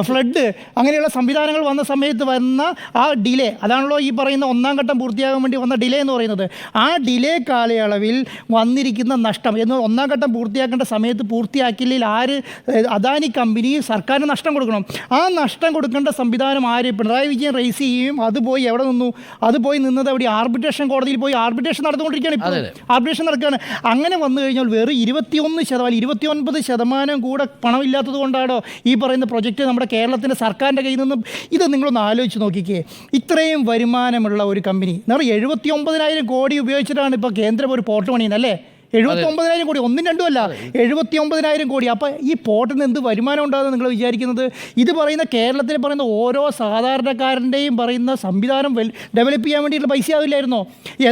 S3: ഫ്ലഡ്, അങ്ങനെയുള്ള സംവിധാനങ്ങൾ വന്ന സമയത്ത് വന്ന ആ ഡിലേ, അതാണല്ലോ ഈ പറയുന്ന ഒന്നാം ഘട്ടം പൂർത്തിയാകാൻ വേണ്ടി വന്ന ഡിലേ എന്ന് പറയുന്നത്. ആ ഡിലേ കാലയളവിൽ വന്നിരിക്കുന്ന നഷ്ടം എന്ന് ഒന്നാം ഘട്ടം പൂർത്തിയാക്കേണ്ട സമയത്ത് പൂർത്തിയാക്കിയില്ലെങ്കിൽ അദാനി കമ്പനി സർക്കാരിന് നഷ്ടം കൊടുക്കണം. ആ നഷ്ടം കൊടുക്കേണ്ട സംവിധാനം പിണറായി വിജയൻ റേസ് ചെയ്യും. അത് പോയി എവിടെ നിന്നു? അത് പോയി നിന്നത് അവിടെ ആർബിട്രേഷൻ കോടതിയിൽ പോയി ആർബിട്രേഷൻ നടന്നുകൊണ്ടിരിക്കുകയാണ്. ഇപ്പോൾ ആർബിട്രേഷൻ നടക്കുകയാണ്. അങ്ങനെ വന്നു കഴിഞ്ഞാൽ വെറും 29% കൂടെ പണമില്ലാത്തത് കൊണ്ടാണോ ഈ പറയുന്ന പ്രൊജക്റ്റ് നമ്മുടെ കേരളത്തിൻ്റെ സർക്കാരിൻ്റെ കയ്യിൽ നിന്നും? ഇത് നിങ്ങളൊന്ന് ആലോചിച്ച് നോക്കിക്കേ. ഇത്രയും വരുമാനമുള്ള ഒരു കമ്പനി 79,000 കോടി ഉപയോഗിച്ചിട്ടാണ് ഇപ്പോൾ കേന്ദ്രം ഒരു പോർട്ട് പണിയുന്നത്, അല്ലേ? 79,000 കോടി, ഒന്നും രണ്ടും അല്ല, 79,000 കോടി. അപ്പോൾ ഈ പോർട്ടിൽ നിന്ന് എന്ത് വരുമാനം ഉണ്ടാകുമെന്ന് നിങ്ങൾ വിചാരിക്കുന്നത്? ഇത് പറയുന്ന കേരളത്തിൽ പറയുന്ന ഓരോ സാധാരണക്കാരൻ്റെയും പറയുന്ന സംവിധാനം ഡെവലപ്പ് ചെയ്യാൻ വേണ്ടിയിട്ടുള്ള പൈസ ആവില്ലായിരുന്നോ?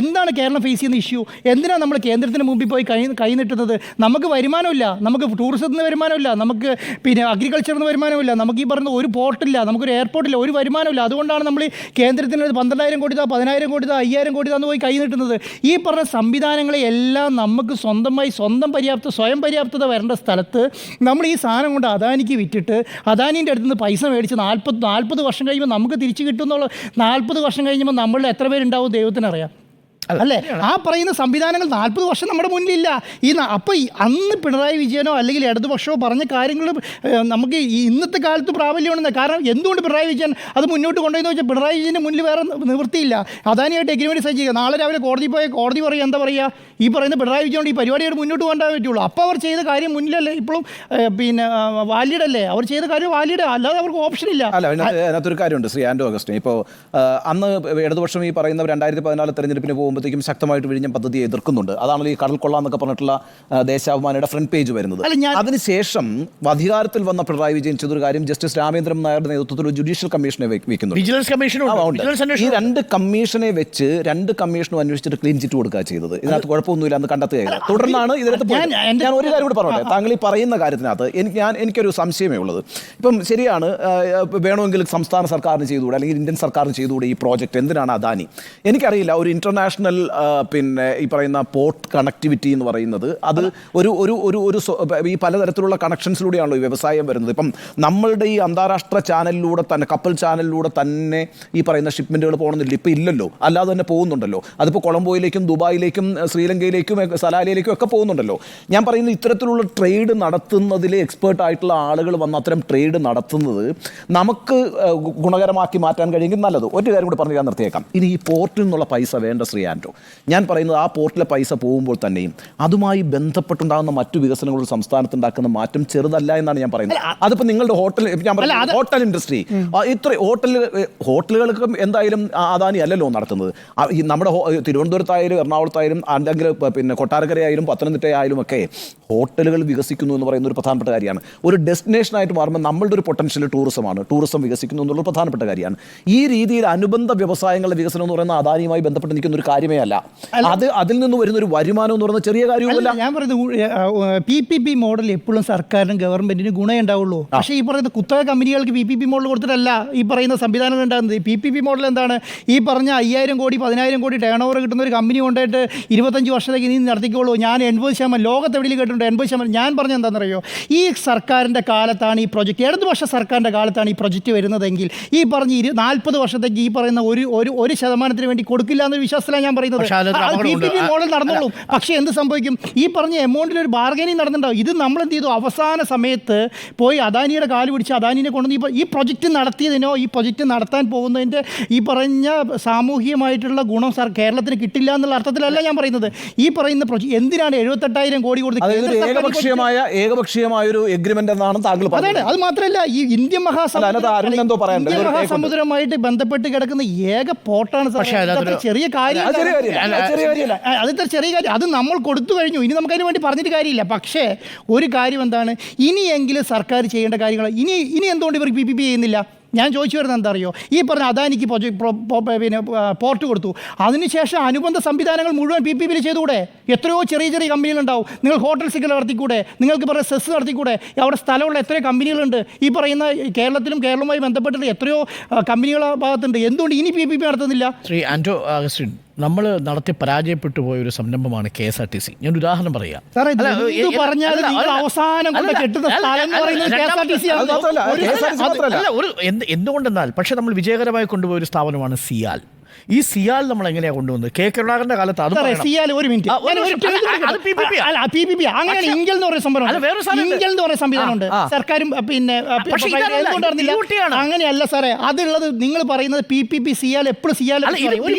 S3: എന്താണ് കേരളം ഫേസ് ചെയ്യുന്ന ഇഷ്യൂ? എന്തിനാണ് നമ്മൾ കേന്ദ്രത്തിന് മുമ്പിൽ പോയി കൈ നീട്ടുന്നത്? നമുക്ക് വരുമാനമില്ല, നമുക്ക് ടൂറിസത്തിൽ നിന്ന് വരുമാനമില്ല, നമുക്ക് പിന്നെ അഗ്രികൾച്ചറിൽ നിന്ന് വരുമാനമില്ല, നമുക്ക് ഈ പറയുന്ന ഒരു പോർട്ടില്ല, നമുക്കൊരു എയർപോർട്ടില്ല, ഒരു വരുമാനമില്ല. അതുകൊണ്ടാണ് നമ്മൾ കേന്ദ്രത്തിന് 12,000 കോടി 10,000 കോടി 5,000 കോടി തന്നു പോയി കൈ നീട്ടുന്നത്. ഈ പറഞ്ഞ സംവിധാനങ്ങളെ എല്ലാം നമുക്ക് സ്വന്തമായി സ്വയം പര്യാപ്തത വരേണ്ട സ്ഥലത്ത് നമ്മൾ ഈ സാധനം കൊണ്ട് അദാനിക്ക് വിറ്റിട്ട് അദാനിൻ്റെ അടുത്ത് നിന്ന് പൈസ മേടിച്ച് 40 വർഷം കഴിയുമ്പോൾ നമുക്ക് തിരിച്ചു കിട്ടുന്നുള്ള 40 വർഷം കഴിയുമ്പോൾ നമ്മളിൽ എത്ര പേരുണ്ടാവും ദൈവത്തിനറിയാം, അല്ലേ? ആ പറയുന്ന സംവിധാനങ്ങൾ 40 വർഷം നമ്മുടെ മുന്നിലില്ല. അപ്പോൾ അന്ന് പിണറായി വിജയനോ അല്ലെങ്കിൽ ഇടതുപക്ഷമോ പറഞ്ഞ കാര്യങ്ങൾ നമുക്ക് ഇന്നത്തെ കാലത്ത് പ്രാബല്യമാണെന്ന്. കാരണം എന്തുകൊണ്ട് പിണറായി വിജയൻ അത് മുന്നോട്ട് കൊണ്ടുപോയെന്ന് വെച്ചാൽ പിണറായി വിജയൻ്റെ മുന്നിൽ വേറെ നിവൃത്തിയില്ല. അദാനിയായിട്ട് എഗ്രിമെൻറ്റ് സൈൻ ചെയ്യുക, നാളെ രാവിലെ കോടതി പോയ കോടതി പറയുക എന്താ പറയുക, ഈ പറയുന്ന പിണറായി വിജയനോട് ഈ പരിപാടിയോട് മുന്നോട്ട് കൊണ്ടുപോകാൻ പറ്റുള്ളൂ. അപ്പോൾ അവർ ചെയ്ത കാര്യം മുന്നിലല്ലേ, ഇപ്പോഴും പിന്നെ വാലിഡ് അല്ലേ? അവർ ചെയ്ത കാര്യം വാലിഡ്, അല്ലാതെ അവർക്ക് ഓപ്ഷൻ ഇല്ല.
S5: അല്ല, അതിനകത്തൊരു കാര്യമുണ്ട് ശ്രീ ആൻഡോ അഗസ്റ്റിൻ. ഇപ്പോൾ അന്ന് ഇടതുപക്ഷം ഈ പറയുന്ന 2014 തെരഞ്ഞെടുപ്പിന് പോകുമ്പോഴത്തേക്കും ശക്തമായിട്ട് വിഴിഞ്ഞം പദ്ധതിയെ എതിർക്കുന്നുണ്ട്. അതാണല്ലോ ഈ കടൽ കൊള്ള എന്നൊക്കെ പറഞ്ഞിട്ടുള്ള ദേശാഭിമാനിയുടെ ഫ്രണ്ട് പേജ് വരുന്നത്. അതിനുശേഷം അധികാരത്തിൽ വന്ന പിണറായി വിജയൻ ചെയ്തൊരു കാര്യം, ജസ്റ്റിസ് രാമേന്ദ്രൻ നായരുടെ നേതൃത്വത്തിൽ ഒരു ജുഡീഷ്യൽ കമ്മീഷനെ വെക്കുന്നു. ഈ 2 കമ്മീഷനെ വെച്ച് 2 കമ്മീഷനും അന്വേഷിച്ചിട്ട് ക്ലീൻ ചിറ്റ് കൊടുക്കുക ചെയ്തത്. ഇതിനകത്ത് കുഴപ്പമൊന്നുമില്ല എന്ന് കണ്ടെത്തുകയായിരുന്നു. തുടർന്നാണ് ഇതിനകത്ത് ഞാൻ ഒരു കാര്യം കൂടി പറഞ്ഞോട്ടെ. താങ്കൾ ഈ പറയുന്ന കാര്യത്തിനകത്ത് എനിക്കൊരു സംശയമേ ഉള്ളത്. ഇപ്പം ശരിയാണ്, വേണമെങ്കിൽ സംസ്ഥാന സർക്കാരിന് ചെയ്തുകൂടെ അല്ലെങ്കിൽ ഇന്ത്യൻ സർക്കാരിന് ചെയ്തുകൂടെ ഈ പ്രോജക്റ്റ്? എന്തിനാണ് അദാനി? എനിക്കറിയില്ല. ഒരു ഇന്റർനാഷണൽ പിന്നെ ഈ പറയുന്ന പോർട്ട് കണക്ടിവിറ്റി എന്ന് പറയുന്നത് അത് ഒരു ഈ പലതരത്തിലുള്ള കണക്ഷൻസിലൂടെയാണല്ലോ ഈ വ്യവസായം വരുന്നത്. ഇപ്പം നമ്മളുടെ ഈ അന്താരാഷ്ട്ര ചാനലിലൂടെ തന്നെ, കപ്പൽ ചാനലിലൂടെ തന്നെ ഈ പറയുന്ന ഷിപ്മെൻറ്റുകൾ പോകണമെന്നില്ല. ഇപ്പോൾ ഇല്ലല്ലോ, അല്ലാതെ തന്നെ പോകുന്നുണ്ടല്ലോ. അതിപ്പോൾ കൊളംബോയിലേക്കും ദുബായിലേക്കും ശ്രീലങ്കയിലേക്കും സലാലയിലേക്കും ഒക്കെ പോകുന്നുണ്ടല്ലോ. ഞാൻ പറയുന്നത് ഇത്തരത്തിലുള്ള ട്രേഡ് നടത്തുന്നതിൽ എക്സ്പേർട്ട് ആയിട്ടുള്ള ആളുകൾ വന്ന് അത്തരം ട്രേഡ് നടത്തുന്നത് നമുക്ക് ഗുണകരമാക്കി മാറ്റാൻ കഴിയുമെങ്കിൽ നല്ലത്. ഒരു കാര്യം കൂടി പറഞ്ഞ് ഞാൻ നിർത്തിയേക്കാം. ഇനി ഈ പോർട്ടിൽ നിന്നുള്ള പൈസ വേണ്ട ശ്രീ ആൻഡോ, ഞാൻ പറയുന്നത് ആ പോർട്ടിലെ പൈസ പോകുമ്പോൾ തന്നെയും അതുമായി ബന്ധപ്പെട്ടുണ്ടാകുന്ന മറ്റു വികസനങ്ങളുടെ സംസ്ഥാനത്ത് ഉണ്ടാക്കുന്ന മാറ്റം ചെറുതല്ല എന്നാണ് ഞാൻ പറയുന്നത്. അതിപ്പോൾ നിങ്ങളുടെ ഹോട്ടൽ ഇൻഡസ്ട്രി, ഇത്ര ഹോട്ടലുകൾക്ക് എന്തായാലും അദാനി അല്ലല്ലോ നടത്തുന്നത്. ഈ നമ്മുടെ തിരുവനന്തപുരത്തായാലും എറണാകുളത്തായാലും അല്ലെങ്കിൽ പിന്നെ കൊട്ടാരക്കരയായാലും പത്തനംതിട്ടയായാലും ഒക്കെ ഹോട്ടലുകൾ വികസിക്കുന്നു എന്ന് പറയുന്ന ഒരു പ്രധാനപ്പെട്ട കാര്യമാണ്. ഒരു ഡെസ്റ്റിനേഷനായിട്ട് മാറുമ്പോൾ നമ്മളുടെ ഒരു പൊട്ടൻഷ്യൽ ടൂറിസമാണ്, ടൂറിസം വികസിക്കുന്നു എന്നുള്ളത് പ്രധാനപ്പെട്ട കാര്യമാണ്. ഈ രീതിയിൽ അനുബന്ധ വ്യവസായങ്ങളുടെ വികസനം എന്ന് പറയുന്ന അദാനിയുമായി ബന്ധപ്പെട്ട് നിൽക്കുന്ന ഒരു കാര്യമേ അല്ല. അതിൽ നിന്ന് വരുന്ന ഒരു വരുമാനം എന്ന് പറയുന്നത് ചെറിയ കാര്യമല്ല.
S3: ഞാൻ പറയുന്നത് PPP മോഡൽ എപ്പോഴും സർക്കാരിനും ഗവൺമെന്റിന് ഗുണമേ ഉണ്ടാവുള്ളൂ. പക്ഷേ ഈ പറയുന്ന കുത്തക കമ്പനികൾക്ക് PPP മോഡൽ കൊടുത്തിട്ടല്ല ഈ പറയുന്ന സംവിധാനം ഉണ്ടാകുന്നത്. PPP മോഡൽ എന്താണ്? ഈ പറഞ്ഞ 5,000 കോടി 10,000 കോടി ടേൺ ഓവർ കിട്ടുന്ന ഒരു കമ്പനി കൊണ്ടായിട്ട് 25 വർഷത്തേക്ക് നീ നടത്തിക്കോളൂ. ഞാൻ 80% ലോകത്ത് എവിടെയും കേട്ടിട്ടുണ്ട് 80%. ഞാൻ പറഞ്ഞ എന്താണെന്നറിയോ, ഈ സർക്കാരിൻ്റെ കാലത്താണ് ഈ പ്രൊജക്റ്റ്, ഇടതുപക്ഷ സർക്കാരിൻ്റെ കാലത്താണ് ഈ പ്രൊജക്റ്റ് വരുന്നതെങ്കിൽ ഈ പറഞ്ഞ 40 വർഷത്തേക്ക് ഈ പറയുന്ന ഒരു ശതമാനത്തിന് വേണ്ടി കൊടുക്കില്ല എന്നൊരു വിശ്വാസത്തിലാണ് ഞാൻ പറയുന്നത്. PPP മോഡൽ നടന്നോളും. പക്ഷേ എന്ത് സംഭവിക്കും? ഈ പറഞ്ഞ എമൗണ്ടിൽ ഒരു ബാർഗനിങ് നടന്നിട്ടുണ്ടാവും. ഇത് നമ്മൾ എന്ത് ചെയ്തു? അവസാന സമയത്ത് പോയി അദാനിയുടെ കാല് പിടിച്ച് അദാനിനെ കൊണ്ടുവന്ന് ഈ പ്രൊജക്റ്റ് നടത്തിയതിനോ ഈ പ്രൊജക്റ്റ് നടത്താൻ പോകുന്നതിൻ്റെ ഈ പറഞ്ഞ സാമൂഹികമായിട്ടുള്ള ഗുണം കേരളത്തിന് കിട്ടില്ല എന്നുള്ള അർത്ഥത്തിലല്ല ഞാൻ പറയുന്നത്. ഈ പറയുന്ന പ്രൊജക്റ്റ് എന്തിനാണ് 78,000 കോടി കൊടുത്ത്
S5: ഏകപക്ഷീയമായ ഒരു എഗ്രിമെന്റ് എന്നാണ് താങ്കൾ പറഞ്ഞത്.
S3: അത് മാത്രമല്ല, ഈ ഇന്ത്യൻ മഹാസമുദ്രമായിട്ട് ബന്ധപ്പെട്ട് കിടക്കുന്ന ഏക പോർട്ടാണ്. ചെറിയ കാര്യം, അതിത്ര ചെറിയ കാര്യം. അത് നമ്മൾ കൊടുത്തു കഴിഞ്ഞു. ഇനി നമുക്കതിന് വേണ്ടി പറഞ്ഞിട്ട് കാര്യമില്ല. പക്ഷേ ഒരു കാര്യം എന്താണ്, ഇനിയെങ്കിലും സർക്കാർ ചെയ്യേണ്ട കാര്യങ്ങൾ ഇനി എന്തുകൊണ്ട് ഇവർക്ക് PPP ചെയ്യുന്നില്ല? ഞാൻ ചോദിച്ചു വരുന്നത് എന്താ അറിയോ, ഈ പറഞ്ഞ അദാനിക്ക് പിന്നെ പോർട്ട് കൊടുത്തു, അതിനുശേഷം അനുബന്ധ സംവിധാനങ്ങൾ മുഴുവൻ PPP ചെയ്തുകൂടെ? എത്രയോ ചെറിയ ചെറിയ കമ്പനികളുണ്ടാവും. നിങ്ങൾ ഹോട്ടൽസിൽ നടത്തിക്കൂടെ? നിങ്ങൾക്ക് പറയുന്ന സെസ് നടത്തിക്കൂടെ? അവിടെ സ്ഥലമുള്ള എത്രയോ കമ്പനികളുണ്ട്. ഈ പറയുന്ന കേരളവുമായി ബന്ധപ്പെട്ടിട്ട് എത്രയോ കമ്പനികളുടെ ഭാഗത്തുണ്ട്. എന്തുകൊണ്ട് ഇനി PPP നടത്തുന്നില്ല?
S2: ശ്രീ ആൻറ്റോ അഗസ്റ്റിൻ, നമ്മൾ നടത്തി പരാജയപ്പെട്ടു പോയ ഒരു സംരംഭമാണ് KSRTC. ഞാൻ ഉദാഹരണം പറയാം.
S3: സാറേ, എന്ത് പറഞ്ഞാലും നിങ്ങൾ അവസാനം കൊണ്ട് കെട്ടുന്ന സ്ഥലം എന്ന് പറയുന്നത് KSRTC ആണ്.
S2: എന്തുകൊണ്ടെന്നാൽ പക്ഷെ നമ്മൾ വിജയകരമായി കൊണ്ടുപോയ ഒരു സ്ഥാപനമാണ് സിയാൽ. ഈ സിയാൽ നമ്മൾ എങ്ങനെയാണ് കൊണ്ടുവന്നത്? കരുണാകരന്റെ കാലത്ത് അത്
S3: സിയാൽ ഒരു മിനിറ്റ് അങ്ങനെ ഇങ്കൽ എന്ന് പറയുന്ന സംഭവം, ഇങ്കൽ എന്ന് പറയുന്ന സംവിധാനമുണ്ട് സർക്കാരും പിന്നെ അങ്ങനെയല്ല സാറേ. അതുള്ളത് നിങ്ങൾ പറയുന്നത് PPP സിയാൽ എപ്പോഴും സിയാൽ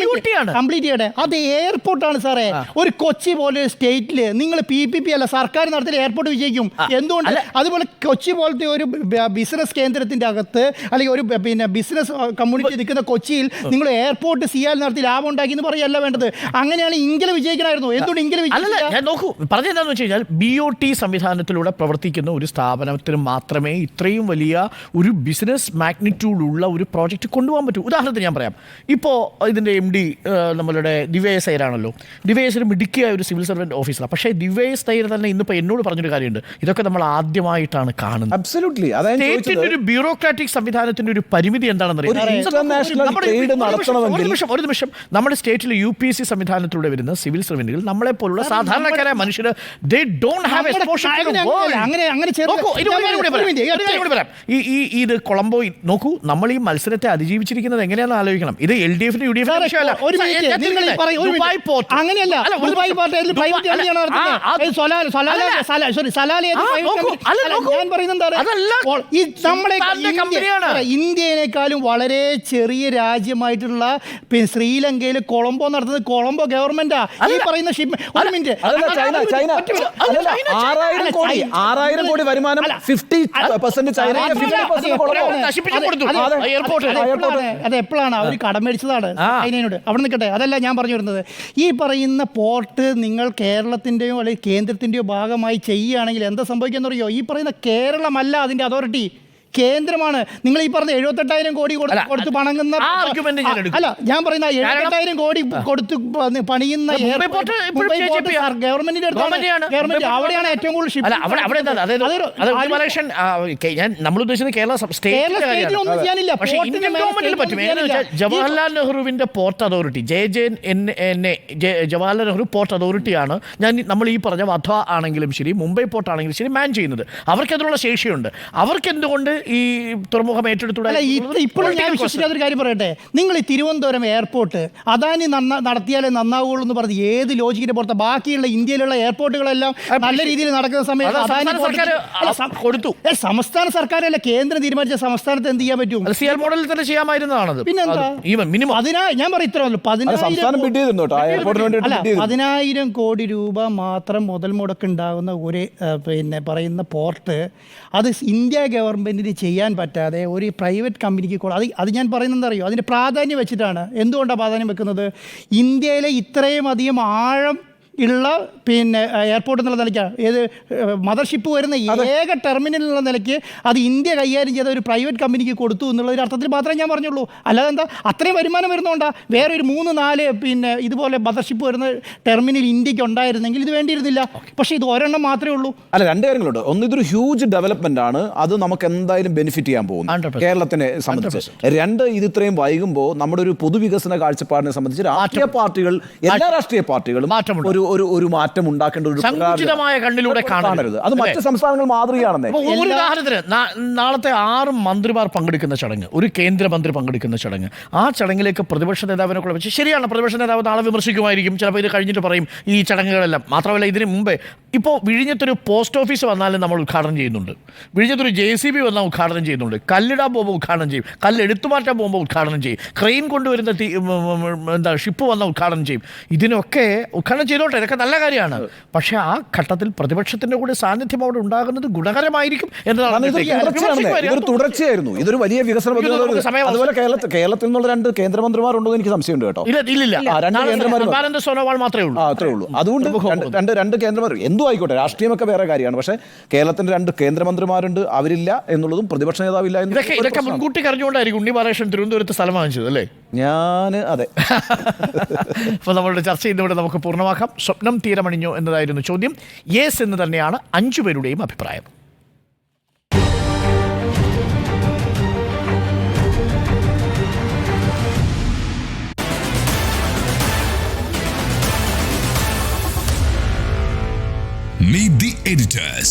S3: കംപ്ലീറ്റ് ചെയ്യട്ടെ. അത് എയർപോർട്ടാണ് സാറേ. ഒരു കൊച്ചി പോലെ സ്റ്റേറ്റിൽ നിങ്ങൾ PPP അല്ല സർക്കാർ നടത്തിയ എയർപോർട്ട് വിജയിക്കും. എന്തുകൊണ്ട്? അതുപോലെ കൊച്ചി പോലത്തെ ഒരു ബിസിനസ് കേന്ദ്രത്തിന്റെ അകത്ത് അല്ലെങ്കിൽ ഒരു പിന്നെ ബിസിനസ് കമ്മ്യൂണിറ്റി നിൽക്കുന്ന കൊച്ചിയിൽ നിങ്ങൾ എയർപോർട്ട് സിയാൽ നടത്തി ലാഭം ഉണ്ടാക്കി എന്ന് പറയല്ല വേണ്ടത്. അങ്ങനെയാണ് ഇംഗിൽ വിജയിക്കണമായിരുന്നു. എന്തുകൊണ്ട് ഇംഗിൽ
S2: ഞാൻ നോക്കൂ പറഞ്ഞെന്താന്ന് വെച്ച് കഴിഞ്ഞാൽ BOT സംവിധാനത്തിലൂടെ പ്രവർത്തിക്കുന്ന ഒരു സ്ഥാപനത്തിന് മാത്രമേ ഇത്രയും വലിയ ഒരു ബിസിനസ് മാഗ്നിറ്റ്യൂഡുള്ള ഒരു പ്രോജക്റ്റ് കൊണ്ടുപോകാൻ പറ്റൂ. ഉദാഹരണത്തിന് ഞാൻ പറയാം, ഇപ്പോൾ ഇതിൻ്റെ MD നമ്മളുടെ ദിവ്യേസ് അയ്യരാണല്ലോ. ദിവ്യേസ് ഒരു മിടുക്കിയായ ഒരു സിവിൽ സർവൻറ്റ് ഓഫീസറാണ്. പക്ഷേ ദിവ്യേസ് അയ്യർ തന്നെ ഇന്നിപ്പോൾ എന്നോട് പറഞ്ഞൊരു കാര്യമുണ്ട്, ഇതൊക്കെ നമ്മൾ ആദ്യമായിട്ടാണ് കാണുന്നത്.
S5: അബ്സല്യൂട്ട്ലി.
S2: സ്റ്റേറ്റിൻ്റെ ഒരു ബ്യൂറോക്രാറ്റിക് സംവിധാനത്തിൻ്റെ ഒരു പരിമിതി എന്താണെന്ന് അറിയാം. ഒരു നിമിഷം നമ്മുടെ സ്റ്റേറ്റിൽ UPSC സംവിധാനത്തിലൂടെ വരുന്ന സിവിൽ സർവന്റുകൾ നമ്മളെ പോലുള്ള സാധാരണക്കാരായ മനുഷ്യർ ഇത് കൊളംബോ നോക്കൂ. നമ്മൾ ഈ മത്സരത്തെ അതിജീവിച്ചിരിക്കുന്നത് എങ്ങനെയാണെന്ന് ആലോചിക്കണം. ഇത് LDF UDF
S3: ഇന്ത്യനേക്കാളും വളരെ ചെറിയ രാജ്യമായിട്ടുള്ള ശ്രീലങ്കയിൽ കൊളംബോ നടത്തുന്നത് കൊളംബോ ഗവൺമെന്റാ. ഈ പറയുന്ന
S5: ചൈന 6,000 കോടി വരുമാനം 50%
S3: അത് എപ്പോഴാണ് അവർ കടമേടിച്ചതാണ് ചൈനയോട്. അവിടെ നിൽക്കട്ടെ, അതല്ല ഞാൻ പറഞ്ഞു വരുന്നത്. ഈ പറയുന്ന പോർട്ട് നിങ്ങൾ കേരളത്തിൻ്റെയോ അല്ലെങ്കിൽ കേന്ദ്രത്തിൻ്റെയോ ഭാഗമായി ചെയ്യുകയാണെങ്കിൽ എന്താ സംഭവിക്കാന്ന് അറിയോ? ഈ പറയുന്ന കേരളമല്ല അതിൻ്റെ അതോറിറ്റി, കേന്ദ്രമാണ്. നിങ്ങൾ ഈ പറഞ്ഞ 78,000 കോടി കൊടുത്ത് പണങ്ങുന്ന അല്ല, ഞാൻ പറയുന്ന 78,000 കോടി കൊടുത്ത് പണിയുന്ന ഗവൺമെന്റിന്റെ ഗവൺമെന്റ് അവിടെയാണ് ഏറ്റവും കൂടുതൽ ഷിപ്പ്.
S2: നമ്മൾ ഉദ്ദേശിച്ചത് കേരള
S3: ഒന്നും ചെയ്യാനില്ല.
S2: ജവഹർലാൽ നെഹ്റുവിന്റെ port authority Jawaharlal Nehru port അതോറിറ്റിയാണ് നമ്മൾ ഈ പറഞ്ഞ വധ ആണെങ്കിലും ശരി, മുംബൈ പോർട്ട് ആണെങ്കിലും ശരി മാൻ ചെയ്യുന്നത്. അവർക്ക് അതിനുള്ള ശേഷിയുണ്ട്. അവർക്ക് എന്തുകൊണ്ട് ഈ തുറമുഖം ഏറ്റെടുത്തൂടെ?
S3: ഇപ്പോഴും ഞാൻ വിശ്വസിക്കാത്തൊരു കാര്യം പറയട്ടെ. നിങ്ങൾ ഈ തിരുവനന്തപുരം എയർപോർട്ട് അദാനി നടത്തിയാലേ നന്നാവുള്ളൂ എന്ന് പറഞ്ഞ് ഏത് ലോജിക്കിന്റെ പുറത്ത് ബാക്കിയുള്ള ഇന്ത്യയിലുള്ള എയർപോർട്ടുകളെല്ലാം നല്ല രീതിയിൽ നടക്കുന്ന സമയത്ത് അദാനി
S2: കൊടുത്തു.
S3: സംസ്ഥാന സർക്കാരല്ല, കേന്ദ്രം തീരുമാനിച്ച സംസ്ഥാനത്ത് എന്ത് ചെയ്യാൻ പറ്റും?
S2: സിയാൽ മോഡലിൽ തന്നെ ചെയ്യാമായിരുന്നതാണ്.
S3: പിന്നെന്താ? ഞാൻ പറയും ഇത്ര 10,000 കോടി രൂപ മാത്രം മുതൽ മുടക്കുണ്ടാകുന്ന ഒരു പിന്നെ പറയുന്ന പോർട്ട് അത് ഇന്ത്യ ഗവൺമെൻറ്റിന് ചെയ്യാൻ പറ്റാതെ ഒരു പ്രൈവറ്റ് കമ്പനിക്ക് അത് ഞാൻ പറയുന്നത് എന്താ അറിയോ? അതിൻ്റെ പ്രാധാന്യം വെച്ചിട്ടാണ്. എന്തുകൊണ്ടാണ് പ്രാധാന്യം വെക്കുന്നത്? ഇന്ത്യയിലെ ഇത്രയും അധികം ആഴം ഉള്ള പിന്നെ എയർപോർട്ട് എന്നുള്ള നിലയ്ക്കാണ്, ഏത് മദർഷിപ്പ് വരുന്ന ഏക ടെർമിനൽ എന്നുള്ള നിലയ്ക്ക് അത് ഇന്ത്യ കൈകാര്യം ചെയ്ത ഒരു പ്രൈവറ്റ് കമ്പനിക്ക് കൊടുത്തു എന്നുള്ളൊരു അർത്ഥത്തിൽ മാത്രമേ ഞാൻ പറഞ്ഞുള്ളൂ. അല്ലാതെ എന്താ അത്രയും വരുമാനം വരുന്നതുകൊണ്ടാ? വേറെ ഒരു 3-4 പിന്നെ ഇതുപോലെ മദർഷിപ്പ് വരുന്ന ടെർമിനൽ ഇന്ത്യക്ക് ഉണ്ടായിരുന്നെങ്കിൽ ഇത് വേണ്ടിയിരുന്നില്ല. പക്ഷേ ഇത് ഒരെണ്ണം മാത്രമേ ഉള്ളൂ.
S5: അല്ല, രണ്ട് കാര്യങ്ങളുണ്ട്. ഒന്ന്, ഇതൊരു ഹ്യൂജ് ഡെവലപ്മെന്റ് ആണ്. അത് നമുക്ക് എന്തായാലും ബെനിഫിറ്റ് ചെയ്യാൻ പോകും കേരളത്തിനെ സംബന്ധിച്ച്. രണ്ട്, ഇത് ഇത്രയും വൈകുമ്പോൾ നമ്മുടെ ഒരു പൊതുവികസന കാഴ്ചപ്പാടിനെ സംബന്ധിച്ച് രാഷ്ട്രീയ പാർട്ടികൾ, എല്ലാ രാഷ്ട്രീയ പാർട്ടികളും ഒരു മാറ്റം ഉണ്ടാക്കേണ്ട ഒരു
S2: കണ്ണിലൂടെ കാണരുത്.
S5: അത് മറ്റ് സംസ്ഥാനങ്ങൾ മാതൃകയാണെന്നേ.
S2: ഒരു ഉദാഹരണത്തിന് നാളത്തെ 6 മന്ത്രിമാർ പങ്കെടുക്കുന്ന ചടങ്ങ്, ഒരു കേന്ദ്രമന്ത്രി പങ്കെടുക്കുന്ന ചടങ്ങ്, ആ ചടങ്ങിലേക്ക് പ്രതിപക്ഷ നേതാവിനെ കൂടെ വെച്ച്, ശരിയാണ് പ്രതിപക്ഷ നേതാവ് നാളെ വിമർശിക്കുമായിരിക്കും, ചിലപ്പോൾ ഇത് കഴിഞ്ഞിട്ട് പറയും ഈ ചടങ്ങുകളെല്ലാം. മാത്രമല്ല ഇതിന് മുമ്പേ ഇപ്പോൾ വിഴിഞ്ഞത്തൊരു പോസ്റ്റ് ഓഫീസ് വന്നാലും നമ്മൾ ഉദ്ഘാടനം ചെയ്യുന്നുണ്ട്, വിഴിഞ്ഞത്തൊരു JCB വന്നാൽ ഉദ്ഘാടനം ചെയ്യുന്നുണ്ട്, കല്ലിടാൻ പോകുമ്പോൾ ഉദ്ഘാടനം ചെയ്യും, കല്ല് എടുത്തു മാറ്റാൻ പോകുമ്പോൾ ഉദ്ഘാടനം ചെയ്യും, ക്രെയിൻ കൊണ്ടുവരുന്ന ഷിപ്പ് വന്നാൽ ഉദ്ഘാടനം ചെയ്യും. ഇതിനൊക്കെ ഉദ്ഘാടനം ചെയ്തോട്ടെ, ആയിക്കോട്ടെ, ഇതൊക്കെ നല്ല കാര്യമാണ്. പക്ഷേ ആ ഘട്ടത്തിൽ പ്രതിപക്ഷത്തിന്റെ കൂടെ സാന്നിധ്യം അവിടെ ഉണ്ടാകുന്നത് ഗുണകരമായിരിക്കും എന്നതാണ്.
S5: ഇതൊരു തുടർച്ചയായിരുന്നു, ഇതൊരു വലിയ വികസന പദ്ധതി. അതുപോലെ കേരളത്തിൽ നിന്നുള്ള 2 കേന്ദ്രമന്ത്രിമാരുണ്ടോ എന്ന് എനിക്ക് സംശയമുണ്ട് കേട്ടോ.
S2: ഇല്ലില്ല,
S5: 2 കേന്ദ്രമന്ത്രി
S2: സർബാനന്ദ സോനോവാൾ മാത്രമേ ഉള്ളൂ.
S5: അത്രേ ഉള്ളൂ. അതുകൊണ്ട് രണ്ട് കേന്ദ്രമന്ത്രി എന്തോ ആയിക്കോട്ടെ, രാഷ്ട്രീയമൊക്കെ വേറെ കാര്യമാണ്. പക്ഷേ കേരളത്തിന്റെ 2 കേന്ദ്രമന്ത്രിമാരുണ്ട്, അവരില്ല എന്നുള്ളതും പ്രതിപക്ഷ നേതാവില്ല എന്നും
S2: ഇതൊക്കെ മുൻകൂട്ടി കറിഞ്ഞുകൊണ്ടായിരിക്കും ഉണ്ണി ബാലകൃഷ്ണൻ തിരുവനന്തപുരത്ത് സ്ഥലം വാങ്ങിച്ചത് അല്ലേ?
S5: അതെ.
S2: അപ്പോൾ നമ്മളുടെ ചർച്ച ഇന്നിവിടെ നമുക്ക് പൂർണ്ണമാക്കാം. സ്വപ്നം തീരമണിഞ്ഞോ എന്നതായിരുന്നു ചോദ്യം. യെസ് എന്ന് തന്നെയാണ് 5 പേരുടെയും അഭിപ്രായം.
S6: Meet the editors.